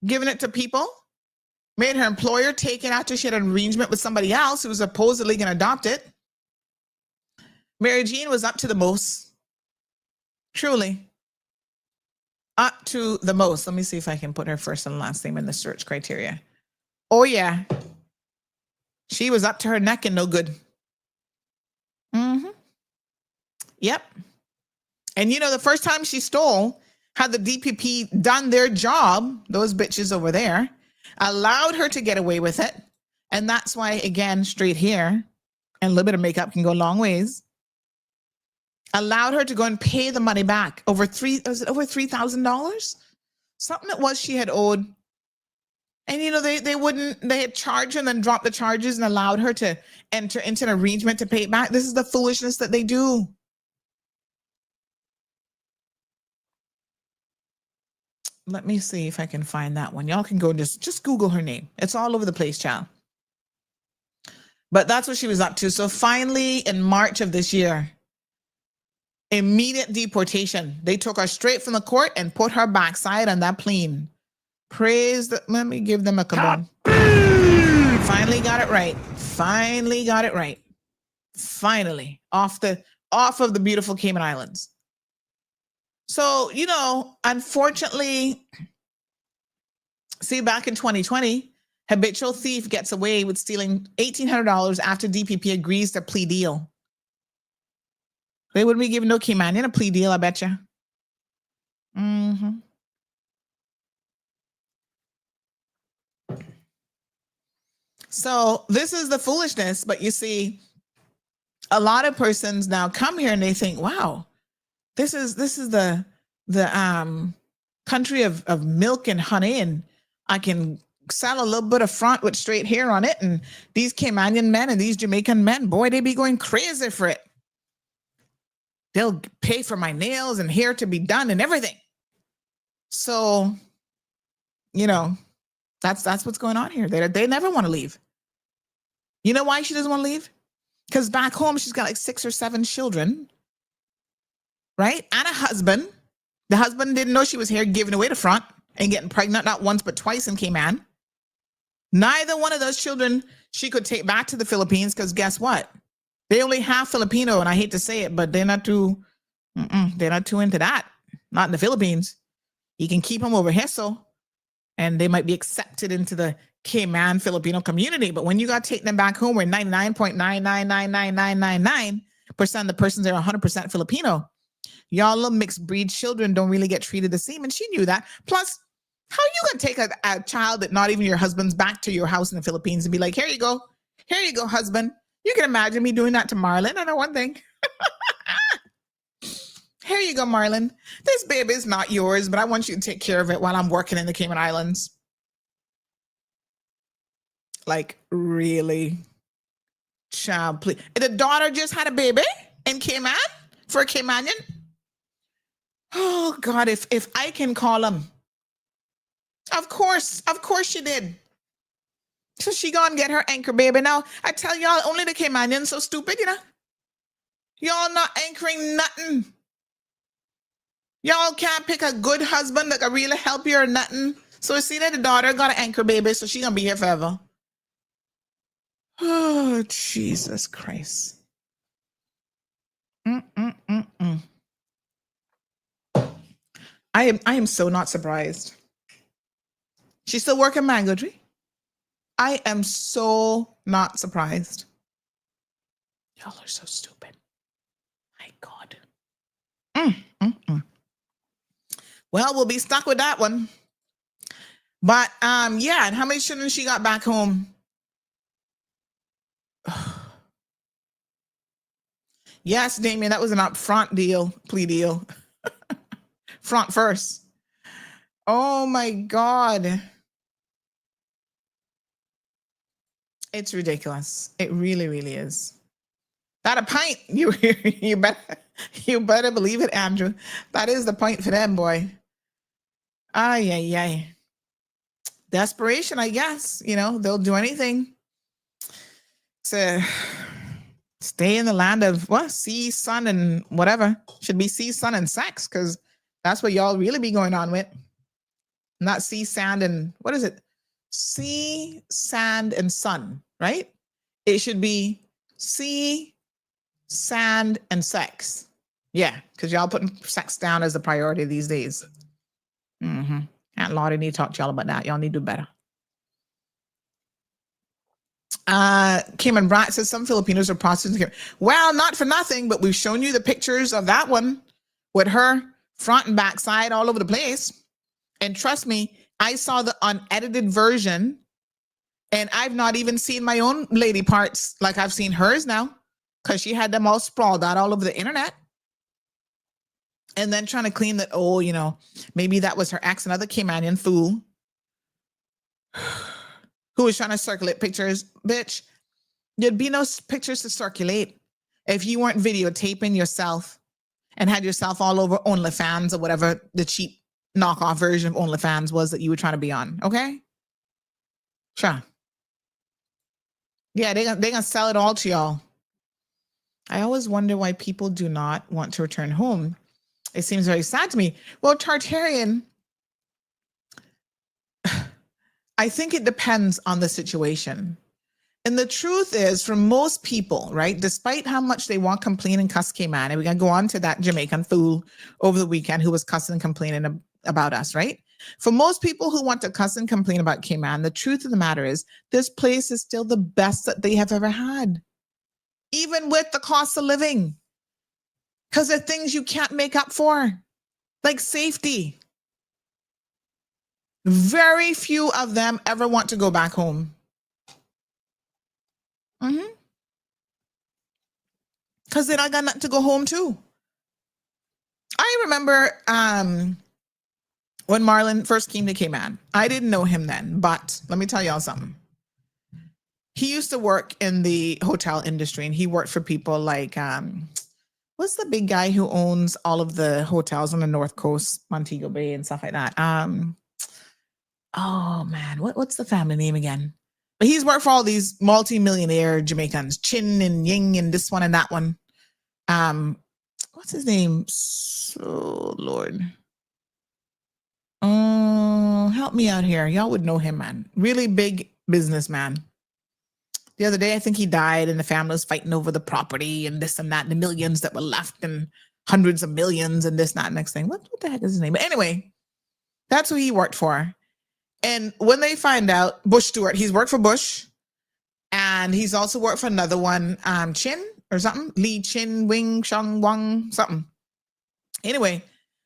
giving it to people, made her employer take it after she had an arrangement with somebody else who was supposedly going to adopt it. Mary Jean was up to the most, truly. Up to the most. Let me see if I can put her first and last name in the search criteria. Oh, yeah. She was up to her neck and no good. Yep. And you know, the first time she stole, had the DPP done their job, those bitches over there, allowed her to get away with it. And that's why, again, straight hair and a little bit of makeup can go a long ways. Allowed her to go and pay the money back. Was it over $3,000? Something it was she had owed. And, you know, they had charged her and then dropped the charges and allowed her to enter into an arrangement to pay it back. This is the foolishness that they do. Let me see if I can find that one. Y'all can go and just Google her name. It's all over the place, child. But that's what she was up to. So finally, in March of this year, immediate deportation. They took her straight from the court and put her backside on that plane. Let me give them a kabam. Finally got it right. Finally got it right. Finally, off of the beautiful Cayman Islands. So, you know, unfortunately, see, back in 2020, habitual thief gets away with stealing $1,800 after DPP agrees to plea deal. They wouldn't be giving no Caymanian a plea deal, I bet you. So this is the foolishness, but you see, a lot of persons now come here and they think, wow, this is the country of milk and honey, and I can sell a little bit of front with straight hair on it, and these Caymanian men and these Jamaican men, boy, they be going crazy for it. They'll pay for my nails and hair to be done and everything. So, you know, that's what's going on here. They never want to leave. You know why she doesn't want to leave? Because back home, she's got like 6 or 7 children. right? And a husband. The husband didn't know she was here, giving away the front and getting pregnant not once but twice in Cayman. Neither one of those children she could take back to the Philippines because guess what? They only half Filipino, and I hate to say it, but they're not too into that. Not in the Philippines. You can keep them over here, and they might be accepted into the Cayman Filipino community. But when you got to take them back home, where 99.9999999% of the persons are 100% Filipino, y'all little mixed breed children don't really get treated the same, and she knew that. Plus, how you gonna take a child that not even your husband's back to your house in the Philippines and be like, here you go, husband. You can imagine me doing that to Marlon. I know one thing. Here you go, Marlon. This baby is not yours, but I want you to take care of it while I'm working in the Cayman Islands. Like, really? Child, please. The daughter just had a baby in Cayman for a Caymanian? Oh, God, if I can call him. Of course she did. So she gonna get her anchor baby. Now, I tell y'all, only the Caymanians so stupid, you know? Y'all not anchoring nothing. Y'all can't pick a good husband that can really help you or nothing. So you see that the daughter got an anchor baby, so she gonna be here forever. Oh, Jesus Christ. I am so not surprised. She's still working mango tree. I am so not surprised. Y'all are so stupid. My God. Well, we'll be stuck with that one. But yeah, and how many children she got back home? Yes, Damien, that was an upfront plea deal. Front first. Oh my God. It's ridiculous. It really, really is. That a pint. You better believe it, Andrew. That is the point for them, boy. Ay. Desperation, I guess. You know, they'll do anything to stay in the land of sea, sun, and whatever. Should be sea, sun, and sex, because that's what y'all really be going on with. Not sea, sand, and what is it? Sea, sand, and sun, right? It should be sea, sand, and sex. Yeah, because y'all putting sex down as a priority these days. Aunt Lottie need to talk to y'all about that. Y'all need to do better. Cayman Brat says some Filipinos are prostitutes. Well, not for nothing, but we've shown you the pictures of that one with her front and back side all over the place. And trust me, I saw the unedited version, and I've not even seen my own lady parts like I've seen hers now, because she had them all sprawled out all over the internet. And then trying to claim that, oh, you know, maybe that was her ex, another Caymanian fool who was trying to circulate pictures. Bitch, there'd be no pictures to circulate if you weren't videotaping yourself and had yourself all over OnlyFans or whatever the cheap knockoff version of OnlyFans was that you were trying to be on. Okay? Sure. Yeah, they're gonna sell it all to y'all. I always wonder why people do not want to return home. It seems very sad to me. Well, Tartarian, I think it depends on the situation. And the truth is, for most people, right, despite how much they want to complain and cuss Cayman, and we're going to go on to that Jamaican fool over the weekend who was cussing and complaining about us, right? For most people who want to cuss and complain about Cayman, the truth of the matter is this place is still the best that they have ever had, even with the cost of living, because there are things you can't make up for, like safety. Very few of them ever want to go back home. Because then I got nothing to go home to. I remember when Marlon first came to Cayman. I didn't know him then, but let me tell y'all something. He used to work in the hotel industry, and he worked for people like, what's the big guy who owns all of the hotels on the North Coast, Montego Bay and stuff like that? Oh man, what's the family name again? But he's worked for all these multi-millionaire Jamaicans, Chin and Ying and this one and that one. What what's his name? So Lord. Oh, help me out here. Y'all would know him, man. Really big businessman. The other day, I think he died and the family was fighting over the property and this and that, and the millions that were left and hundreds of millions and this, that, next thing. What the heck is his name? But anyway, that's who he worked for. And when they find out, Bush Stewart, he's worked for Bush and he's also worked for another one, Chin or something, Lee Chin, Wing, Shang, Wang, something. Anyway,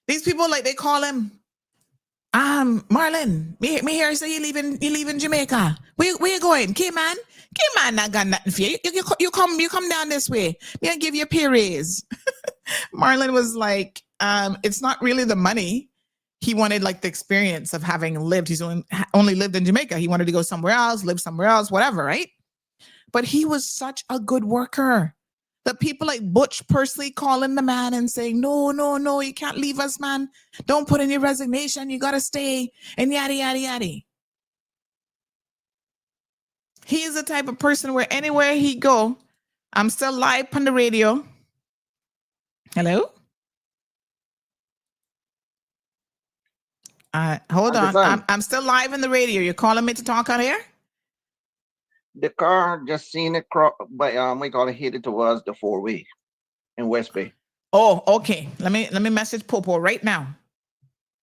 these people, like, they call him, Marlon, me hear say you leaving Jamaica. Where you going? K-Man, not got nothing for you. You come down this way. Me I give you a pay raise. Marlon was like, it's not really the money. He wanted like the experience of having lived. He's only lived in Jamaica. He wanted to go somewhere else, live somewhere else, whatever, right? But he was such a good worker that people like Butch personally calling the man and saying, no, you can't leave us, man. Don't put in your resignation. You got to stay and yada, yada, yada. He is the type of person where anywhere he go, I'm still live on the radio. Hello? Hold on. I'm still live in the radio. You're calling me to talk on here? The car just seen it but we got headed towards the 4-way in West Bay. Oh, okay. Let me message Popo right now.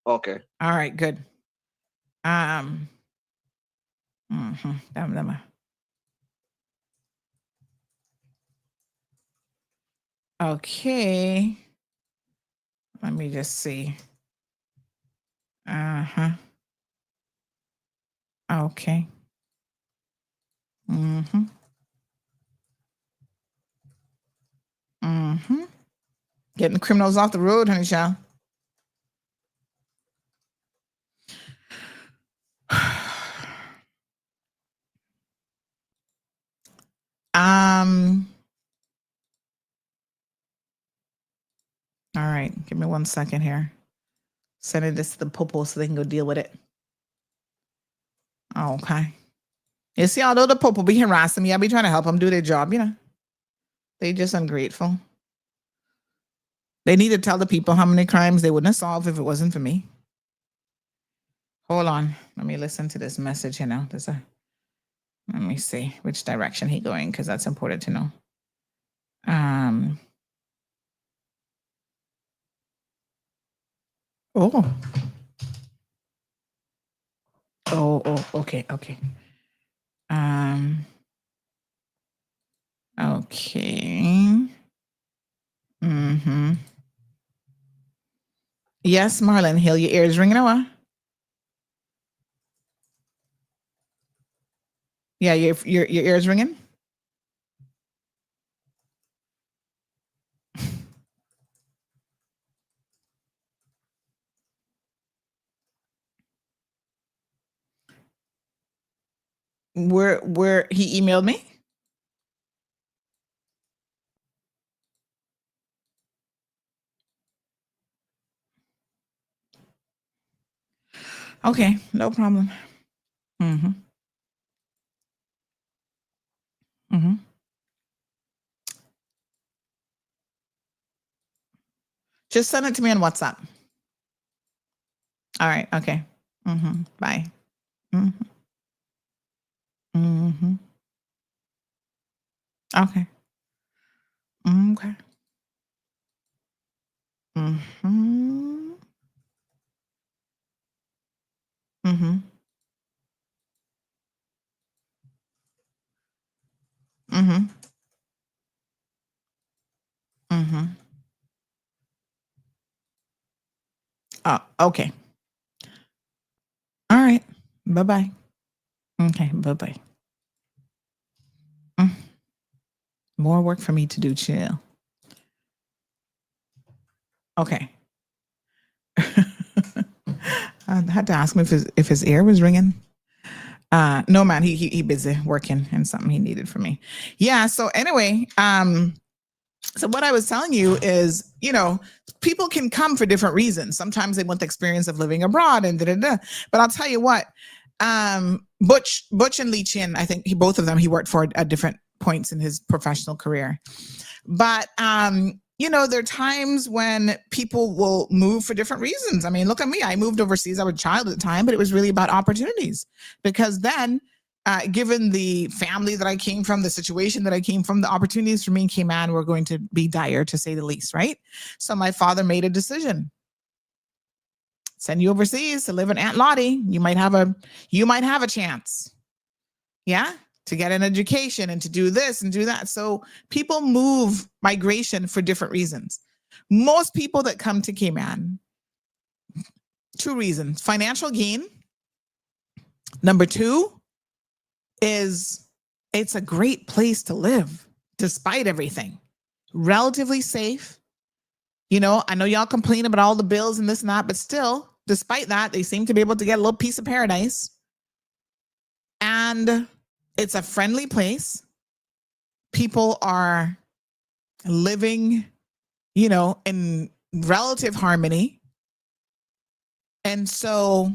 Okay. All right, good. Okay. Let me just see. Okay. Getting criminals off the road, honey child. All right, give me 1 second here. Sending this to the popo so they can go deal with it. Okay. You see, although the popo be harassing me, I be trying to help them do their job, you know. They just ungrateful. They need to tell the people how many crimes they wouldn't have solved if it wasn't for me. Hold on. Let me listen to this message here now. Let me see which direction he going, because that's important to know. Oh, okay. Okay. Yes, Marlon Hill, your ears ringing or Yeah, your ears ringing? Where he emailed me? Okay, no problem. Just send it to me on WhatsApp. All right, okay. Bye. Okay. Okay. Okay. All right. Bye-bye. Okay, bye-bye. More work for me to do, chill. Okay. I had to ask him if his ear was ringing. No, man, he busy working and something he needed from me. Yeah, so anyway, so what I was telling you is, you know, people can come for different reasons. Sometimes they want the experience of living abroad and da-da-da. But I'll tell you what, Butch and Lee Chin, I think both of them he worked for at different points in his professional career. But there are times when people will move for different reasons. I mean, look at me. I moved overseas. I was a child at the time, but it was really about opportunities, because then, given the family that I came from, the situation that I came from, the opportunities for me in Cayman were going to be dire, to say the least, right? So my father made a decision. Send you overseas to live in Aunt Lottie. You might have a chance. Yeah. To get an education and to do this and do that. So people move migration for different reasons. Most people that come to Cayman, 2 reasons: financial gain. Number 2 is it's a great place to live despite everything. Relatively safe. I know y'all complain about all the bills and this and that, but still, despite that, they seem to be able to get a little piece of paradise. And it's a friendly place. People are living, in relative harmony. And so,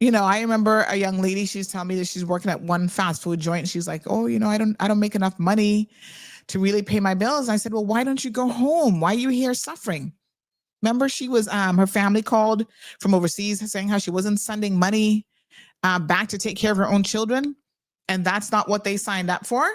I remember a young lady, she's telling me that she's working at one fast food joint. She's like, oh, I don't make enough money to really pay my bills. And I said, well, why don't you go home? Why are you here suffering? Remember, she was, her family called from overseas saying how she wasn't sending money back to take care of her own children. And that's not what they signed up for.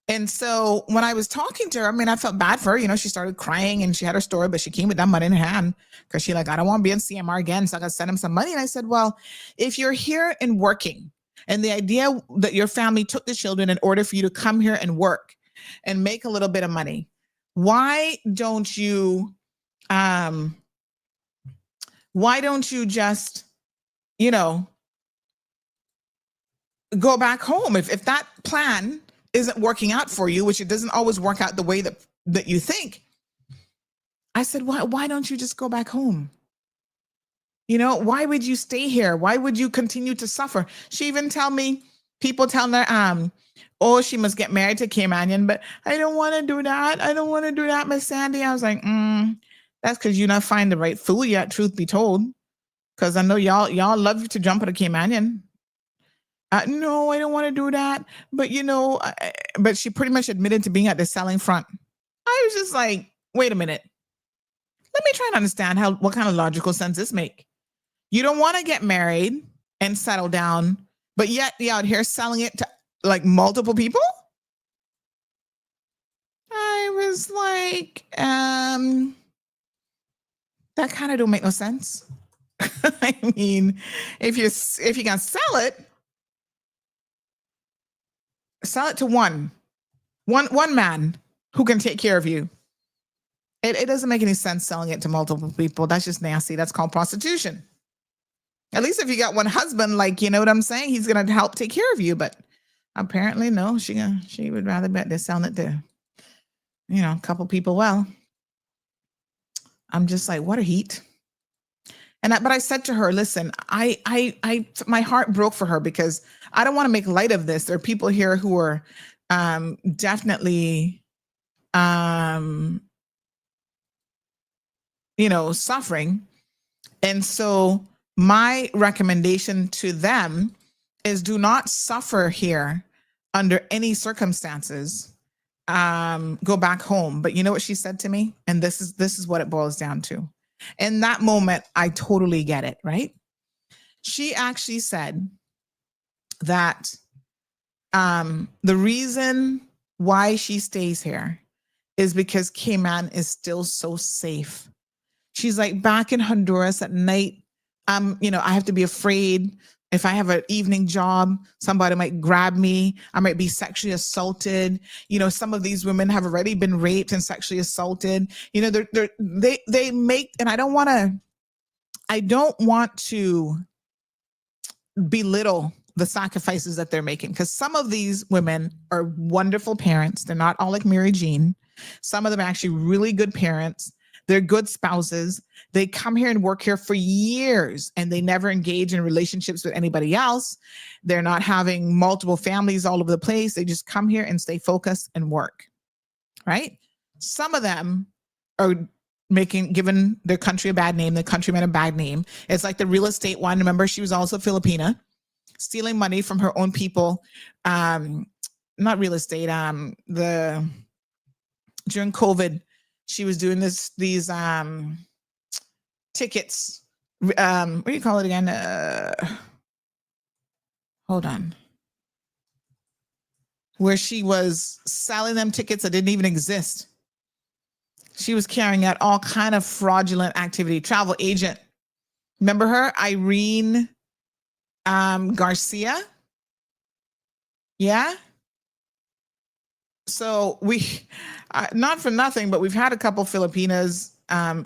And so when I was talking to her, I felt bad for her. She started crying and she had her story, but she came with that money in her hand because she I don't want to be in CMR again. So I got to send him some money. And I said, well, if you're here and working, and the idea that your family took the children in order for you to come here and work and make a little bit of money, why don't you just, go back home? If that plan isn't working out for you, which it doesn't always work out the way that you think. I said, why don't you just go back home? Why would you stay here? Why would you continue to suffer? She even people telling her, oh, she must get married to Caymanian, but I don't want to do that. I don't want to do that, Miss Sandy. I was like, that's because you're not finding the right fool yet, truth be told. Because I know y'all love to jump at a Caymanian. No, I don't want to do that. But, but she pretty much admitted to being at the selling front. I was just like, wait a minute. Let me try to understand what kind of logical sense this make. You don't want to get married and settle down, but yet you're out here selling it to like multiple people? I was like, that kind of don't make no sense. I mean, if you can sell it to one man who can take care of you. It doesn't make any sense selling it to multiple people. That's just nasty. That's called prostitution. At least if you got one husband, you know what I'm saying? He's going to help take care of you. But apparently, no, she would rather bet they're selling it to, a couple people. Well, I'm just like, what a heat. But I said to her, listen, my heart broke for her because I don't want to make light of this. There are people here who are definitely, suffering. And so my recommendation to them is do not suffer here under any circumstances. Go back home. But you know what she said to me? And this is what it boils down to. In that moment, I totally get it, right? She actually said that the reason why she stays here is because Cayman is still so safe. She's like, back in Honduras at night, I have to be afraid. If I have an evening job, somebody might grab me. I might be sexually assaulted. Some of these women have already been raped and sexually assaulted. They make, and I don't want to belittle the sacrifices that they're making, because some of these women are wonderful parents. They're not all like Mary Jean. Some of them are actually really good parents. They're good spouses. They come here and work here for years and they never engage in relationships with anybody else. They're not having multiple families all over the place. They just come here and stay focused and work, right? Some of them are giving their country a bad name, the countrymen a bad name. It's like the real estate one. Remember, she was also Filipina, stealing money from her own people. Not real estate, during COVID, she was doing these tickets. What do you call it again? Hold on. Where she was selling them tickets that didn't even exist. She was carrying out all kind of fraudulent activity. Travel agent. Remember her? Irene Garcia? Yeah? So we, not for nothing, but we've had a couple Filipinas,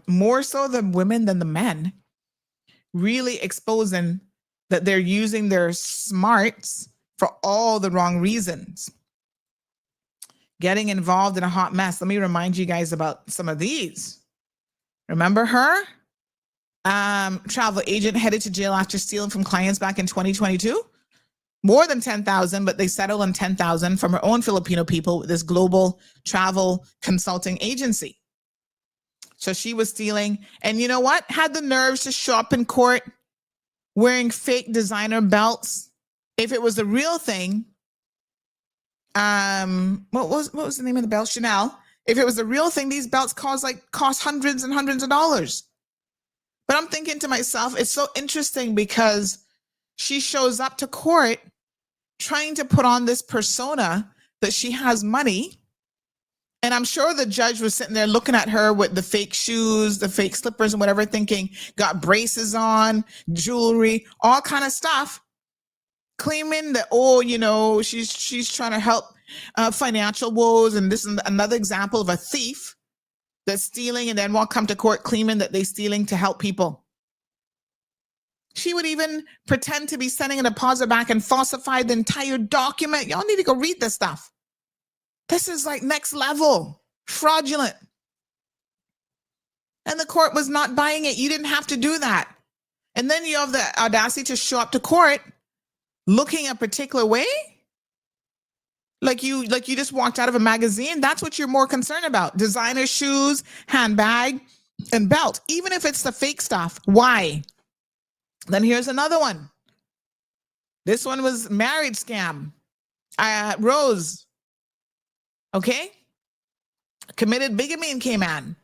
more so the women than the men, really exposing that they're using their smarts for all the wrong reasons. Getting involved in a hot mess. Let me remind you guys about some of these. Remember her? Travel agent headed to jail after stealing from clients back in 2022. More than 10,000, but they settled on 10,000 from her own Filipino people with this global travel consulting agency. So she was stealing, and you know what? Had the nerves to show up in court wearing fake designer belts. If it was the real thing, what was the name of the belt? Chanel. If it was the real thing, these belts cost hundreds and hundreds of dollars. But I'm thinking to myself, it's so interesting because she shows up to court trying to put on this persona that she has money. And I'm sure the judge was sitting there looking at her with the fake shoes, the fake slippers and whatever, thinking, got braces on, jewelry, all kind of stuff, claiming that, oh, you know, she's trying to help financial woes. And this is another example of a thief that's stealing and then won't come to court claiming that they're stealing to help people. She would even pretend to be sending a deposit back and falsify the entire document. Y'all need to go read this stuff. This is like next level, fraudulent. And the court was not buying it. You didn't have to do that. And then you have the audacity to show up to court looking a particular way. Like you just walked out of a magazine. That's what you're more concerned about. Designer shoes, handbag, and belt. Even if it's the fake stuff. Why? Then here's another one. This one was marriage scam. Rose. Okay? Committed bigamy in Cayman.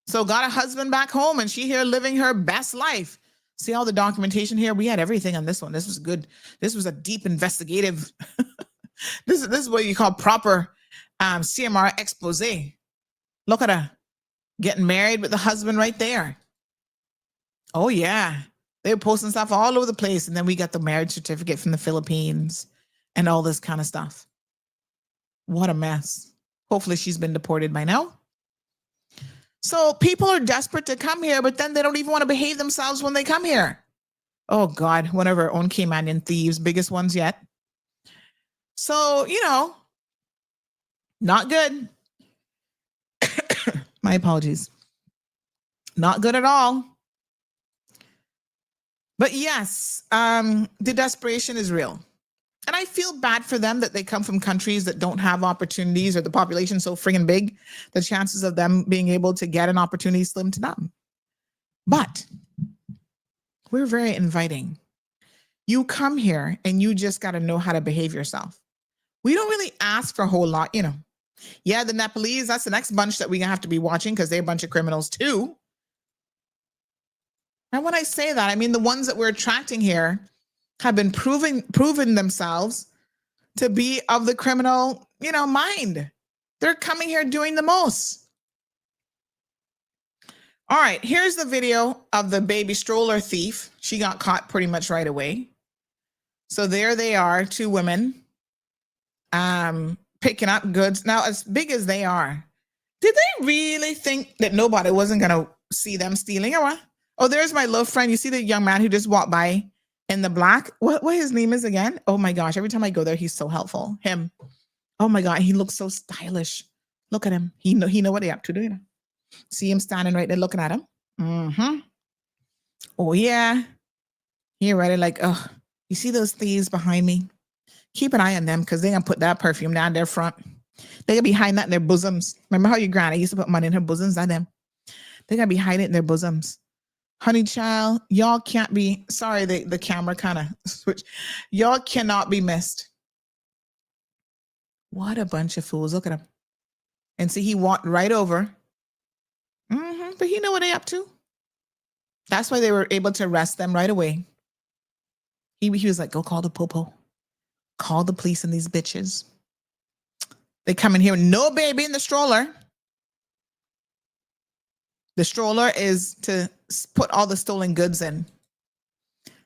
So got a husband back home and she here living her best life. See all the documentation here? We had everything on this one. This was good. This was a deep investigative. This is what you call proper CMR expose. Look at her getting married with the husband right there. Oh, yeah. They were posting stuff all over the place. And then we got the marriage certificate from the Philippines and all this kind of stuff. What a mess. Hopefully she's been deported by now. So people are desperate to come here, but then they don't even want to behave themselves when they come here. Oh, God. One of our own Caymanian thieves, biggest ones yet. So, you know, not good. My apologies. Not good at all. But yes, the desperation is real. And I feel bad for them that they come from countries that don't have opportunities or the population so friggin' big, the chances of them being able to get an opportunity is slim to none. But we're very inviting. You come here and you just got to know how to behave yourself. We don't really ask for a whole lot, you know. Yeah, the Nepalese, that's the next bunch that we're going to have to be watching because they're a bunch of criminals too. And when I say that, I mean the ones that we're attracting here have been proven themselves to be of the criminal, you know, mind. They're coming here doing the most. All right, here's the video of the baby stroller thief. She got caught pretty much right away. So there they are, two women picking up goods. Now, as big as they are, did they really think that nobody wasn't going to see them stealing or what? Oh, there's my little friend. You see the young man who just walked by in the black? What his name is again? Oh my gosh. Every time I go there, he's so helpful. Him. Oh my God. He looks so stylish. Look at him. He know what they're up to, do you know? See him standing right there looking at him. Mm-hmm. Oh yeah. He ready like, oh, you see those thieves behind me? Keep an eye on them because they're going to put that perfume down their front. They're going to be hiding that in their bosoms. Remember how your granny used to put money in her bosoms? Not them. They're going to be hiding it in their bosoms. Honey child, y'all can't be, sorry, the camera kind of switched. Y'all cannot be missed. What a bunch of fools. Look at them. And see, he walked right over. But he knew what they up to. That's why they were able to arrest them right away. He was like, go call the popo. Call the police and these bitches. They come in here with no baby in the stroller. The stroller is to put all the stolen goods in.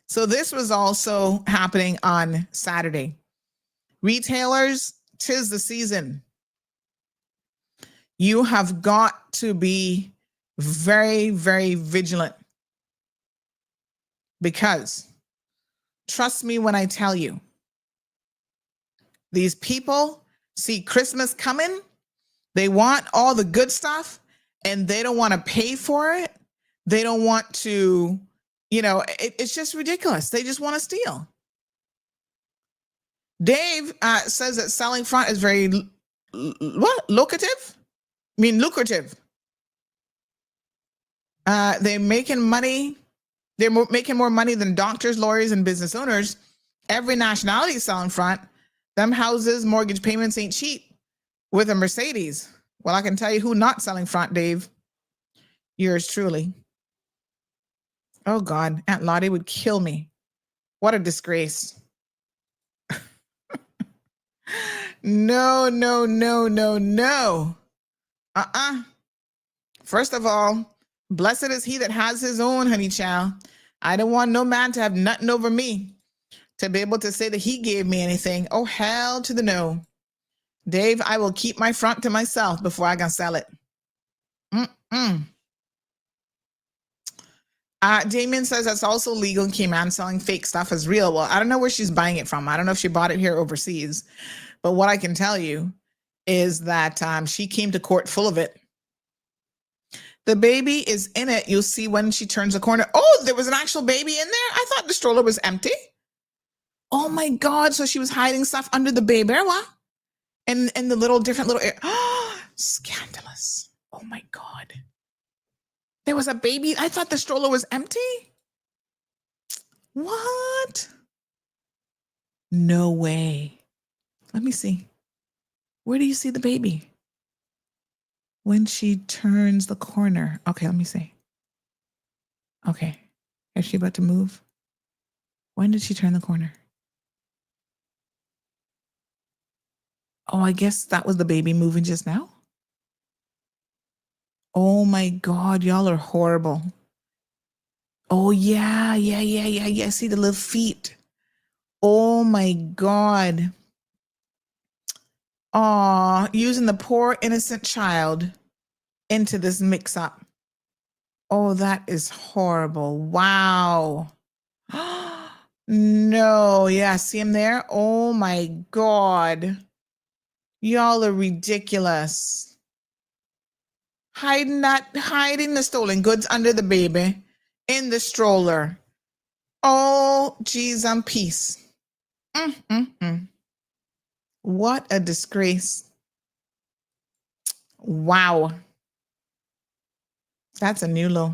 So this was also happening on Saturday. Retailers, 'tis the season. You have got to be very, very vigilant. Because, trust me when I tell you, these people see Christmas coming, they want all the good stuff, and they don't want to pay for it. They don't want to, it's just ridiculous. They just want to steal. Dave says that selling front is very, lucrative? Lucrative. They're making money. They're making more money than doctors, lawyers, and business owners. Every nationality is selling front. Them houses, mortgage payments ain't cheap with a Mercedes. Well, I can tell you who not selling front, Dave. Yours truly. Oh, God. Aunt Lottie would kill me. What a disgrace. No. First of all, blessed is he that has his own, honey child. I don't want no man to have nothing over me, to be able to say that he gave me anything. Oh, hell to the no. Dave, I will keep my front to myself before I can sell it. Damien says that's also legal in Cayman, selling fake stuff as real. Well, I don't know where she's buying it from. I don't know if she bought it here overseas. But what I can tell you is that she came to court full of it. The baby is in it. You'll see when she turns the corner. Oh, there was an actual baby in there? I thought the stroller was empty. Oh, my God. So she was hiding stuff under the baby. What? And the different little air. Oh, scandalous. Oh, my God. There was a baby. I thought the stroller was empty. What? No way. Let me see. Where do you see the baby? When she turns the corner. Okay, let me see. Okay. Is she about to move? When did she turn the corner? Oh, I guess that was the baby moving just now. Oh my God, y'all are horrible. Oh yeah. See the little feet. Oh my God. Oh, using the poor innocent child into this mix up. Oh, that is horrible. Wow. No, yeah, see him there? Oh my God. Y'all are ridiculous. Hiding the stolen goods under the baby in the stroller. Oh, geez, and peace. What a disgrace. Wow. That's a new low.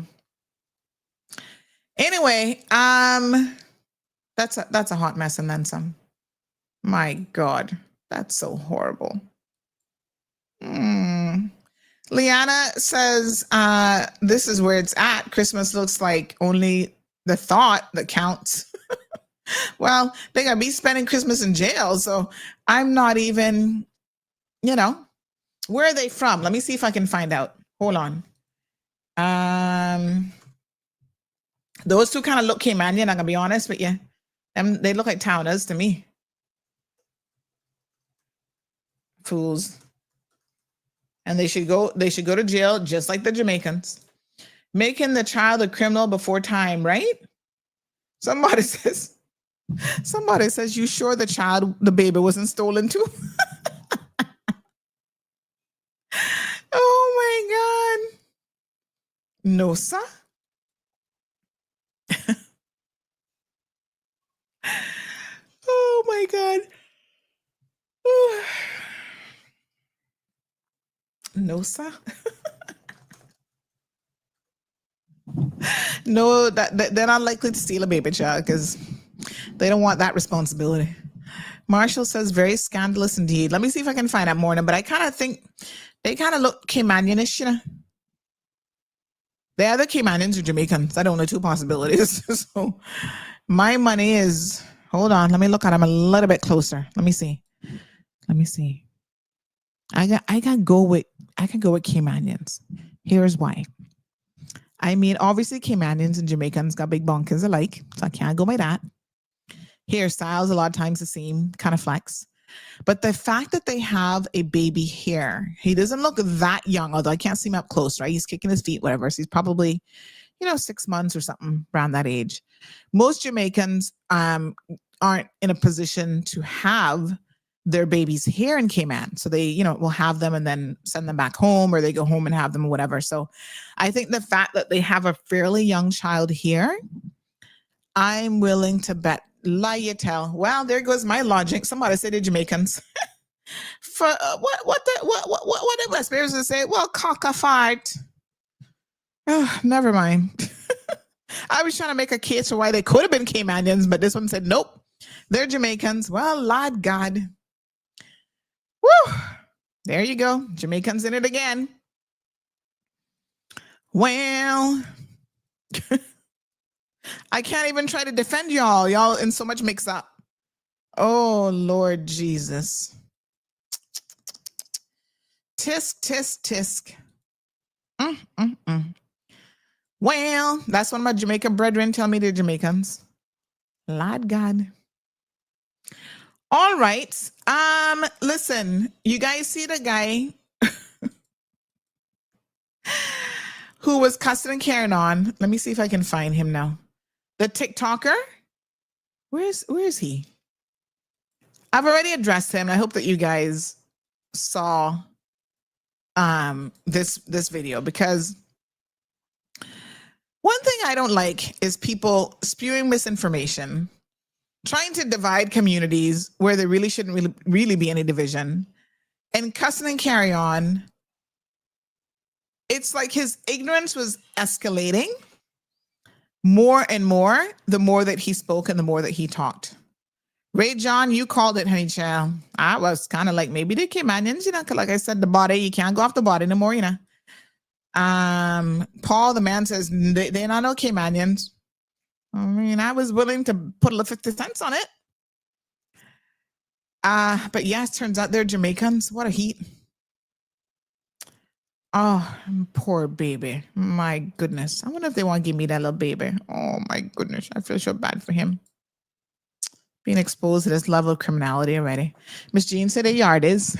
Anyway, that's a hot mess and then some. My God, that's so horrible. Liana says, this is where it's at. Christmas looks like only the thought that counts. Well, they gotta be spending Christmas in jail, so I'm not even, where are they from? Let me see if I can find out. Hold on. Those two kind of look Caymanian, I'm gonna be honest with you. They look like towners to me. Fools. And they should go to jail just like the Jamaicans. Making the child a criminal before time, right? Somebody says, you sure the baby wasn't stolen too? Oh my God. No, sir. Oh my God. No, sir. No, that they're not likely to steal a baby child because they don't want that responsibility. Marshall says very scandalous indeed. Let me see if I can find out more. But I kind of think they kind of look Caymanianish, you know. They are the Caymanians or Jamaicans. I don't know, two possibilities. So my money is, hold on, let me look at them a little bit closer. Let me see. I can go with Caymanians. Here's why. I mean, obviously Caymanians and Jamaicans got big bunkers alike, so I can't go by that. Hairstyles a lot of times the same, kind of flex. But the fact that they have a baby here, he doesn't look that young, although I can't see him up close, right? He's kicking his feet, whatever. So he's probably, 6 months or something around that age. Most Jamaicans aren't in a position to have their babies here in Cayman. So they, will have them and then send them back home, or they go home and have them or whatever. So I think the fact that they have a fairly young child here, I'm willing to bet. Lie you tell. Well, there goes my logic. Somebody said the Jamaicans. For what the Westerners say? Well, cock a fart. Oh, never mind. I was trying to make a case for why they could have been Caymanians, but this one said nope. They're Jamaicans. Well, Lord God. Woo! There you go. Jamaicans in it again. Well, I can't even try to defend y'all. Y'all in so much mix up. Oh, Lord Jesus. Tisk, tisk, tisk. Well, that's one of my Jamaican brethren tell me they're Jamaicans. Lord God. All right. Listen, you guys see the guy who was cussing and carrying on. Let me see if I can find him now. The TikToker. Where is he? I've already addressed him. I hope that you guys saw this video, because one thing I don't like is people spewing misinformation, trying to divide communities where there really shouldn't really be any division, and cussing and carry on. It's like his ignorance was escalating more and more the more that he spoke and the more that he talked. Ray John, you called it, honey child. I was kind of like, maybe they Caymanians, cause like I said, the body, you can't go off the body no more, Paul, the man, says they're not no Caymanians. I mean, I was willing to put a little 50 cents on it. But yes, turns out they're Jamaicans. What a heat. Oh, poor baby. My goodness. I wonder if they want to give me that little baby. Oh my goodness. I feel so bad for him. Being exposed to this level of criminality already. Miss Jean said a yard is.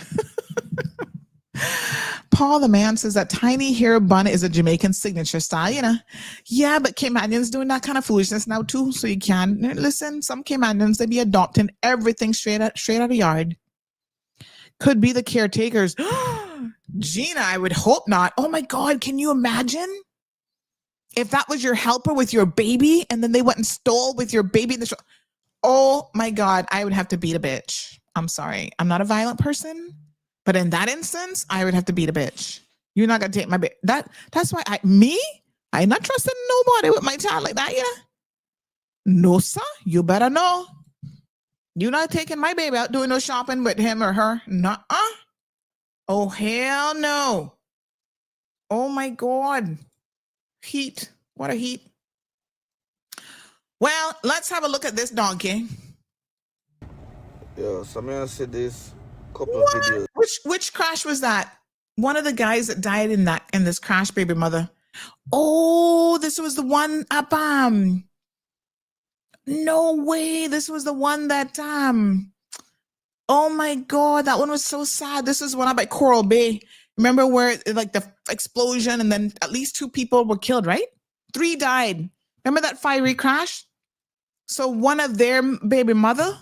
Paul, the man, says that tiny hair bun is a Jamaican signature style, Yeah, but Caymanians doing that kind of foolishness now too. So you can listen. Some Caymanians, they be adopting everything straight out of the yard. Could be the caretakers. Gina, I would hope not. Oh my God, can you imagine if that was your helper with your baby and then they went and stole with your baby in the show? Oh my God, I would have to beat a bitch. I'm sorry. I'm not a violent person, but in that instance, I would have to beat a bitch. You're not gonna take my baby. That's why I'm not trusting nobody with my child like that, No, sir. You better know. You're not taking my baby out doing no shopping with him or her. Nuh-uh. Oh, hell no. Oh my God. Heat. What a heat. Well, let's have a look at this donkey. Yeah, so I'm gonna see this couple of videos. Which crash was that? One of the guys that died in this crash, baby mother. Oh, this was the one up no way. This was the one that oh my God, that one was so sad. This is one up by Coral Bay. Remember where like the explosion and then at least 2 people were killed, right? 3 died. Remember that fiery crash? So one of their baby mother.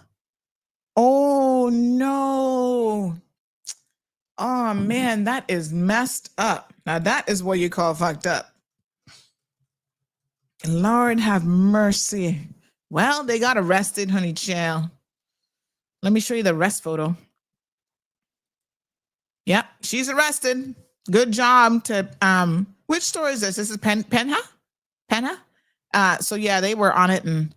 Oh no. Oh man, that is messed up. Now that is what you call fucked up. Lord have mercy. Well, they got arrested, honey child. Let me show you the arrest photo. Yep, she's arrested. Good job to which store is this? This is Penha? So yeah, they were on it, and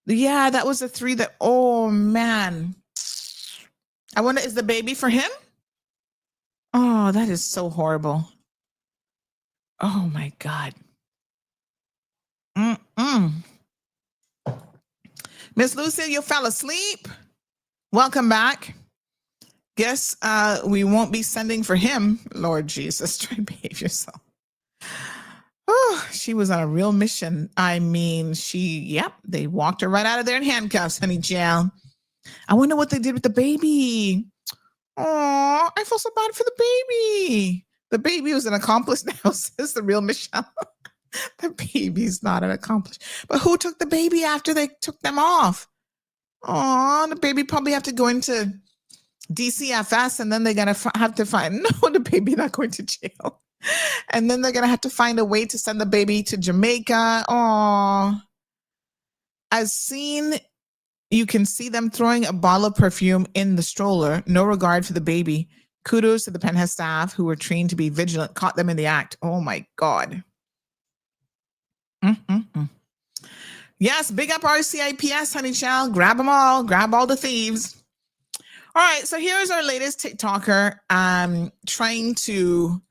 yeah, that was the 3 that, oh man. I wonder, is the baby for him? Oh, that is so horrible. Oh my God. Miss Lucy, you fell asleep. Welcome back. Guess we won't be sending for him. Lord Jesus, try and behave yourself. Oh, she was on a real mission. I mean, they walked her right out of there in handcuffs, honey jail. I wonder what they did with the baby. Oh, I feel so bad for the baby. The baby was an accomplice now, says the real Michelle. The baby's not an accomplice. But who took the baby after they took them off? Oh, the baby probably have to go into DCFS, and then they're going to have to find, no, the baby not going to jail. And then they're going to have to find a way to send the baby to Jamaica. Oh, as seen, you can see them throwing a bottle of perfume in the stroller. No regard for the baby. Kudos to the Penn staff who were trained to be vigilant, caught them in the act. Oh my God. Yes, big up RCIPS, honey child. Grab them all. Grab all the thieves. All right, so here's our latest TikToker trying to,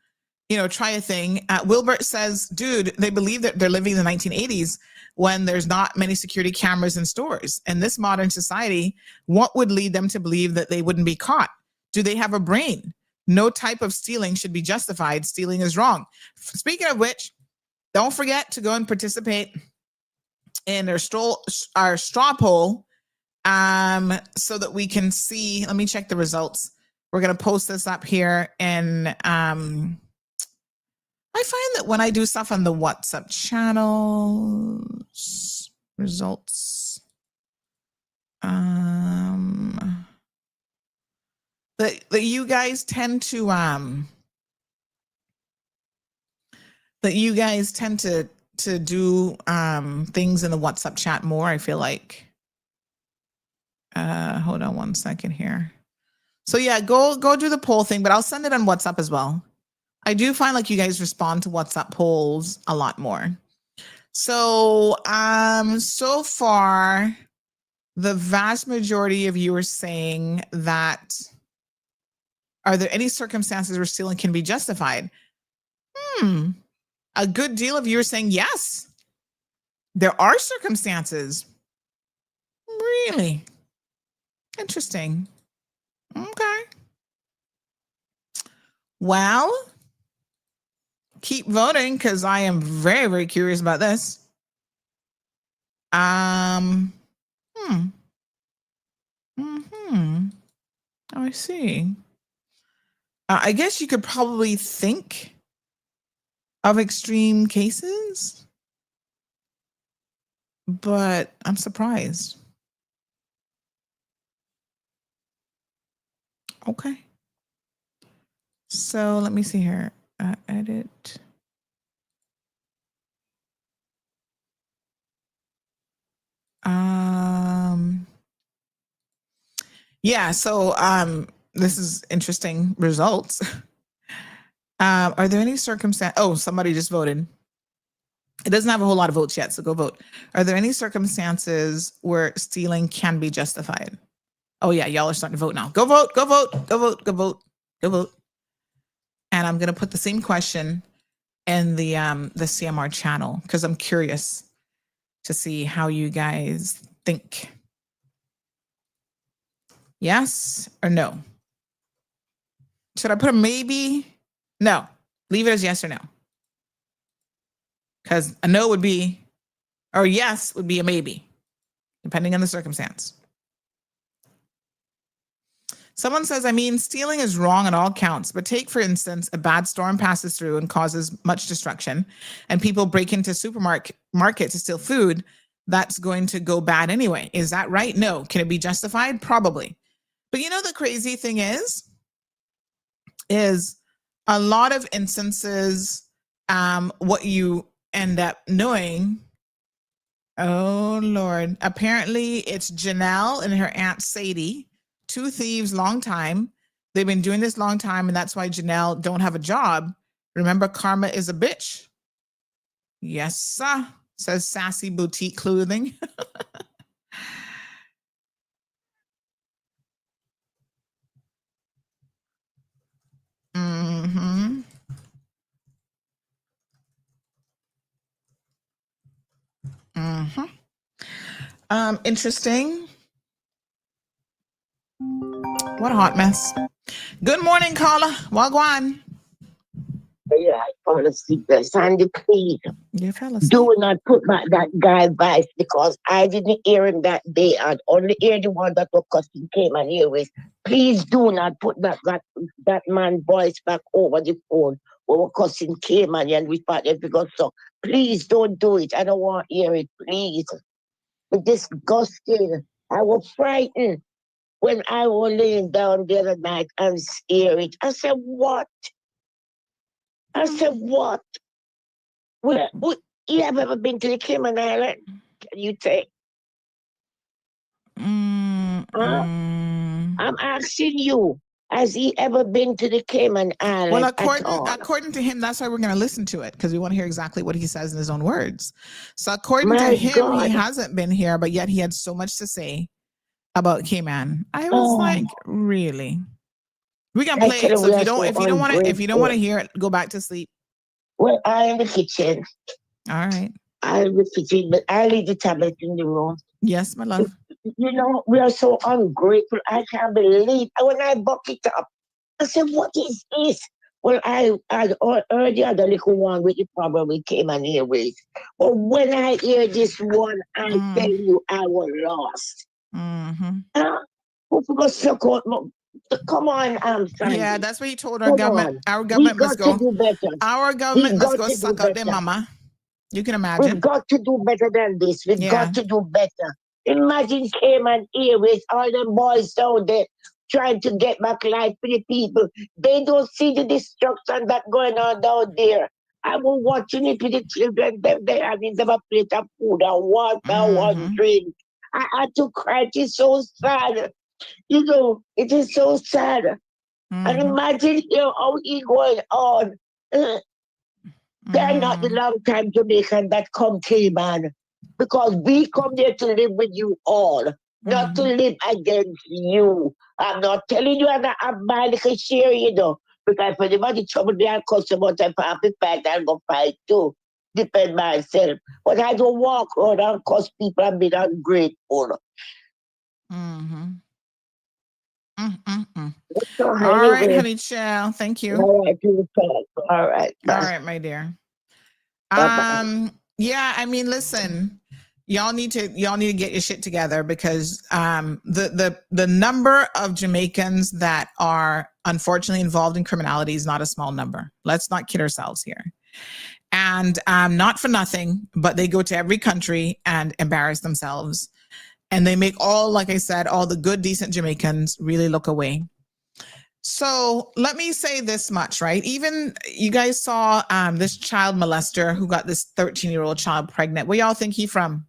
try a thing. Wilbert says, dude, they believe that they're living in the 1980s when there's not many security cameras in stores. In this modern society, what would lead them to believe that they wouldn't be caught? Do they have a brain? No type of stealing should be justified. Stealing is wrong. Speaking of which, don't forget to go and participate in our straw poll so that we can see. Let me check the results. We're going to post this up here. And I find that when I do stuff on the WhatsApp channels, results, that you guys tend to do things in the WhatsApp chat more, I feel like. Hold on one second here. So yeah, go do the poll thing, but I'll send it on WhatsApp as well. I do find like you guys respond to WhatsApp polls a lot more. So so far, the vast majority of you are saying that, are there any circumstances where stealing can be justified? A good deal of you are saying yes. There are circumstances. Really? Interesting. Okay. Well, keep voting because I am very, very curious about this. I see. I guess you could probably think of extreme cases, but I'm surprised. Okay. So let me see here. Edit. Yeah, so this is interesting results. Are there any circumstances? Oh, somebody just voted. It doesn't have a whole lot of votes yet, so go vote. Are there any circumstances where stealing can be justified? Oh yeah, y'all are starting to vote now. Go vote, go vote, go vote, go vote, go vote. And I'm gonna put the same question in the CMR channel because I'm curious to see how you guys think. Yes or no? Should I put a maybe? No. Leave it as yes or no. Because a no would be, or yes would be a maybe, depending on the circumstance. Someone says, I mean, stealing is wrong on all counts, but take, for instance, a bad storm passes through and causes much destruction, and people break into supermarket to steal food. That's going to go bad anyway. Is that right? No. Can it be justified? Probably. But you know, the crazy thing is a lot of instances, what you end up knowing, oh Lord, apparently it's Janelle and her Aunt Sadie, two thieves, long time. They've been doing this long time, and that's why Janelle don't have a job. Remember, karma is a bitch. Yes, sir, says Sassy Boutique Clothing. Mm-hmm. Mm-hmm. Interesting. What a hot mess. Good morning, caller. Wagwan. Yeah, I fall asleep. Sandy, please You fell asleep. do not put back that guy voice because I didn't hear him that day. I only hear the one that was cussing came and here with. Please do not put that man voice back over the phone. Our cousin came and we thought it because so. Please don't do it. I don't want to hear it. Please. It's disgusting. I was frightened when I was laying down the other night and hear it. I said, what? I said, what? You have ever been to the Cayman Island? Can you say? I'm asking you, has he ever been to the Cayman Island Well, at all? according to him, that's why we're going to listen to it, because we want to hear exactly what he says in his own words. So according to My him, he God. hasn't been here, but yet he had so much to say about Cayman. I was like, really? We can I play tell it. you, So we if are you don't, so if you don't want to, if you don't want to ungrateful. hear it, go back to sleep. Well, I'm in the kitchen. All right. I'm in the kitchen, but I leave the tablet in the room. Yes, my love. You know, we are so ungrateful. I can't believe when I buck it up. I said, what is this? Well, I heard the other little one with the problem with Cayman Airways. But when I hear this one, I tell you, I was lost. Come on, Sandy. Yeah, that's what he told our government. Our We government got must to go. do better. Our government We must got go to do suck up their better. mama. You can imagine. We've got to do better than this. We've got to do better. Imagine Cayman Airways, all them boys down there trying to get back life for the people. They don't see the destruction that's going on down there. I was watching it with the children. They having them a plate of food and water, one drink. I had to cry. It is so sad. You know, it is so sad. And imagine how he going on. They're not the long time Jamaican that come Cayman. Because we come there to live with you all, not to live against you. I'm not telling you I'm my little share, you know. Because for the money trouble they are customers and for the fight, I'll go fight too. Depend myself. But I don't walk around and cause people and be ungrateful. So, All right, honey child. Thank you. All right, all right. All right, my dear. Yeah, I mean, listen, y'all need to get your shit together because the number of Jamaicans that are unfortunately involved in criminality is not a small number. Let's not kid ourselves here. And not for nothing, but they go to every country and embarrass themselves. And they make like I said, all the good, decent Jamaicans really look away. So let me say this much, right? Even you guys saw this child molester who got this 13-year-old child pregnant. Where y'all think he from?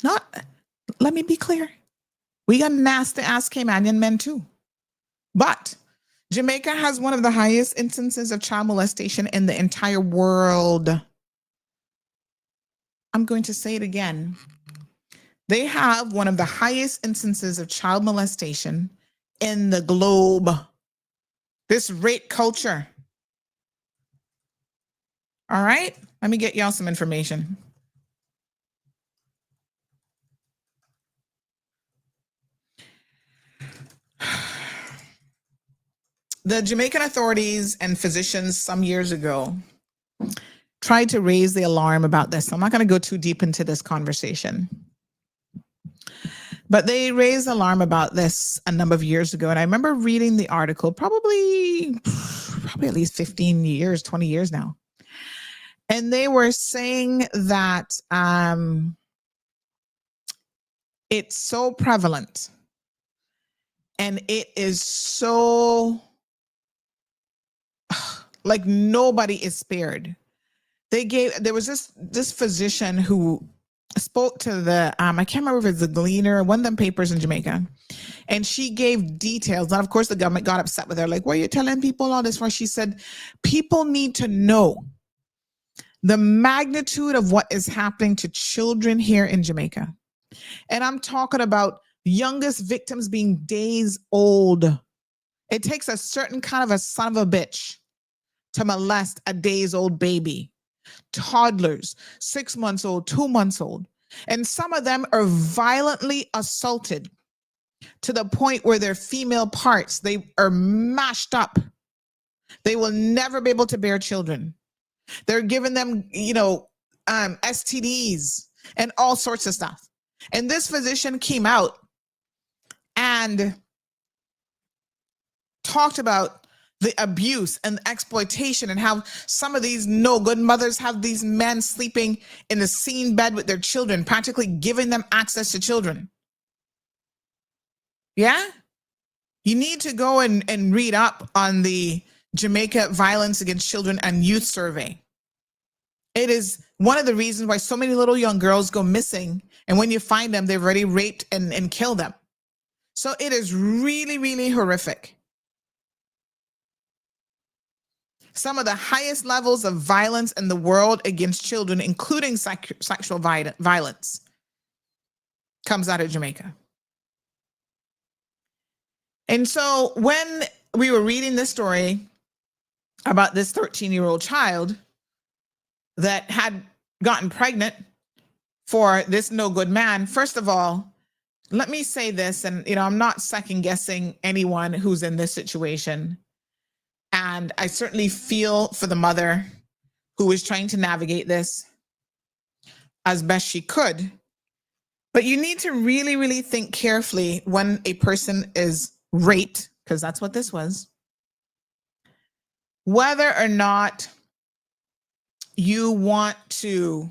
Let me be clear. We got nasty ass Caymanian men too. But Jamaica has one of the highest instances of child molestation in the entire world. I'm going to say it again. They have one of the highest instances of child molestation in the globe. This rape culture. All right, let me get y'all some information. The Jamaican authorities and physicians some years ago tried to raise the alarm about this. I'm not going to go too deep into this conversation. But they raised alarm about this a number of years ago. And I remember reading the article, probably at least 15 years, 20 years now. And they were saying that it's so prevalent and it is so like nobody is spared. There was this physician who spoke to the, I can't remember if it's the Gleaner, one of them papers in Jamaica. And she gave details. And of course, the government got upset with her. Like, what are you telling people all this for? She said, people need to know the magnitude of what is happening to children here in Jamaica. And I'm talking about youngest victims being days old. It takes a certain kind of a son of a bitch to molest a days-old baby, toddlers, 6 months old, 2 months old. And some of them are violently assaulted to the point where their female parts, they are mashed up. They will never be able to bear children. They're giving them, STDs and all sorts of stuff. And this physician came out and talked about the abuse and exploitation and how some of these no good mothers have these men sleeping in the same bed with their children, practically giving them access to children. Yeah? You need to go and read up on the Jamaica Violence Against Children and Youth Survey. It is one of the reasons why so many little young girls go missing. And when you find them, they've already raped and killed them. So it is really, really horrific. Some of the highest levels of violence in the world against children, including sexual violence, comes out of Jamaica. And so when we were reading this story about this 13-year-old child that had gotten pregnant for this no good man, first of all, let me say this, and I'm not second guessing anyone who's in this situation. And I certainly feel for the mother who is trying to navigate this as best she could. But you need to really, really think carefully when a person is raped, because that's what this was, whether or not you want to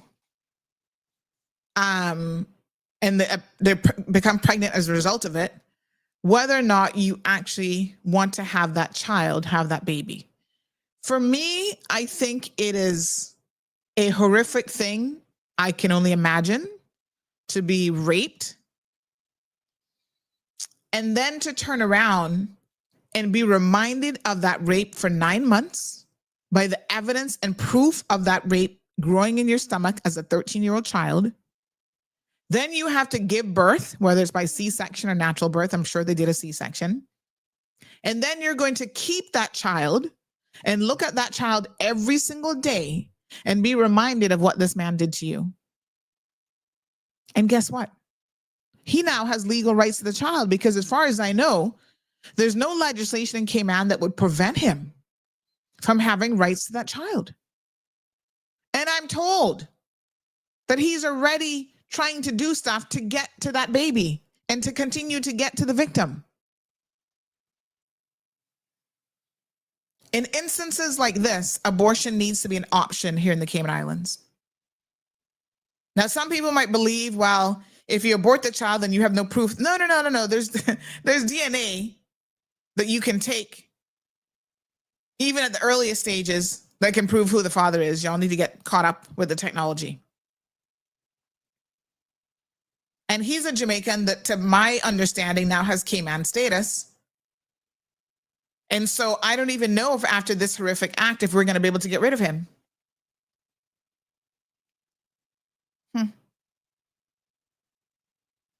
and they become pregnant as a result of it, whether or not you actually want to have that child, have that baby. For me, I think it is a horrific thing. I can only imagine to be raped and then to turn around and be reminded of that rape for 9 months by the evidence and proof of that rape growing in your stomach as a 13-year-old child. Then you have to give birth, whether it's by C-section or natural birth. I'm sure they did a C-section. And then you're going to keep that child and look at that child every single day and be reminded of what this man did to you. And guess what? He now has legal rights to the child because as far as I know, there's no legislation in Cayman that would prevent him from having rights to that child. And I'm told that he's already trying to do stuff to get to that baby and to continue to get to the victim. In instances like this, abortion needs to be an option here in the Cayman Islands. Now, some people might believe, well, if you abort the child, then you have no proof. No. There's DNA that you can take, even at the earliest stages, that can prove who the father is. Y'all need to get caught up with the technology. And he's a Jamaican that, to my understanding, now has Cayman status. And so I don't even know if after this horrific act, if we're going to be able to get rid of him.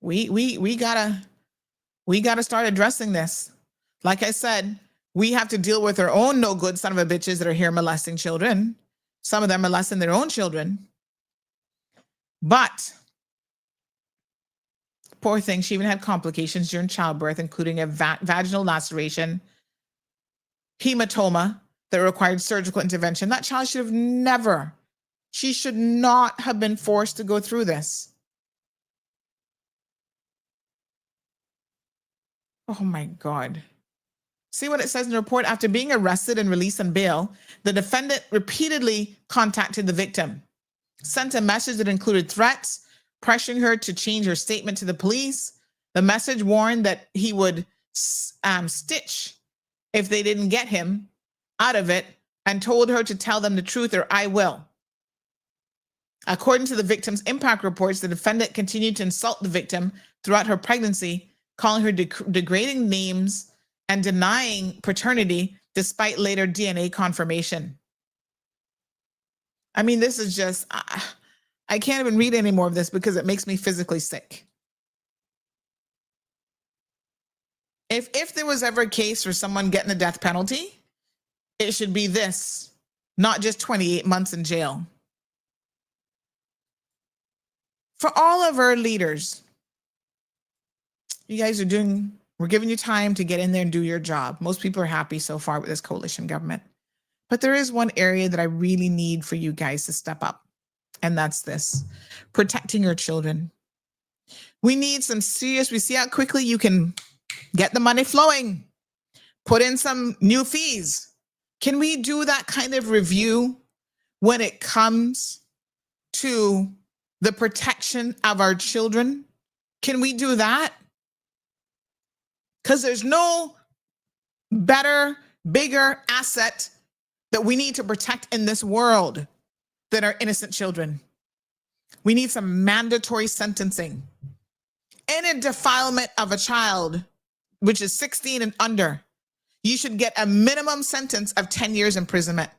We gotta start addressing this. Like I said, we have to deal with our own no good son of a bitches that are here molesting children. Some of them molesting their own children. But poor thing, she even had complications during childbirth, including a vaginal laceration, hematoma that required surgical intervention. That child should have never, she should not have been forced to go through this. Oh my God. See what it says in the report? After being arrested and released on bail, the defendant repeatedly contacted the victim, sent a message that included threats, pressuring her to change her statement to the police. The message warned that he would stitch if they didn't get him out of it, and told her to tell them the truth or I will. According to the victim's impact reports, the defendant continued to insult the victim throughout her pregnancy, calling her degrading names and denying paternity despite later DNA confirmation. I mean, this is just, I can't even read any more of this because it makes me physically sick. If there was ever a case for someone getting the death penalty, it should be this, not just 28 months in jail. For all of our leaders, you guys we're giving you time to get in there and do your job. Most people are happy so far with this coalition government. But there is one area that I really need for you guys to step up, and that's this: protecting your children. We need some serious, we see how quickly you can get the money flowing, put in some new fees. Can we do that kind of review when it comes to the protection of our children? Can we do that? Because there's no better, bigger asset that we need to protect in this world than our innocent children. We need some mandatory sentencing. Any defilement of a child, which is 16 and under, you should get a minimum sentence of 10 years imprisonment.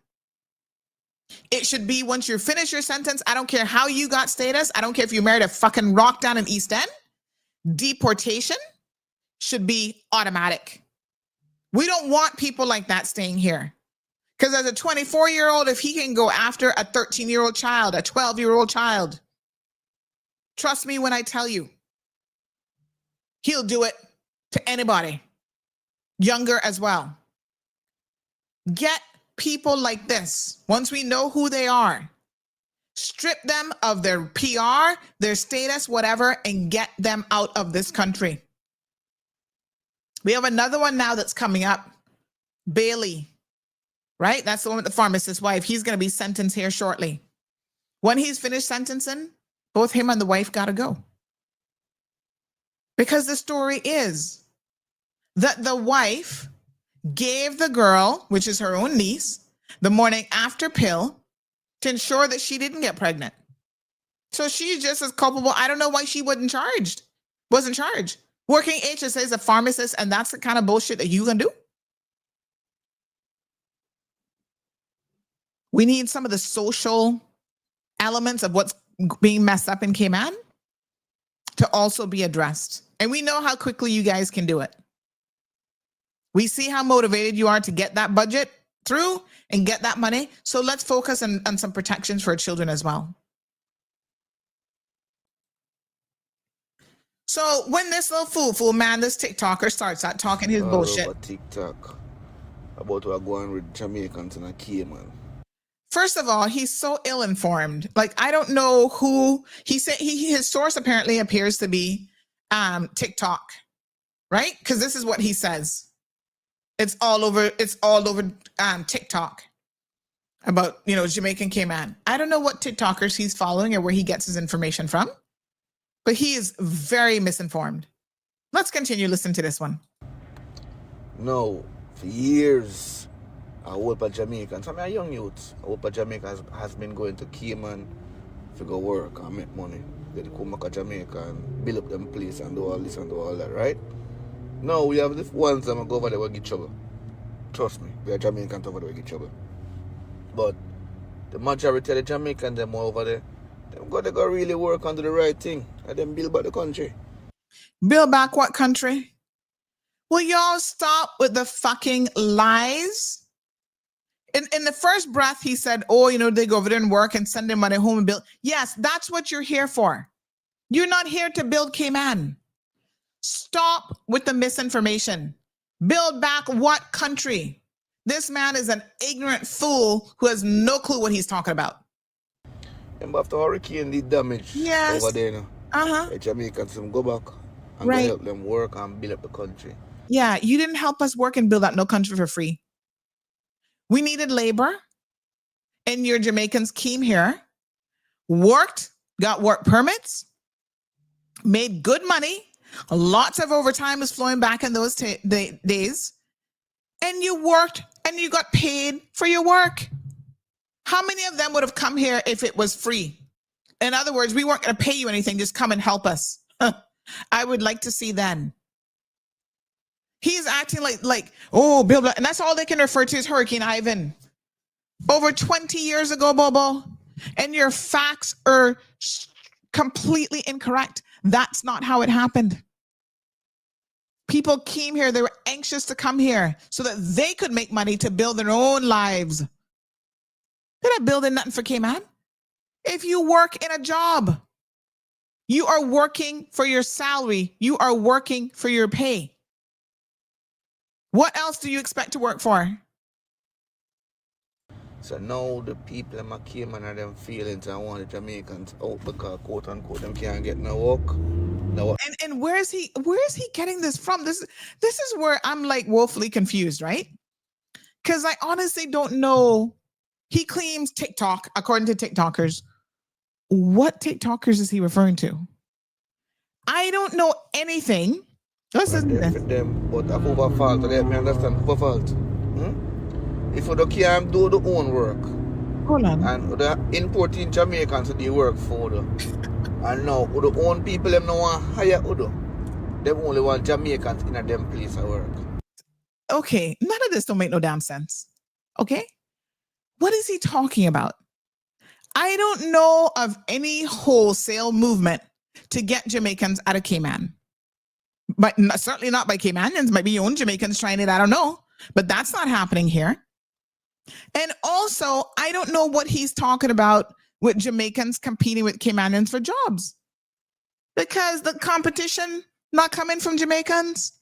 It should be once you finish your sentence, I don't care how you got status, I don't care if you married a fucking rock down in East End, deportation should be automatic. We don't want people like that staying here. Because as a 24-year-old, if he can go after a 13-year-old child, a 12-year-old child, trust me when I tell you, he'll do it to anybody, younger as well. Get people like this, once we know who they are, strip them of their PR, their status, whatever, and get them out of this country. We have another one now that's coming up, Bailey, right? That's the one with the pharmacist's wife. He's going to be sentenced here shortly. When he's finished sentencing, both him and the wife got to go. Because the story is that the wife gave the girl, which is her own niece, the morning after pill to ensure that she didn't get pregnant. So she's just as culpable. I don't know why she wasn't charged. Working HSA as a pharmacist, and that's the kind of bullshit that you can do. We need some of the social elements of what's being messed up in Cayman to also be addressed. And we know how quickly you guys can do it. We see how motivated you are to get that budget through and get that money. So let's focus on some protections for children as well. So when this little fool man, this TikToker starts out talking his bullshit. Over TikTok about what going with Jamaicans in a Cayman. First of all, he's so ill-informed. Like, I don't know who he said. His source apparently appears to be TikTok, right? Because this is what he says. It's all over TikTok about, Jamaican Cayman. I don't know what TikTokers he's following or where he gets his information from, but he is very misinformed. Let's continue listening to this one. No, for years, I work for Jamaicans. I'm a young youth. I work for Jamaica has been going to Cayman to go work and make money. They come back to Jamaica and build up them place and do all this and do all that, right? Now we have this one time I go over there we get trouble. Trust me, we are Jamaicans over there we get trouble. But the majority of the Jamaicans them over there, they go really work on do the right thing and then build back the country. Build back what country? Will y'all stop with the fucking lies? In the first breath, he said, they go over there and work and send their money home and build. Yes, that's what you're here for. You're not here to build Cayman. Stop with the misinformation. Build back what country? This man is an ignorant fool who has no clue what he's talking about. And after hurricane did damage over there now. The Jamaicans go back and go help them work and build up the country. Yeah, you didn't help us work and build out no country for free. We needed labor, and your Jamaicans came here, worked, got work permits, made good money. Lots of overtime was flowing back in those days. And you worked and you got paid for your work. How many of them would have come here if it was free? In other words, we weren't going to pay you anything. Just come and help us. I would like to see then. He's acting like, blah, blah. And that's all they can refer to as Hurricane Ivan. Over 20 years ago, Bobo. And your facts are completely incorrect. That's not how it happened. People came here. They were anxious to come here so that they could make money to build their own lives. They're not building nothing for Cayman. If you work in a job, you are working for your salary. You are working for your pay. What else do you expect to work for? So now the people in Cayman are them feelings and want the Jamaicans out because quote unquote them can't get no work. And where is he getting this from? This is where I'm like woefully confused, right? Because I honestly don't know. He claims TikTok, according to TikTokers. What TikTokers is he referring to? I don't know anything. Listen to this. Them, but I over fault to let me understand over fault. If you can't do the own work, hold on, and the importing Jamaicans to the work for the, and now the own people them no want hire Udo. They only want Jamaicans in a them place of work. Okay, none of this don't make no damn sense. Okay, what is he talking about? I don't know of any wholesale movement to get Jamaicans out of Cayman. But certainly not by Caymanians. Might be your own Jamaicans trying it. I don't know. But that's not happening here. And also, I don't know what he's talking about with Jamaicans competing with Caymanians for jobs. Because the competition not coming from Jamaicans.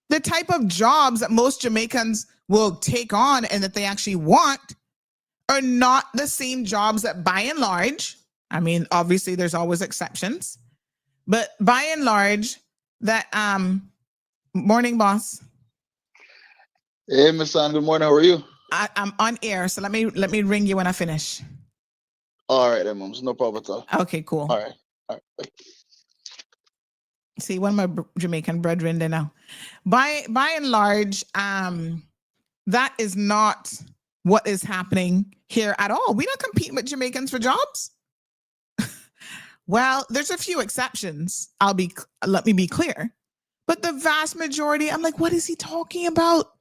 The type of jobs that most Jamaicans will take on and that they actually want are not the same jobs that by and large, I mean, obviously there's always exceptions, but by and large, that morning, boss. Hey, Miss San, good morning. How are you? I'm on air, so let me ring you when I finish. All right, then, Mums. No problem at all. Okay, cool. All right. Bye. See, one of my Jamaican brethren there now. By and large, that is not what is happening here at all. We're not competing with Jamaicans for jobs. Well, there's a few exceptions. Let me be clear. But the vast majority, I'm like, what is he talking about?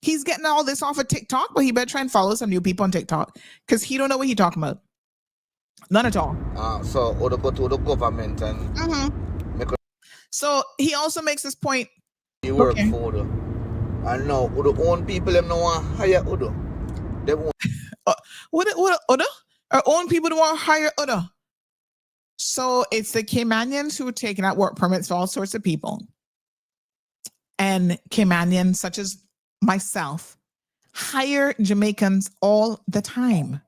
He's getting all this off of TikTok, but he better try and follow some new people on TikTok because he don't know what he's talking about. None at all. So, or go to the government and so he also makes this point. You work for the, and now the own people them no want hire Udo. They want what other? Our own people don't want to hire other. So it's the Caymanians who are taking out work permits for all sorts of people. And Caymanians, such as myself, hire Jamaicans all the time.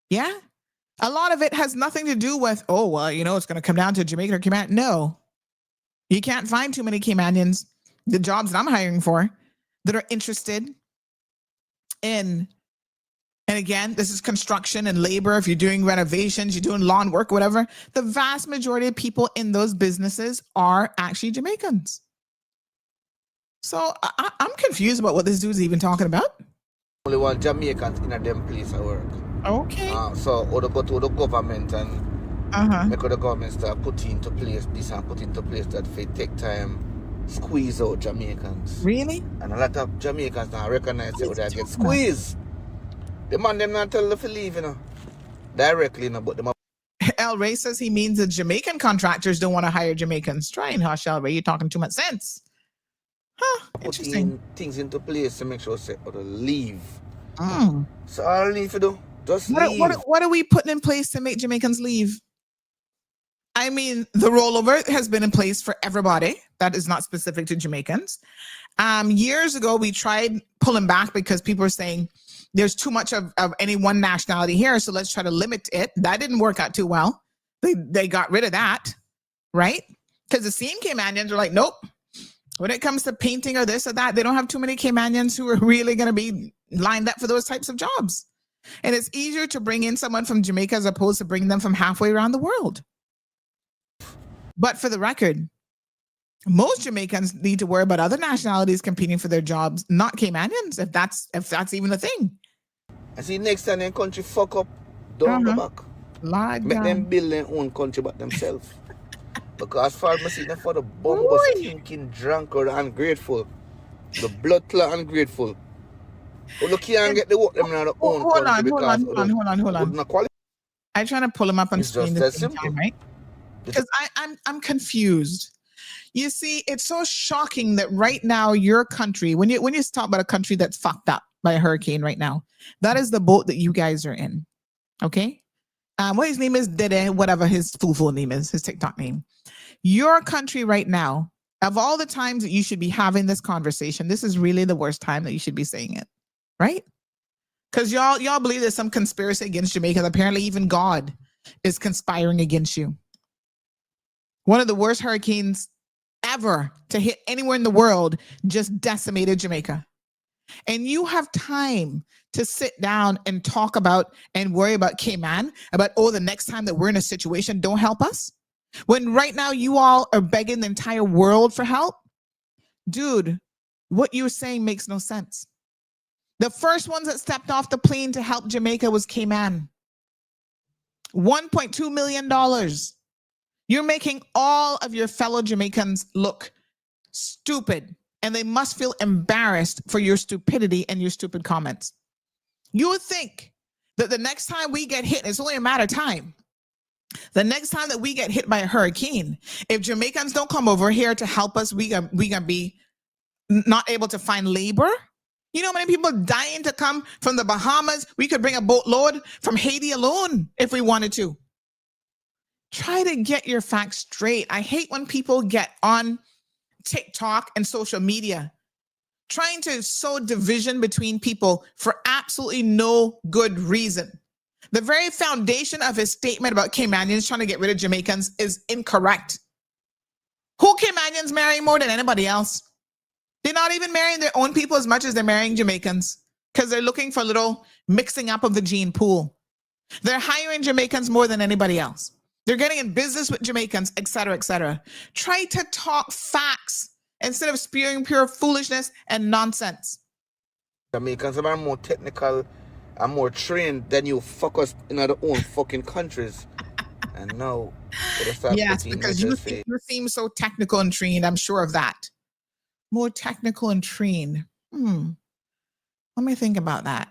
Yeah? A lot of it has nothing to do with, oh, well, it's going to come down to Jamaican or Cayman. No. You can't find too many Caymanians, the jobs that I'm hiring for, that are interested in. And again, this is construction and labor. If you're doing renovations, you're doing lawn work, whatever, the vast majority of people in those businesses are actually Jamaicans. So I'm confused about what this dude's even talking about. Only want Jamaicans in a them place of work. Okay. So or go to the government and make the government start put into place this and put into place that if it take time, squeeze out Jamaicans. Really? And a lot of Jamaicans now recognize that they get squeezed. The man them not tell them to leave, directly, but them. El Ray says he means that Jamaican contractors don't want to hire Jamaicans. Try and hush, El Ray. You're talking too much sense. Huh, interesting. Things into place to make sure say or to leave. So all you need to do, just leave. What are we putting in place to make Jamaicans leave? I mean, the rollover has been in place for everybody. That is not specific to Jamaicans. Years ago, we tried pulling back because people were saying there's too much of any one nationality here, so let's try to limit it. That didn't work out too well. They got rid of that, right? Because the same Caymanians are like, nope. When it comes to painting or this or that, they don't have too many Caymanians who are really going to be lined up for those types of jobs. And it's easier to bring in someone from Jamaica as opposed to bringing them from halfway around the world. But for the record, most Jamaicans need to worry about other nationalities competing for their jobs, not Caymanians, if that's even a thing. I see next time their country fuck up, don't go back. Make them build their own country by themselves. Because as far as I see them for the bumble stinking drunkard and ungrateful, the blood clot ungrateful. Well, look here and get the work them in their own country because hold on. I'm trying to pull him up on screen at the same time, right? Because I'm confused. You see, it's so shocking that right now your country, when you talk about a country that's fucked up by a hurricane right now, that is the boat that you guys are in. Okay? What his name is, Dede, whatever his full name is, his TikTok name. Your country right now, of all the times that you should be having this conversation, this is really the worst time that you should be saying it, right? Because y'all believe there's some conspiracy against Jamaica. Apparently even God is conspiring against you. One of the worst hurricanes ever to hit anywhere in the world just decimated Jamaica. And you have time to sit down and talk about and worry about Cayman, about, oh, the next time that we're in a situation, don't help us. When right now you all are begging the entire world for help. Dude, what you're saying makes no sense. The first ones that stepped off the plane to help Jamaica was Cayman. $1.2 million. You're making all of your fellow Jamaicans look stupid, and they must feel embarrassed for your stupidity and your stupid comments. You would think that the next time we get hit, it's only a matter of time. The next time that we get hit by a hurricane, if Jamaicans don't come over here to help us, we gonna be not able to find labor. You know how many people dying to come from the Bahamas? We could bring a boatload from Haiti alone if we wanted to. Try to get your facts straight. I hate when people get on TikTok and social media trying to sow division between people for absolutely no good reason. The very foundation of his statement about Caymanians trying to get rid of Jamaicans is incorrect. Who Caymanians marry more than anybody else? They're not even marrying their own people as much as they're marrying Jamaicans because they're looking for a little mixing up of the gene pool. They're hiring Jamaicans more than anybody else. They're getting in business with Jamaicans, et cetera, et cetera. Try to talk facts instead of spewing pure foolishness and nonsense. Jamaicans are more technical and more trained than you fuckers in our own fucking countries. And now, yes, because you seem so technical and trained. I'm sure of that. More technical and trained. Let me think about that.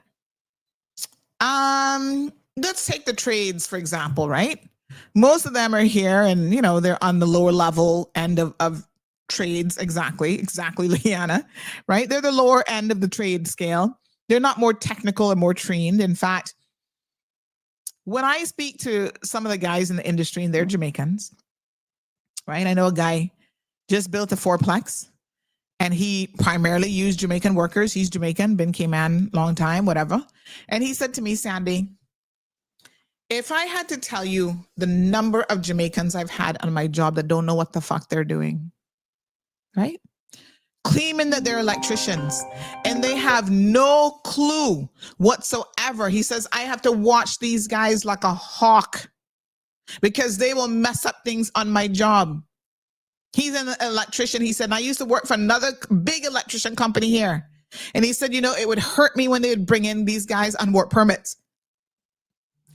Let's take the trades, for example, right? Most of them are here and, they're on the lower level end of trades. Exactly, Leanna, right? They're the lower end of the trade scale. They're not more technical or more trained. In fact, when I speak to some of the guys in the industry, and they're Jamaicans, right? I know a guy just built a fourplex and he primarily used Jamaican workers. He's Jamaican, been Cayman long time, whatever. And he said to me, Sandy, if I had to tell you the number of Jamaicans I've had on my job that don't know what the fuck they're doing, right? Claiming that they're electricians and they have no clue whatsoever. He says, I have to watch these guys like a hawk because they will mess up things on my job. He's an electrician. He said, I used to work for another big electrician company here. And he said, it would hurt me when they would bring in these guys on work permits,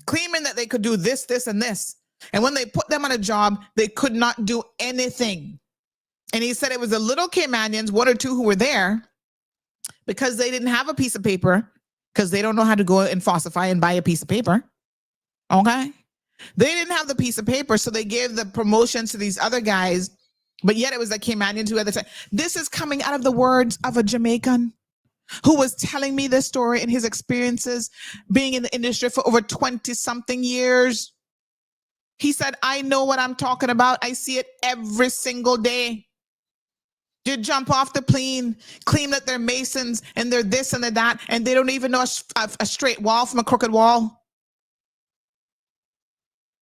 claiming that they could do this, this, and this. And when they put them on a job, they could not do anything. And he said it was the little Caymanians, one or two who were there because they didn't have a piece of paper because they don't know how to go and falsify and buy a piece of paper. Okay? They didn't have the piece of paper, so they gave the promotions to these other guys, but yet it was the Caymanians who had the time. This is coming out of the words of a Jamaican who was telling me this story and his experiences being in the industry for over 20-something years. He said, I know what I'm talking about. I see it every single day. You jump off the plane, claim that they're masons and they're this and they're that, and they don't even know a straight wall from a crooked wall.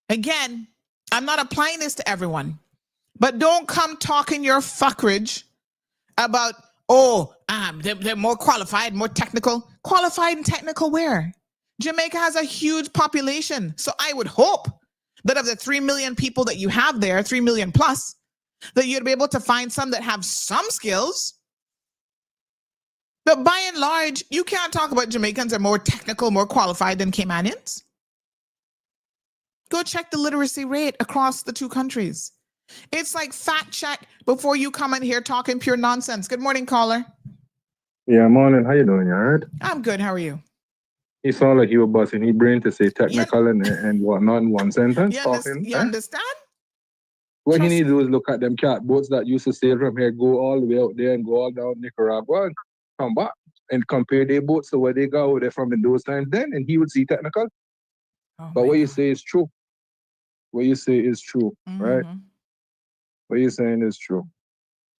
Again, I'm not applying this to everyone, but don't come talking your fuckeridge about, they're more qualified, more technical. Qualified and technical where? Jamaica has a huge population. So I would hope that of the 3 million people that you have there, 3 million plus, that you'd be able to find some that have some skills. But by and large, you can't talk about Jamaicans are more technical, more qualified than Caymanians. Go check the literacy rate across the two countries. It's like fact check before you come in here talking pure nonsense. Good morning, caller. Yeah, morning. How you doing? You all right? I'm good. How are you? He sound like you were busting his brain to say technical and whatnot in one sentence. You understand? What he Trust need to me. do is look at them catboats that used to sail from here, go all the way out there and go all down Nicaragua and come back and compare their boats to where they go over there from in those times then, and he would see technical. Oh But my what you God. say is true. What you say is true, right? Mhm. What you're saying is true.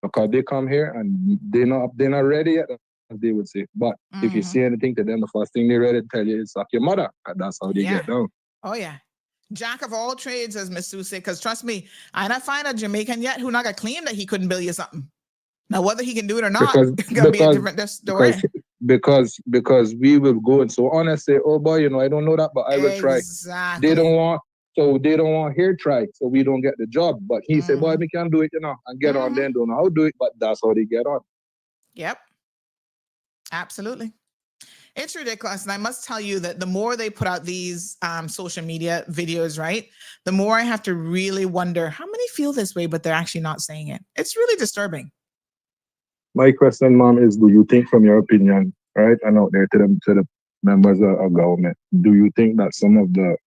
Because they come here and they're not ready yet, as they would say. But if you say anything to them, the first thing they're ready to tell you is suck your mother. And that's how they Yeah. get down. Oh yeah. Jack of all trades, as Miss Sue said, because trust me, I not find a Jamaican yet who not gonna claim that he couldn't build you something. Now, whether he can do it or not, it's gonna be a different story. Because we will go and so on and say, oh boy, you know, I don't know that, but I will try. Exactly. They don't want here try, so we don't get the job. But he said, boy, we can do it, you know, and get on there and don't know how to do it, but that's how they get on. Yep. Absolutely. It's ridiculous. And I must tell you that the more they put out these social media videos, right, the more I have to really wonder how many feel this way, but they're actually not saying it. It's really disturbing. My question, Mom, is do you think, from your opinion, right, and out there to the members of government, do you think that some of the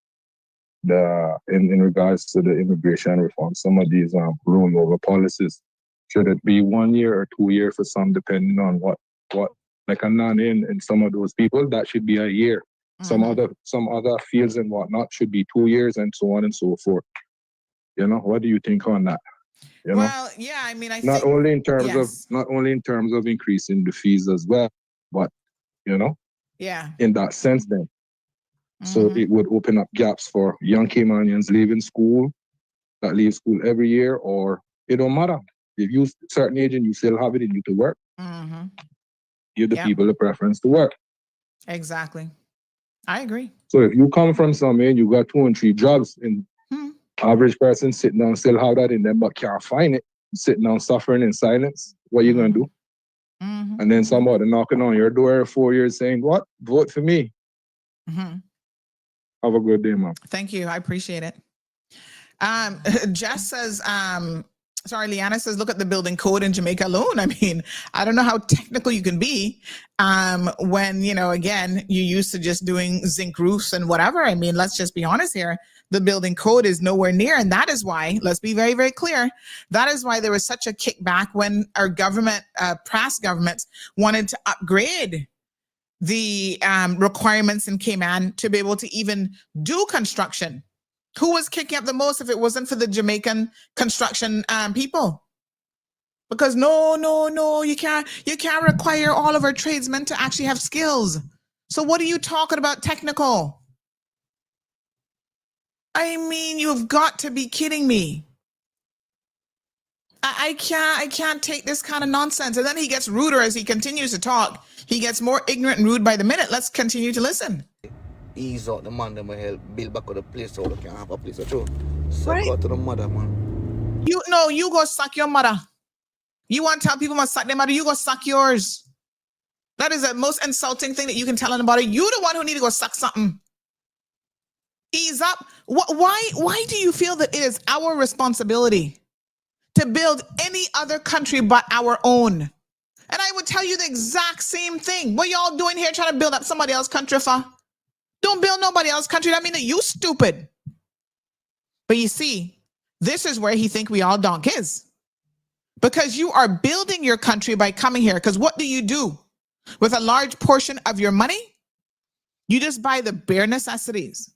in regards to the immigration reform, some of these rollover policies, should it be 1 year or 2 years for some, depending on what like a non-in and some of those people, that should be a year. Some other fields and whatnot should be 2 years and so on and so forth. You know, what do you think on that? You know? Well, yeah, I mean, I not think only in terms yes. of increasing the fees as well, but you know, Yeah. in that sense then. So it would open up gaps for young Caymanians leaving school, that leave school every year, or it don't matter. If you certain age and you still have it in you to work, give the people the preference to work. Exactly. I agree. So if you come from somewhere and you got 2 and 3 jobs, and average person sitting down still have that in them but can't find it, sitting down suffering in silence, what you gonna do? And then somebody knocking on your door 4 years saying, what? Vote for me. Have a good day, Mom. Thank you. I appreciate it. Jess says, Leanna says, look at the building code in Jamaica alone. I mean, I don't know how technical you can be when, you know, again, you used to just doing zinc roofs and whatever. I mean, let's just be honest here. The building code is nowhere near. And that is why, let's be very, very clear. That is why there was such a kickback when our government, past governments wanted to upgrade the requirements in Cayman to be able to even do construction. Who was kicking up the most if it wasn't for the Jamaican construction people? Because no, you can't require all of our tradesmen to actually have skills. So what are you talking about technical? I mean, you've got to be kidding me. I can't take this kind of nonsense. And then he gets ruder as he continues to talk. He gets more ignorant and rude by the minute. Let's continue to listen. Ease out the man, them will help build back up the place so they can have a place. So suck out to the mother, man. You go suck your mother. You want to tell people must suck their mother, you go suck yours. That is the most insulting thing that you can tell anybody. You the one who need to go suck something. Ease up. Why do you feel that it is our responsibility to build any other country but our own? And I would tell you the exact same thing. What y'all doing here trying to build up somebody else's country for? Don't build nobody else's country. That means that you stupid. But you see, this is where he think we all donkeys. Because you are building your country by coming here. Because what do you do with a large portion of your money? You just buy the bare necessities.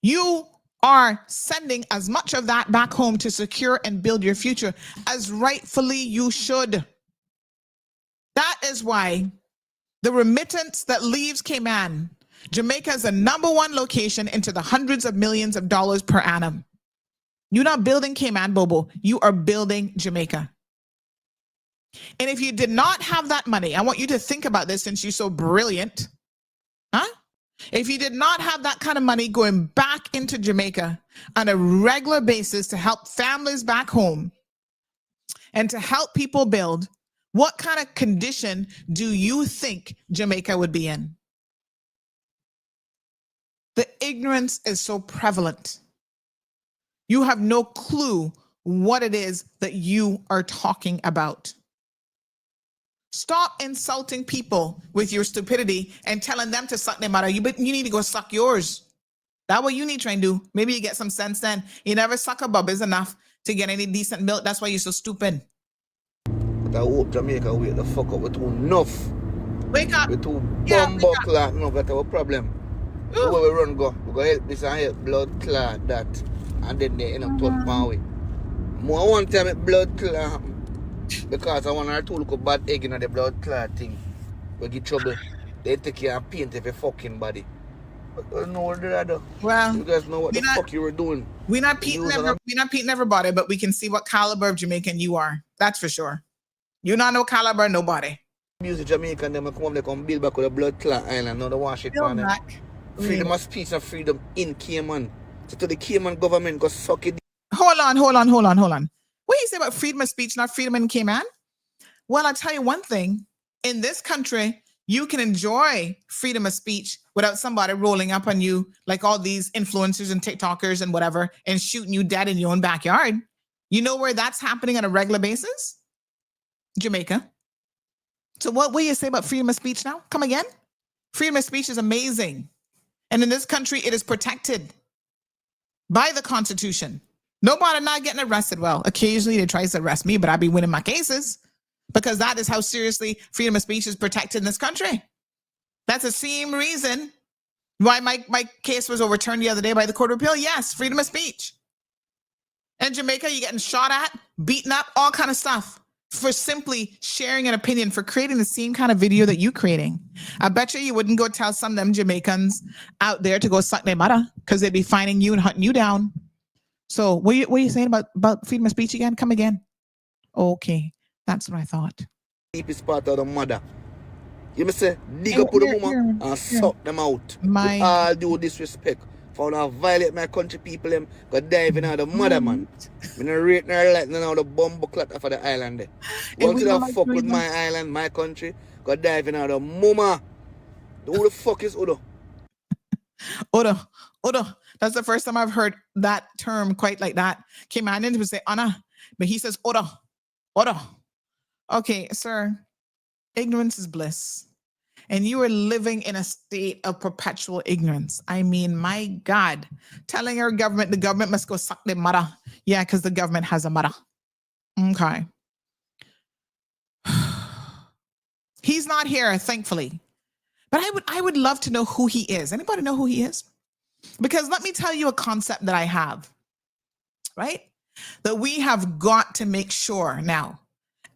You are sending as much of that back home to secure and build your future as rightfully you should. That is why the remittance that leaves Cayman, Jamaica is the #1 location into the hundreds of millions of dollars per annum. You're not building Cayman, Bobo. You are building Jamaica. And if you did not have that money, I want you to think about this since you're so brilliant. If you did not have that kind of money going back into Jamaica on a regular basis to help families back home and to help people build, what kind of condition do you think Jamaica would be in? The ignorance is so prevalent. You have no clue what it is that you are talking about. Stop insulting people with your stupidity and telling them to suck their mother. You need to go suck yours. That's what you need to try and do. Maybe you get some sense then. You never suck a bubbles enough to get any decent milk. That's why you're so stupid. But I hope Jamaica wake the fuck up with too enough. Wake up. With too Yeah, bumbo clot. No, that's our problem. The way we run go. We go help this and help blood clot that. And then they end up turn my way. More one time it blood clot. Because I want her to look a bad egg in the blood clot thing. We get trouble. They take you and paint every fucking body. No what did I do? Well, you guys know what the fuck you were doing. We're not painting everybody, but we can see what caliber of Jamaican you are. That's for sure. You're not no caliber, nobody. Music Jamaican, them come home, they come build back with a blood clot island. Now they wash it on them. Freedom of speech and freedom in Cayman. So to the Cayman government go suck it. Hold on. What do you say about freedom of speech, not freedom in Cayman? Well, I'll tell you one thing. In this country, you can enjoy freedom of speech without somebody rolling up on you like all these influencers and TikTokers and whatever and shooting you dead in your own backyard. You know where that's happening on a regular basis? Jamaica. So what will you say about freedom of speech now? Come again? Freedom of speech is amazing. And in this country, it is protected by the Constitution. Nobody not getting arrested. Well, occasionally they try to arrest me, but I be winning my cases because that is how seriously freedom of speech is protected in this country. That's the same reason why my case was overturned the other day by the Court of Appeal. Yes, freedom of speech. In Jamaica, you're getting shot at, beaten up, all kind of stuff for simply sharing an opinion, for creating the same kind of video that you're creating. I bet you wouldn't go tell some of them Jamaicans out there to go suck their mother because they'd be finding you and hunting you down. So what are you saying about freedom of speech again? Come again. Okay, that's what I thought. Deepest part of the mother. You must say, dig up with the woman and suck them out. With all due disrespect. For now violate my country people, them go dive in the mother, man. I'm not rate her like now the bomb clot off of the island there. Go to the fuck with my island, my country, go dive in the mama. Who the fuck is Udo? Udo. That's the first time I've heard that term quite like that. Cayman would say Anna, but he says Udo. Okay, sir. Ignorance is bliss. And you are living in a state of perpetual ignorance. I mean, my God, telling our government the government must go suck their mother. Yeah, because the government has a mother. Okay. He's not here, thankfully. But I would love to know who he is. Anybody know who he is? Because let me tell you a concept that I have, right? That we have got to make sure now,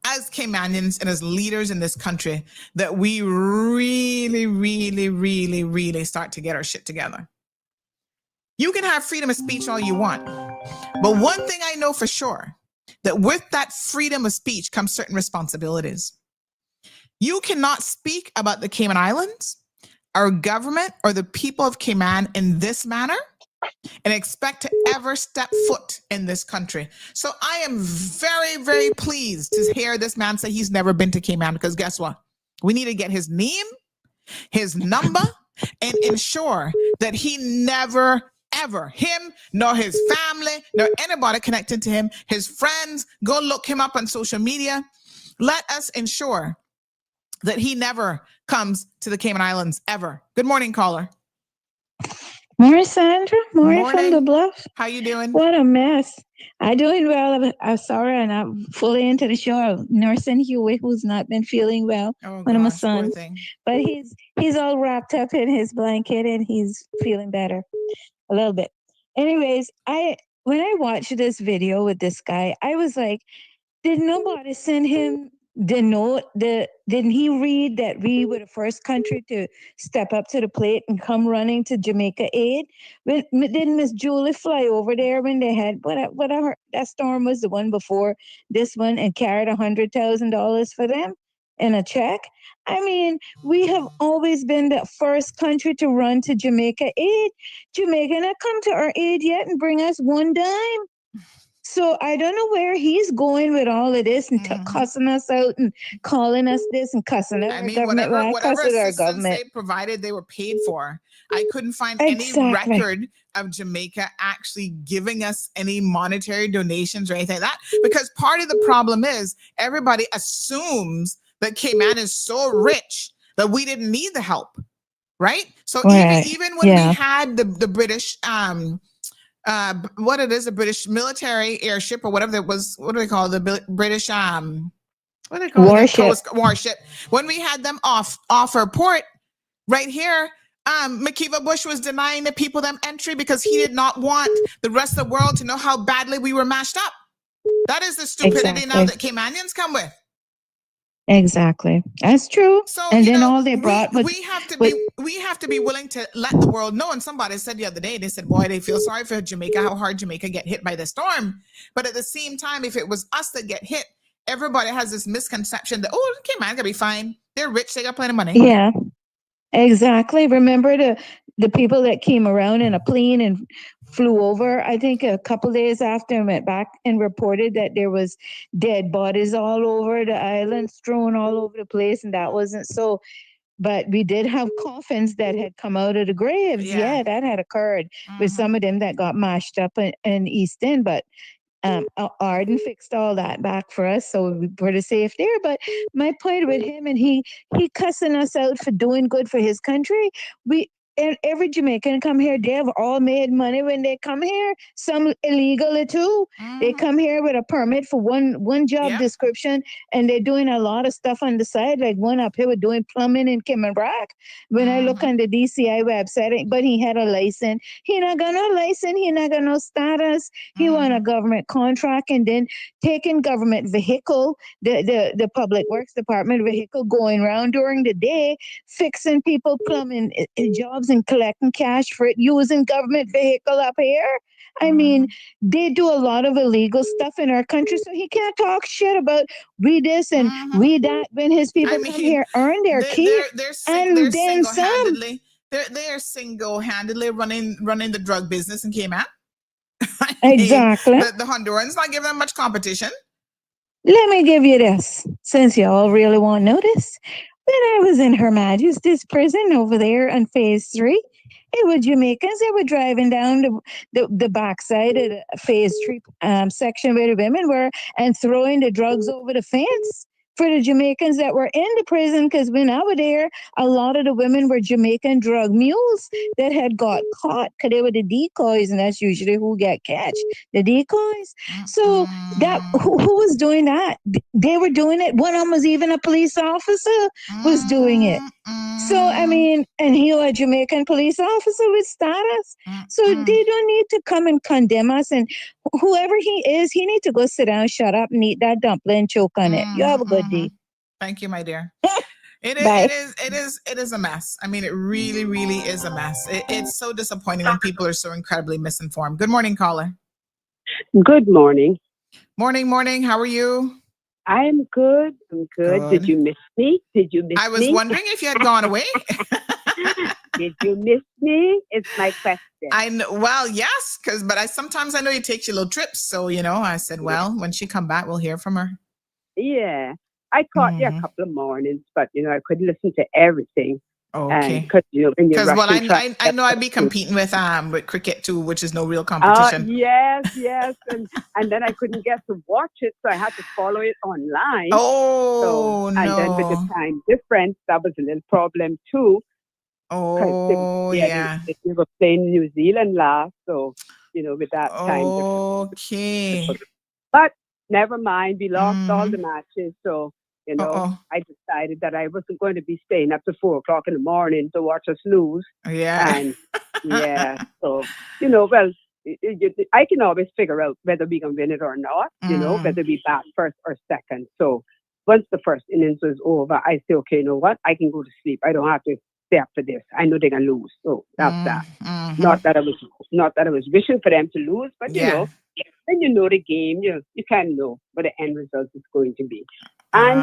as Caymanians and as leaders in this country, that we really, really, really, really start to get our shit together. You can have freedom of speech all you want. But one thing I know for sure, that with that freedom of speech comes certain responsibilities. You cannot speak about the Cayman Islands, our government, or the people of Cayman in this manner and expect to ever step foot in this country. So I am very, very pleased to hear this man say he's never been to Cayman, because guess what? We need to get his name, his number, and ensure that he never, ever, him, nor his family, nor anybody connected to him, his friends, go look him up on social media. Let us ensure that he never comes to the Cayman Islands ever. Good morning, caller. Morning, Sandra. Morning from the Bluff. How you doing? What a mess. I'm doing well. I'm sorry, I'm not fully into the show. Nursing Hewitt, who's not been feeling well, one of my sons. But he's all wrapped up in his blanket and he's feeling better a little bit. Anyways, when I watched this video with this guy, I was like, did nobody send him the note? Didn't he read that we were the first country to step up to the plate and come running to Jamaica aid? Didn't Miss Julie fly over there when they had whatever that storm was, the one before this one, and carried $100,000 for them in a check? I mean, we have always been the first country to run to Jamaica aid. Jamaica not come to our aid yet and bring us one dime. So I don't know where he's going with all of this and cussing us out and calling us this and cussing at our government. Whatever assistance they provided, they were paid for. I couldn't find any record of Jamaica actually giving us any monetary donations or anything like that, because part of the problem is everybody assumes that Cayman is so rich that we didn't need the help. right? So Right. even when we Yeah. had the British what it is, a British military airship or whatever it was, what do they call British what do they call it? Warship. Warship. When we had them off our port right here, McKeever Bush was denying the people them entry because he did not want the rest of the world to know how badly we were mashed up. That is the stupidity now that Caymanians come with. Exactly. That's true. So And you then know, all they brought we have to be willing to let the world know. And somebody said the other day, they said, boy, they feel sorry for Jamaica, how hard Jamaica get hit by the storm. But at the same time, if it was us that get hit, everybody has this misconception that, oh, Cayman gonna be fine. They're rich, they got plenty of money. Yeah. Exactly. Remember the people that came around in a plane and flew over, I think a couple days after, and went back and reported that there was dead bodies all over the island, strewn all over the place, and that wasn't so. But we did have coffins that had come out of the graves. Yeah, that had occurred with some of them that got mashed up in East End. But Arden fixed all that back for us, so we were pretty safe there. But my point with him, and he cussing us out for doing good for his country. And every Jamaican come here, they have all made money when they come here. Some illegally too. They come here with a permit for one job description, and they're doing a lot of stuff on the side. Like one up here with doing plumbing in Kimmerbrook. When I look on the DCI website, but he had a license. He not got no license. He not got no status. He won a government contract, and then taking government vehicle, the public works department vehicle, going around during the day, fixing people plumbing jobs and collecting cash for it, using government vehicle up here. I mean, they do a lot of illegal stuff in our country, so he can't talk shit about we this and we that when his people come here, earn their keep, and then some. They are single-handedly running the drug business in Cayman. Exactly. The Hondurans not giving them much competition. Let me give you this, since you all really want to know this. When I was in Her Majesty's prison over there on phase 3, it was Jamaicans that were driving down the backside of the phase 3 section where the women were and throwing the drugs over the fence for the Jamaicans that were in the prison. Because when I was there, a lot of the women were Jamaican drug mules that had got caught because they were the decoys, and that's usually who get catch, the decoys. So that who was doing that? They were doing it. One of them was even a police officer was doing it. So I mean, and he was a Jamaican police officer with status. So they don't need to come and condemn us. And whoever he is, he needs to go sit down, shut up, and eat that dumpling, choke on it. You have a good day. Thank you, my dear. It is a mess. I mean, it really, really is a mess. It's so disappointing when people are so incredibly misinformed. Good morning, caller. Good morning. Morning. How are you? I'm good. I'm good. Did you miss me? I was wondering if you had gone away. Did you miss me? It's my question. I know. Well, yes, but sometimes I know you take your little trips. So, I said, well, when she come back, we'll hear from her. Yeah. I caught you a couple of mornings, but, I couldn't listen to everything. Okay. Because I know I'd be competing with cricket too, which is no real competition. Yes, and then I couldn't get to watch it, so I had to follow it online. No. And then with the time difference, that was a little problem too. They were playing New Zealand last, so with that time difference. Okay. But never mind, we lost all the matches, so. I decided that I wasn't going to be staying up to 4 o'clock in the morning to watch us lose. Yeah. And so, well, I can always figure out whether we can win it or not, whether we bat first or second. So once the first innings was over, I say, okay, you know what? I can go to sleep. I don't have to stay up for this. I know they're going to lose. So that's that. Not that I was wishing for them to lose, but when you know the game, you kind of know what the end result is going to be. And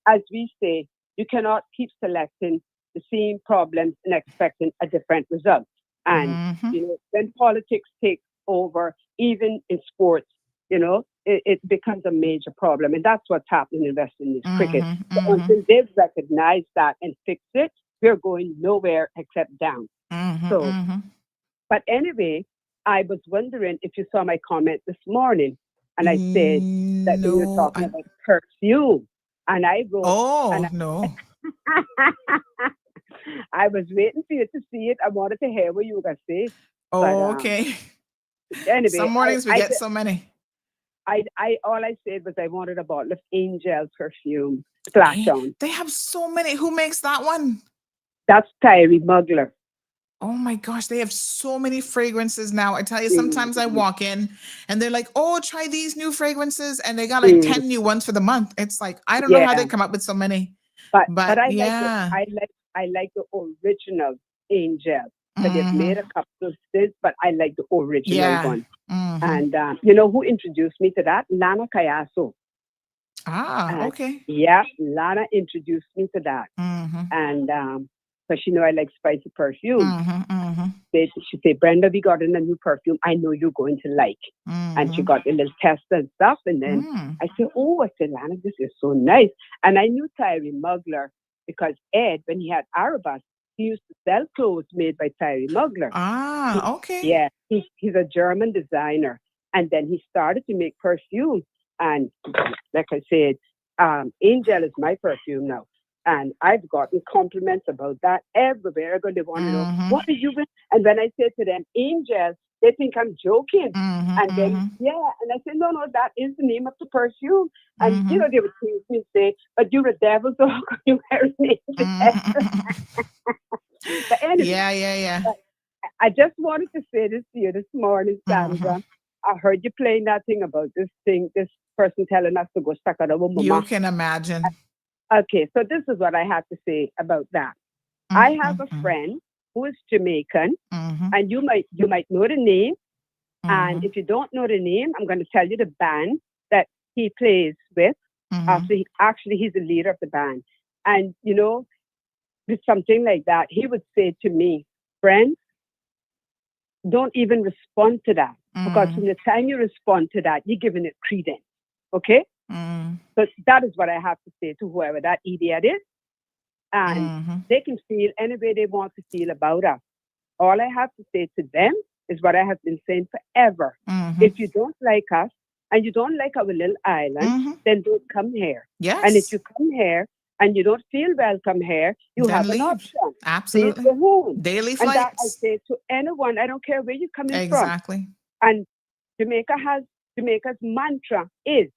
as we say, you cannot keep selecting the same problems and expecting a different result. And, when politics takes over, even in sports, it becomes a major problem. And that's what's happening in West Indies cricket. So until they've recognized that and fixed it, we're going nowhere except down. But anyway, I was wondering if you saw my comment this morning. And I said that we were talking about perfume. And I wrote... no. I was waiting for you to see it. I wanted to hear what you were going to say. Oh, okay. Anyway, some mornings we get so many. All I said was I wanted a bottle of Angel perfume, splash on. They have so many. Who makes that one? That's Tyree Mugler. Oh my gosh, they have so many fragrances now. I tell you, sometimes I walk in and they're like, oh, try these new fragrances. And they got like 10 new ones for the month. It's like, I don't know how they come up with so many. But I yeah. I like the original Angel. But they've made a couple of this, but I like the original one. And you know who introduced me to that? Lana Cayasso. Okay. Yeah, Lana introduced me to that. And because she know I like spicy perfume. She said, Brenda, we got in a new perfume I know you're going to like. And she got a little test and stuff. And then I said, Lana, this is so nice. And I knew Tyree Mugler because Ed, when he had Arabas, he used to sell clothes made by Tyree Mugler. Okay. Yeah, he's a German designer. And then he started to make perfume. And like I said, Angel is my perfume now. And I've gotten compliments about that everywhere. They want to know, what are you with? And when I say to them, Angel, they think I'm joking. And then, and I say, no, that is the name of the perfume. And, you know, they would tease me and say, but you're a devil, so how can you wear an Angel? But anyway, yeah. I just wanted to say this to you this morning, Sandra. I heard you playing that thing about this person telling us to go stuck out of a mama. You can imagine. Okay, so this is what I have to say about that. I have a friend who is Jamaican, and you might know the name. And if you don't know the name, I'm going to tell you the band that he plays with. Actually, he's the leader of the band. And, you know, with something like that, he would say to me, friend, don't even respond to that. Because from the time you respond to that, you're giving it credence. Okay? So that is what I have to say to whoever that idiot is. And they can feel any way they want to feel about us. All I have to say to them is what I have been saying forever. If you don't like us and you don't like our little island, then don't come here. Yes. And if you come here and you don't feel welcome here, you then have leave. an option. Absolutely. Please go home. Daily And flights. that I say to anyone, I don't care where you're coming from. Exactly. And Jamaica's mantra is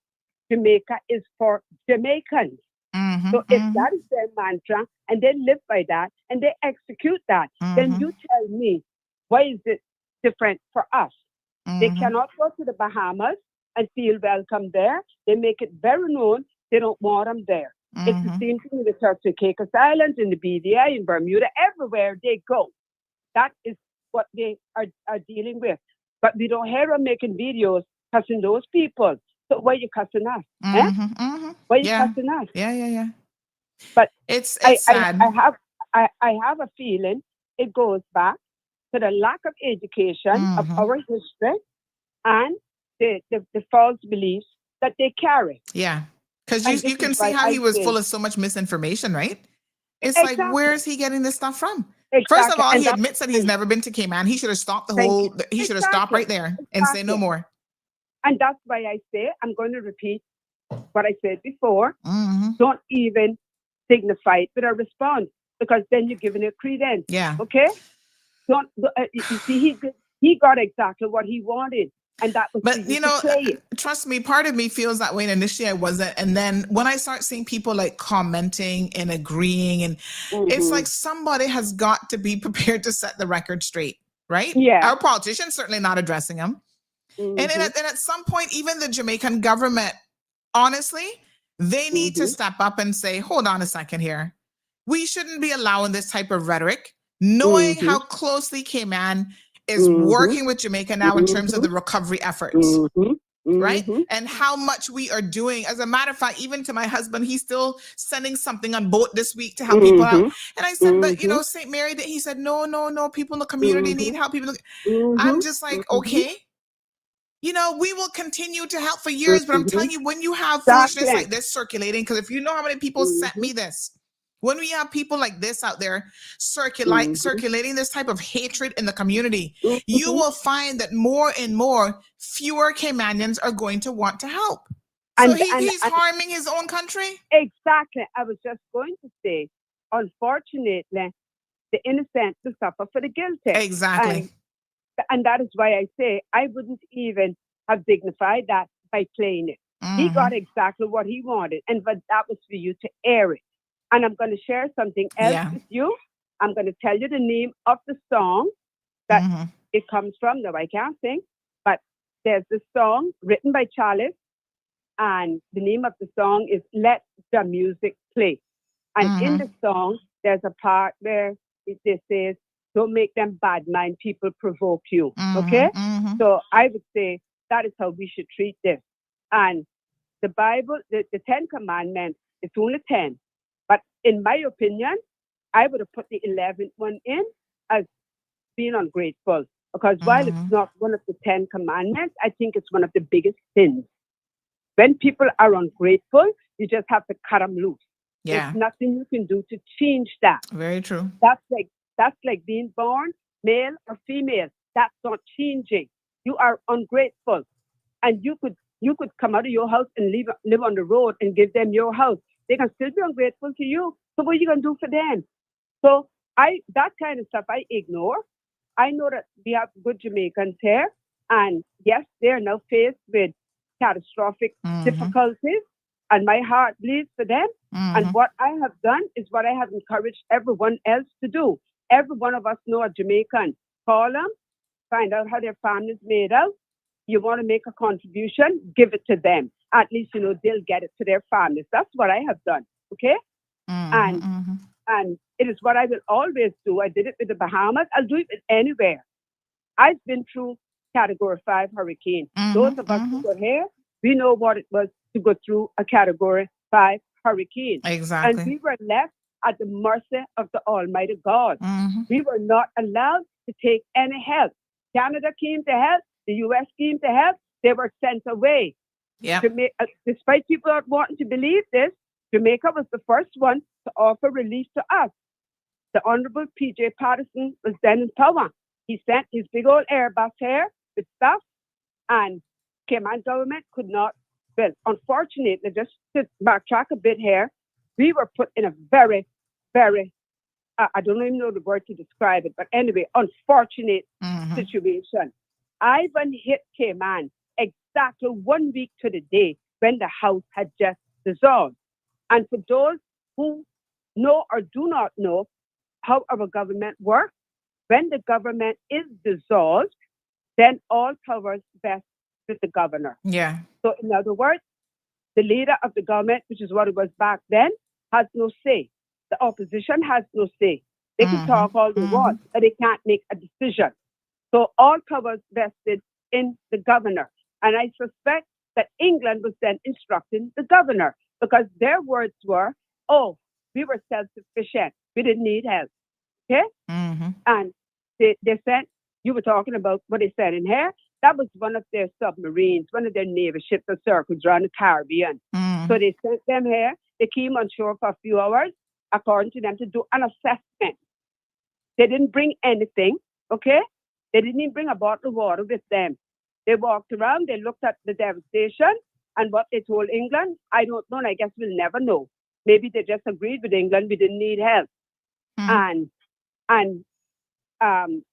Jamaica is for Jamaicans. So if that is their mantra and they live by that and they execute that, then you tell me, why is it different for us? They cannot go to the Bahamas and feel welcome there. They make it very known they don't want them there. It's the same thing in the Turks and Caicos Islands, in the BVI, in Bermuda, everywhere they go. That is what they are dealing with. But we don't hear them making videos cussing those people. So why are you cussing us? Why are you cussing us? Yeah. But it's sad. I have a feeling it goes back to the lack of education of our history and the false beliefs that they carry. Yeah. Because you can see how he was full of so much misinformation, right? It's like, where is he getting this stuff from? First of all, he admits that he's never been to Cayman. He should have stopped he should have stopped right there and say no more. And that's why I say, I'm going to repeat what I said before. Don't even signify it with a response, because then you're giving it credence. Yeah. Okay? You see, he got exactly what he wanted. And that was, but you know, trust me, part of me feels that way. And initially I wasn't. And then when I start seeing people like commenting and agreeing, and it's like somebody has got to be prepared to set the record straight, right? Yeah. Our politicians certainly not addressing them. And at some point, even the Jamaican government, honestly, they need to step up and say, hold on a second here. We shouldn't be allowing this type of rhetoric, knowing how closely Cayman is working with Jamaica now in terms of the recovery efforts, right? And how much we are doing. As a matter of fact, even to my husband, he's still sending something on boat this week to help people out. And I said, but you know, St. Mary, he said, no, people in the community need help. People, I'm just like, okay. You know, we will continue to help for years, but I'm telling you, when you have foolishness like this circulating, because if you know how many people sent me this, when we have people like this out there circulating this type of hatred in the community, you will find that more and more fewer Caymanians are going to want to help. So he's harming his own country? Exactly. I was just going to say, unfortunately, the innocent to suffer for the guilty. Exactly. And that is why I say I wouldn't even have dignified that by playing it. He got exactly what he wanted, but that was for you to air it. And I'm going to share something else with you. I'm going to tell you the name of the song that it comes from. Now, I can't sing, but there's this song written by Charles, and the name of the song is Let the Music Play. And in the song, there's a part where it says, don't make them bad mind people provoke you. Okay? So I would say that is how we should treat this. And the Bible, the 10 commandments, it's only 10. But in my opinion, I would have put the 11th one in as being ungrateful. Because while it's not one of the 10 commandments, I think it's one of the biggest sins. When people are ungrateful, you just have to cut them loose. Yeah. There's nothing you can do to change that. Very true. That's like being born male or female. That's not changing. You are ungrateful. And you could come out of your house and live on the road and give them your house. They can still be ungrateful to you. So what are you going to do for them? So that kind of stuff I ignore. I know that we have good Jamaicans here. And yes, they are now faced with catastrophic difficulties. And my heart bleeds for them. And what I have done is what I have encouraged everyone else to do. Every one of us know a Jamaican. Call them, find out how their family's made out. You want to make a contribution, give it to them. At least, they'll get it to their families. That's what I have done. Okay? And it is what I will always do. I did it with the Bahamas. I'll do it anywhere. I've been through Category 5 hurricane. Those of us who were here, we know what it was to go through a Category 5 hurricane. Exactly. And we were left at the mercy of the Almighty God. We were not allowed to take any help. Canada came to help. The U.S. came to help. They were sent away. Yeah. Despite people not wanting to believe this, Jamaica was the first one to offer relief to us. The Honorable P.J. Patterson was then in power. He sent his big old Airbus here with stuff, and Cayman government could not. Well, unfortunately, just to backtrack a bit here, we were put in a very, very, I don't even know the word to describe it, but anyway, unfortunate situation. Ivan hit Cayman exactly 1 week to the day when the House had just dissolved. And for those who know or do not know how our government works, when the government is dissolved, then all powers vest with the governor. Yeah. So in other words, the leader of the government, which is what it was back then, has no say. The opposition has no say. They can talk all they want, but they can't make a decision. So all powers vested in the governor. And I suspect that England was then instructing the governor because their words were, oh, we were self-sufficient. We didn't need help. Okay? And they sent, you were talking about what they said in here. That was one of their submarines, one of their naval ships that circles around the Caribbean. So they sent them here. They came on shore for a few hours, according to them, to do an assessment. They didn't bring anything, okay? They didn't even bring a bottle of water with them. They walked around, they looked at the devastation, and what they told England, I don't know, and I guess we'll never know. Maybe they just agreed with England, we didn't need help. And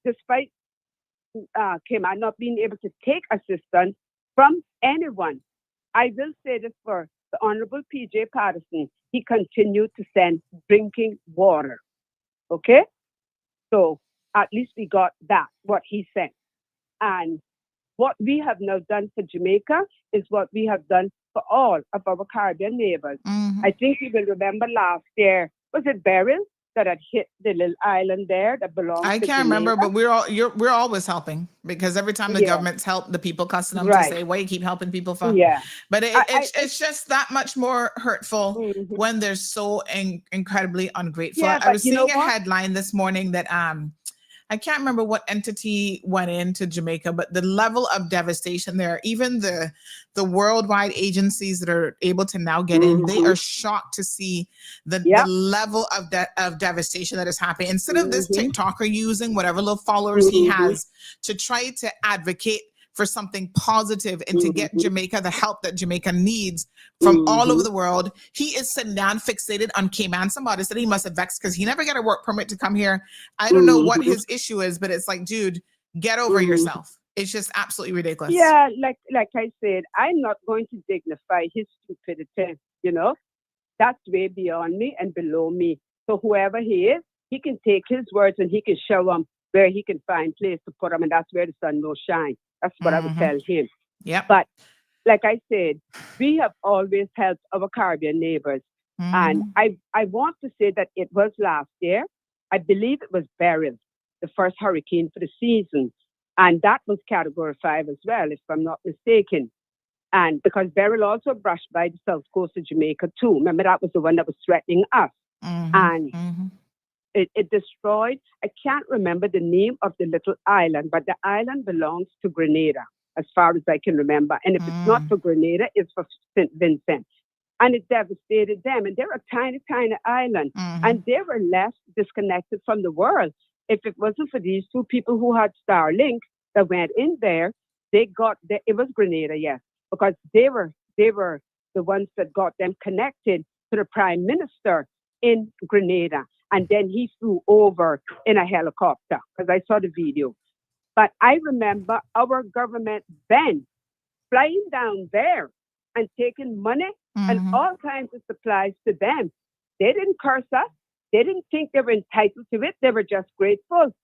despite Cayman not being able to take assistance from anyone, I will say this for the Honorable P.J. Patterson, he continued to send drinking water, okay? So at least we got that, what he sent. And what we have now done for Jamaica is what we have done for all of our Caribbean neighbors. I think you will remember last year, was it Beryl that had hit the little island there that belongs to I can't remember, but we're always helping because every time the government's help, the people cussing them to say, why you keep helping people for? But it's just that much more hurtful when they're so incredibly ungrateful. I was seeing a headline this morning that I can't remember what entity went into Jamaica, but the level of devastation there, even the worldwide agencies that are able to now get in, they are shocked to see the level of devastation that is happening. Instead of this TikToker using whatever little followers he has to try to advocate for something positive and to get Jamaica the help that Jamaica needs from all over the world. He is sitting down fixated on Cayman. Somebody said he must have vexed because he never got a work permit to come here. I don't know what his issue is, but it's like, dude, get over yourself. It's just absolutely ridiculous. Yeah, like I said, I'm not going to dignify his stupidity, That's way beyond me and below me. So whoever he is, he can take his words and he can show them where he can find place to put them, and that's where the sun will shine. That's what I would tell him. Yep. But like I said, we have always helped our Caribbean neighbors. And I want to say that it was last year. I believe it was Beryl, the first hurricane for the season. And that was Category 5 as well, if I'm not mistaken. And because Beryl also brushed by the south coast of Jamaica too. Remember, that was the one that was threatening us. And it destroyed, I can't remember the name of the little island, but the island belongs to Grenada, as far as I can remember. And if it's not for Grenada, it's for St. Vincent. And it devastated them. And they're a tiny, tiny island. And they were left disconnected from the world. If it wasn't for these two people who had Starlink that went in there, it was Grenada, yes, because they were the ones that got them connected to the Prime Minister in Grenada. And then he flew over in a helicopter, because I saw the video. But I remember our government then flying down there and taking money and all kinds of supplies to them. They didn't curse us. They didn't think they were entitled to it. They were just grateful.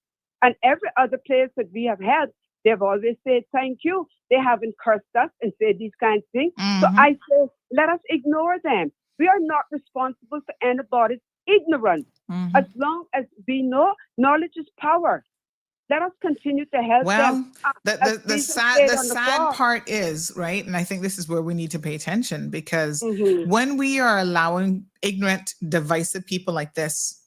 And every other place that we have helped, they've always said thank you. They haven't cursed us and said these kinds of things. So I say, let us ignore them. We are not responsible for anybody's ignorance. As long as we know knowledge is power. Let us continue to help them. The sad part is, right, and I think this is where we need to pay attention, because when we are allowing ignorant, divisive people like this,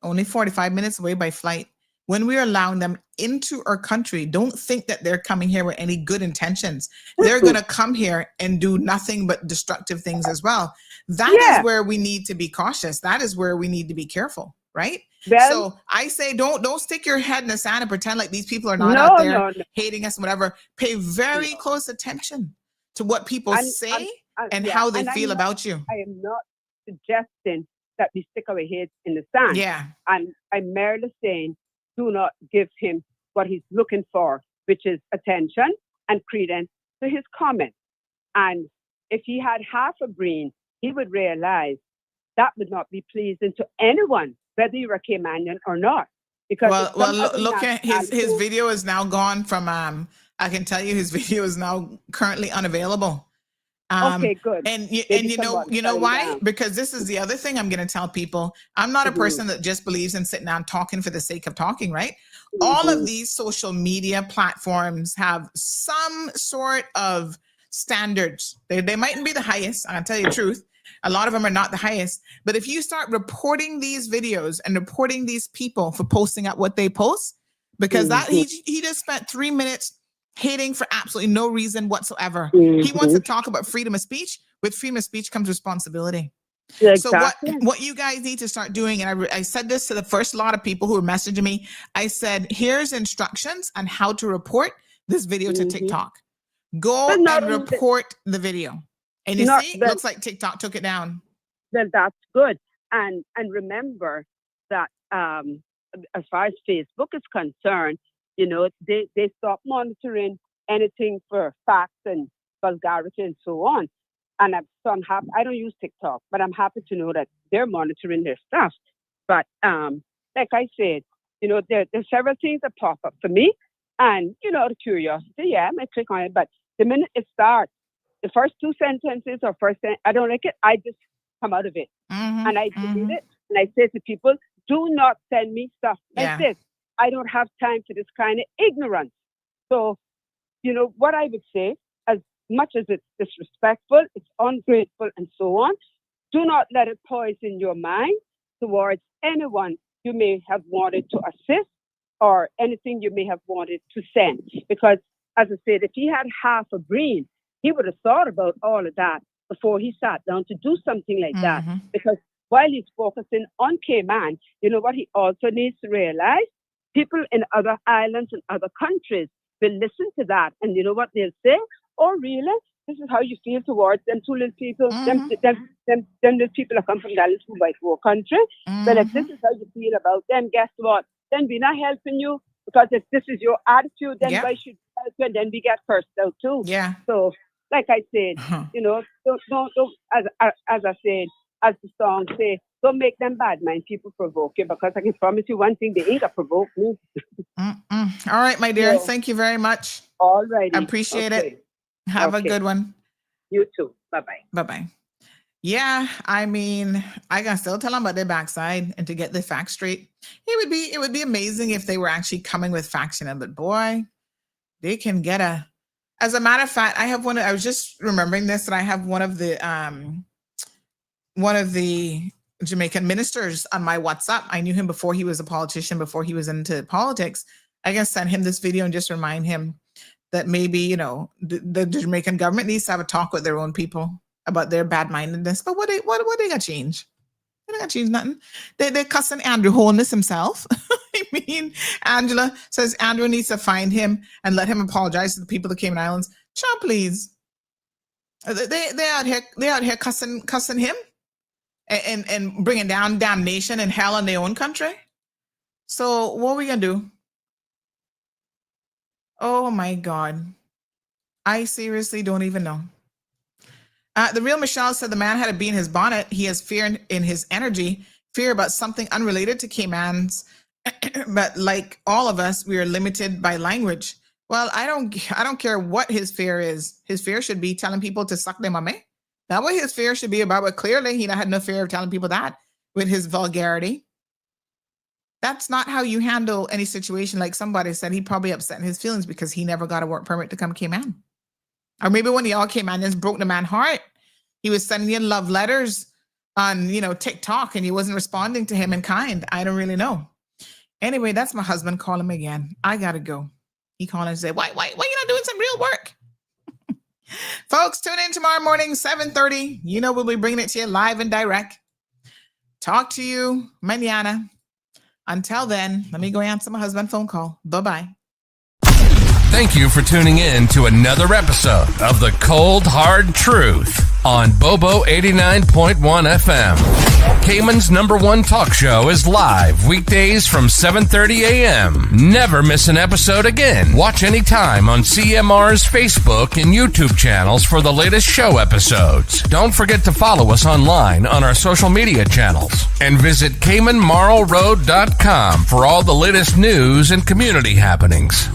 only 45 minutes away by flight, when we're allowing them into our country, don't think that they're coming here with any good intentions. They're going to come here and do nothing but destructive things as well. That is where we need to be cautious. That is where we need to be careful, right? So I say, don't stick your head in the sand and pretend like these people are not out there hating us, whatever. Pay very close attention to what people say and how they feel about you. I am not suggesting that we stick our heads in the sand. Yeah. I'm merely saying, do not give him what he's looking for, which is attention and credence to his comments. And if he had half a brain, he would realize that would not be pleasing to anyone, whether you're a Caymanian or not. Because look at his video is now gone from I can tell you his video is now currently unavailable. Okay, good. And you know why? Because this is the other thing I'm going to tell people. I'm not a person that just believes in sitting down talking for the sake of talking, right? All of these social media platforms have some sort of standards. They mightn't be the highest, I'll tell you the truth. A lot of them are not the highest. But if you start reporting these videos and reporting these people for posting out what they post, because that he just spent 3 minutes hating for absolutely no reason whatsoever. He wants to talk about freedom of speech. With freedom of speech comes responsibility. Exactly. So what you guys need to start doing, and I said this to the first lot of people who were messaging me, I said, here's instructions on how to report this video to TikTok. Go and report the video. And you see, looks like TikTok took it down. Then that's good. And remember that as far as Facebook is concerned, they stop monitoring anything for facts and vulgarity and so on. And I'm happy. I don't use TikTok, but I'm happy to know that they're monitoring their stuff. But like I said, there's several things that pop up for me. And, the curiosity, I might click on it. But the minute it starts, the first two sentences or I don't like it, I just come out of it. And I delete it. And I say to people, do not send me stuff like this. I don't have time for this kind of ignorance. So, what I would say, as much as it's disrespectful, it's ungrateful and so on, do not let it poison your mind towards anyone you may have wanted to assist or anything you may have wanted to send. Because, as I said, if he had half a brain, he would have thought about all of that before he sat down to do something like that. Because while he's focusing on Cayman, what he also needs to realize? People in other islands and other countries, will listen to that. And you know what they'll say? Oh, really? This is how you feel towards them two little people. Them little people that come from that little white war country. But if this is how you feel about them, guess what? Then we're not helping you, because if this is your attitude, then why should we help you? And then we get cursed out too. Yeah. So, like I said, you know, don't as I said, as the song say, don't make them bad mind people provoke you, because I can promise you one thing, they ain't gonna provoke me. All right, my dear. Thank you very much. All right. I appreciate it. Have a good one. You too. Bye-bye. Bye-bye. Yeah, I mean, I can still tell them about their backside and to get the facts straight. It would be amazing if they were actually coming with facts, you know, but boy, they can get as a matter of fact, I was just remembering this, that I have one of the Jamaican ministers on my WhatsApp. I knew him before he was a politician, before he was into politics. I can send him this video and just remind him that maybe, you know, the Jamaican government needs to have a talk with their own people about their bad-mindedness. But what they gonna change? They don't gonna change nothing. They're cussing Andrew Holness himself. I mean, Angela says Andrew needs to find him and let him apologize to the people of the Cayman Islands. Sean, please. They out here cussing him and bringing down damnation and hell in their own country. So what are we gonna do? Oh my God. I seriously don't even know. The real Michelle said the man had a bee in his bonnet. He has fear in his energy, fear about something unrelated to Caymans. But like all of us, we are limited by language. Well, I don't care what his fear is. His fear should be telling people to suck their mummy. That's what his fear should be about. But clearly he had no fear of telling people that with his vulgarity. That's not how you handle any situation. Like somebody said, he probably upset in his feelings because he never got a work permit to come Cayman. Or maybe when y'all came in, this broke the man's heart. He was sending you love letters on, you know, TikTok, and he wasn't responding to him in kind. I don't really know. Anyway, that's my husband calling me again. I gotta go. He called and said, why you not doing some real work? Folks, tune in tomorrow morning, 7:30. You know, we'll be bringing it to you live and direct. Talk to you mañana. Until then, let me go answer my husband's phone call. Bye-bye. Thank you for tuning in to another episode of The Cold Hard Truth on Bobo 89.1 FM. Cayman's #1 talk show is live weekdays from 7:30 a.m. Never miss an episode again. Watch anytime on CMR's Facebook and YouTube channels for the latest show episodes. Don't forget to follow us online on our social media channels. And visit CaymanMarlRoad.com for all the latest news and community happenings.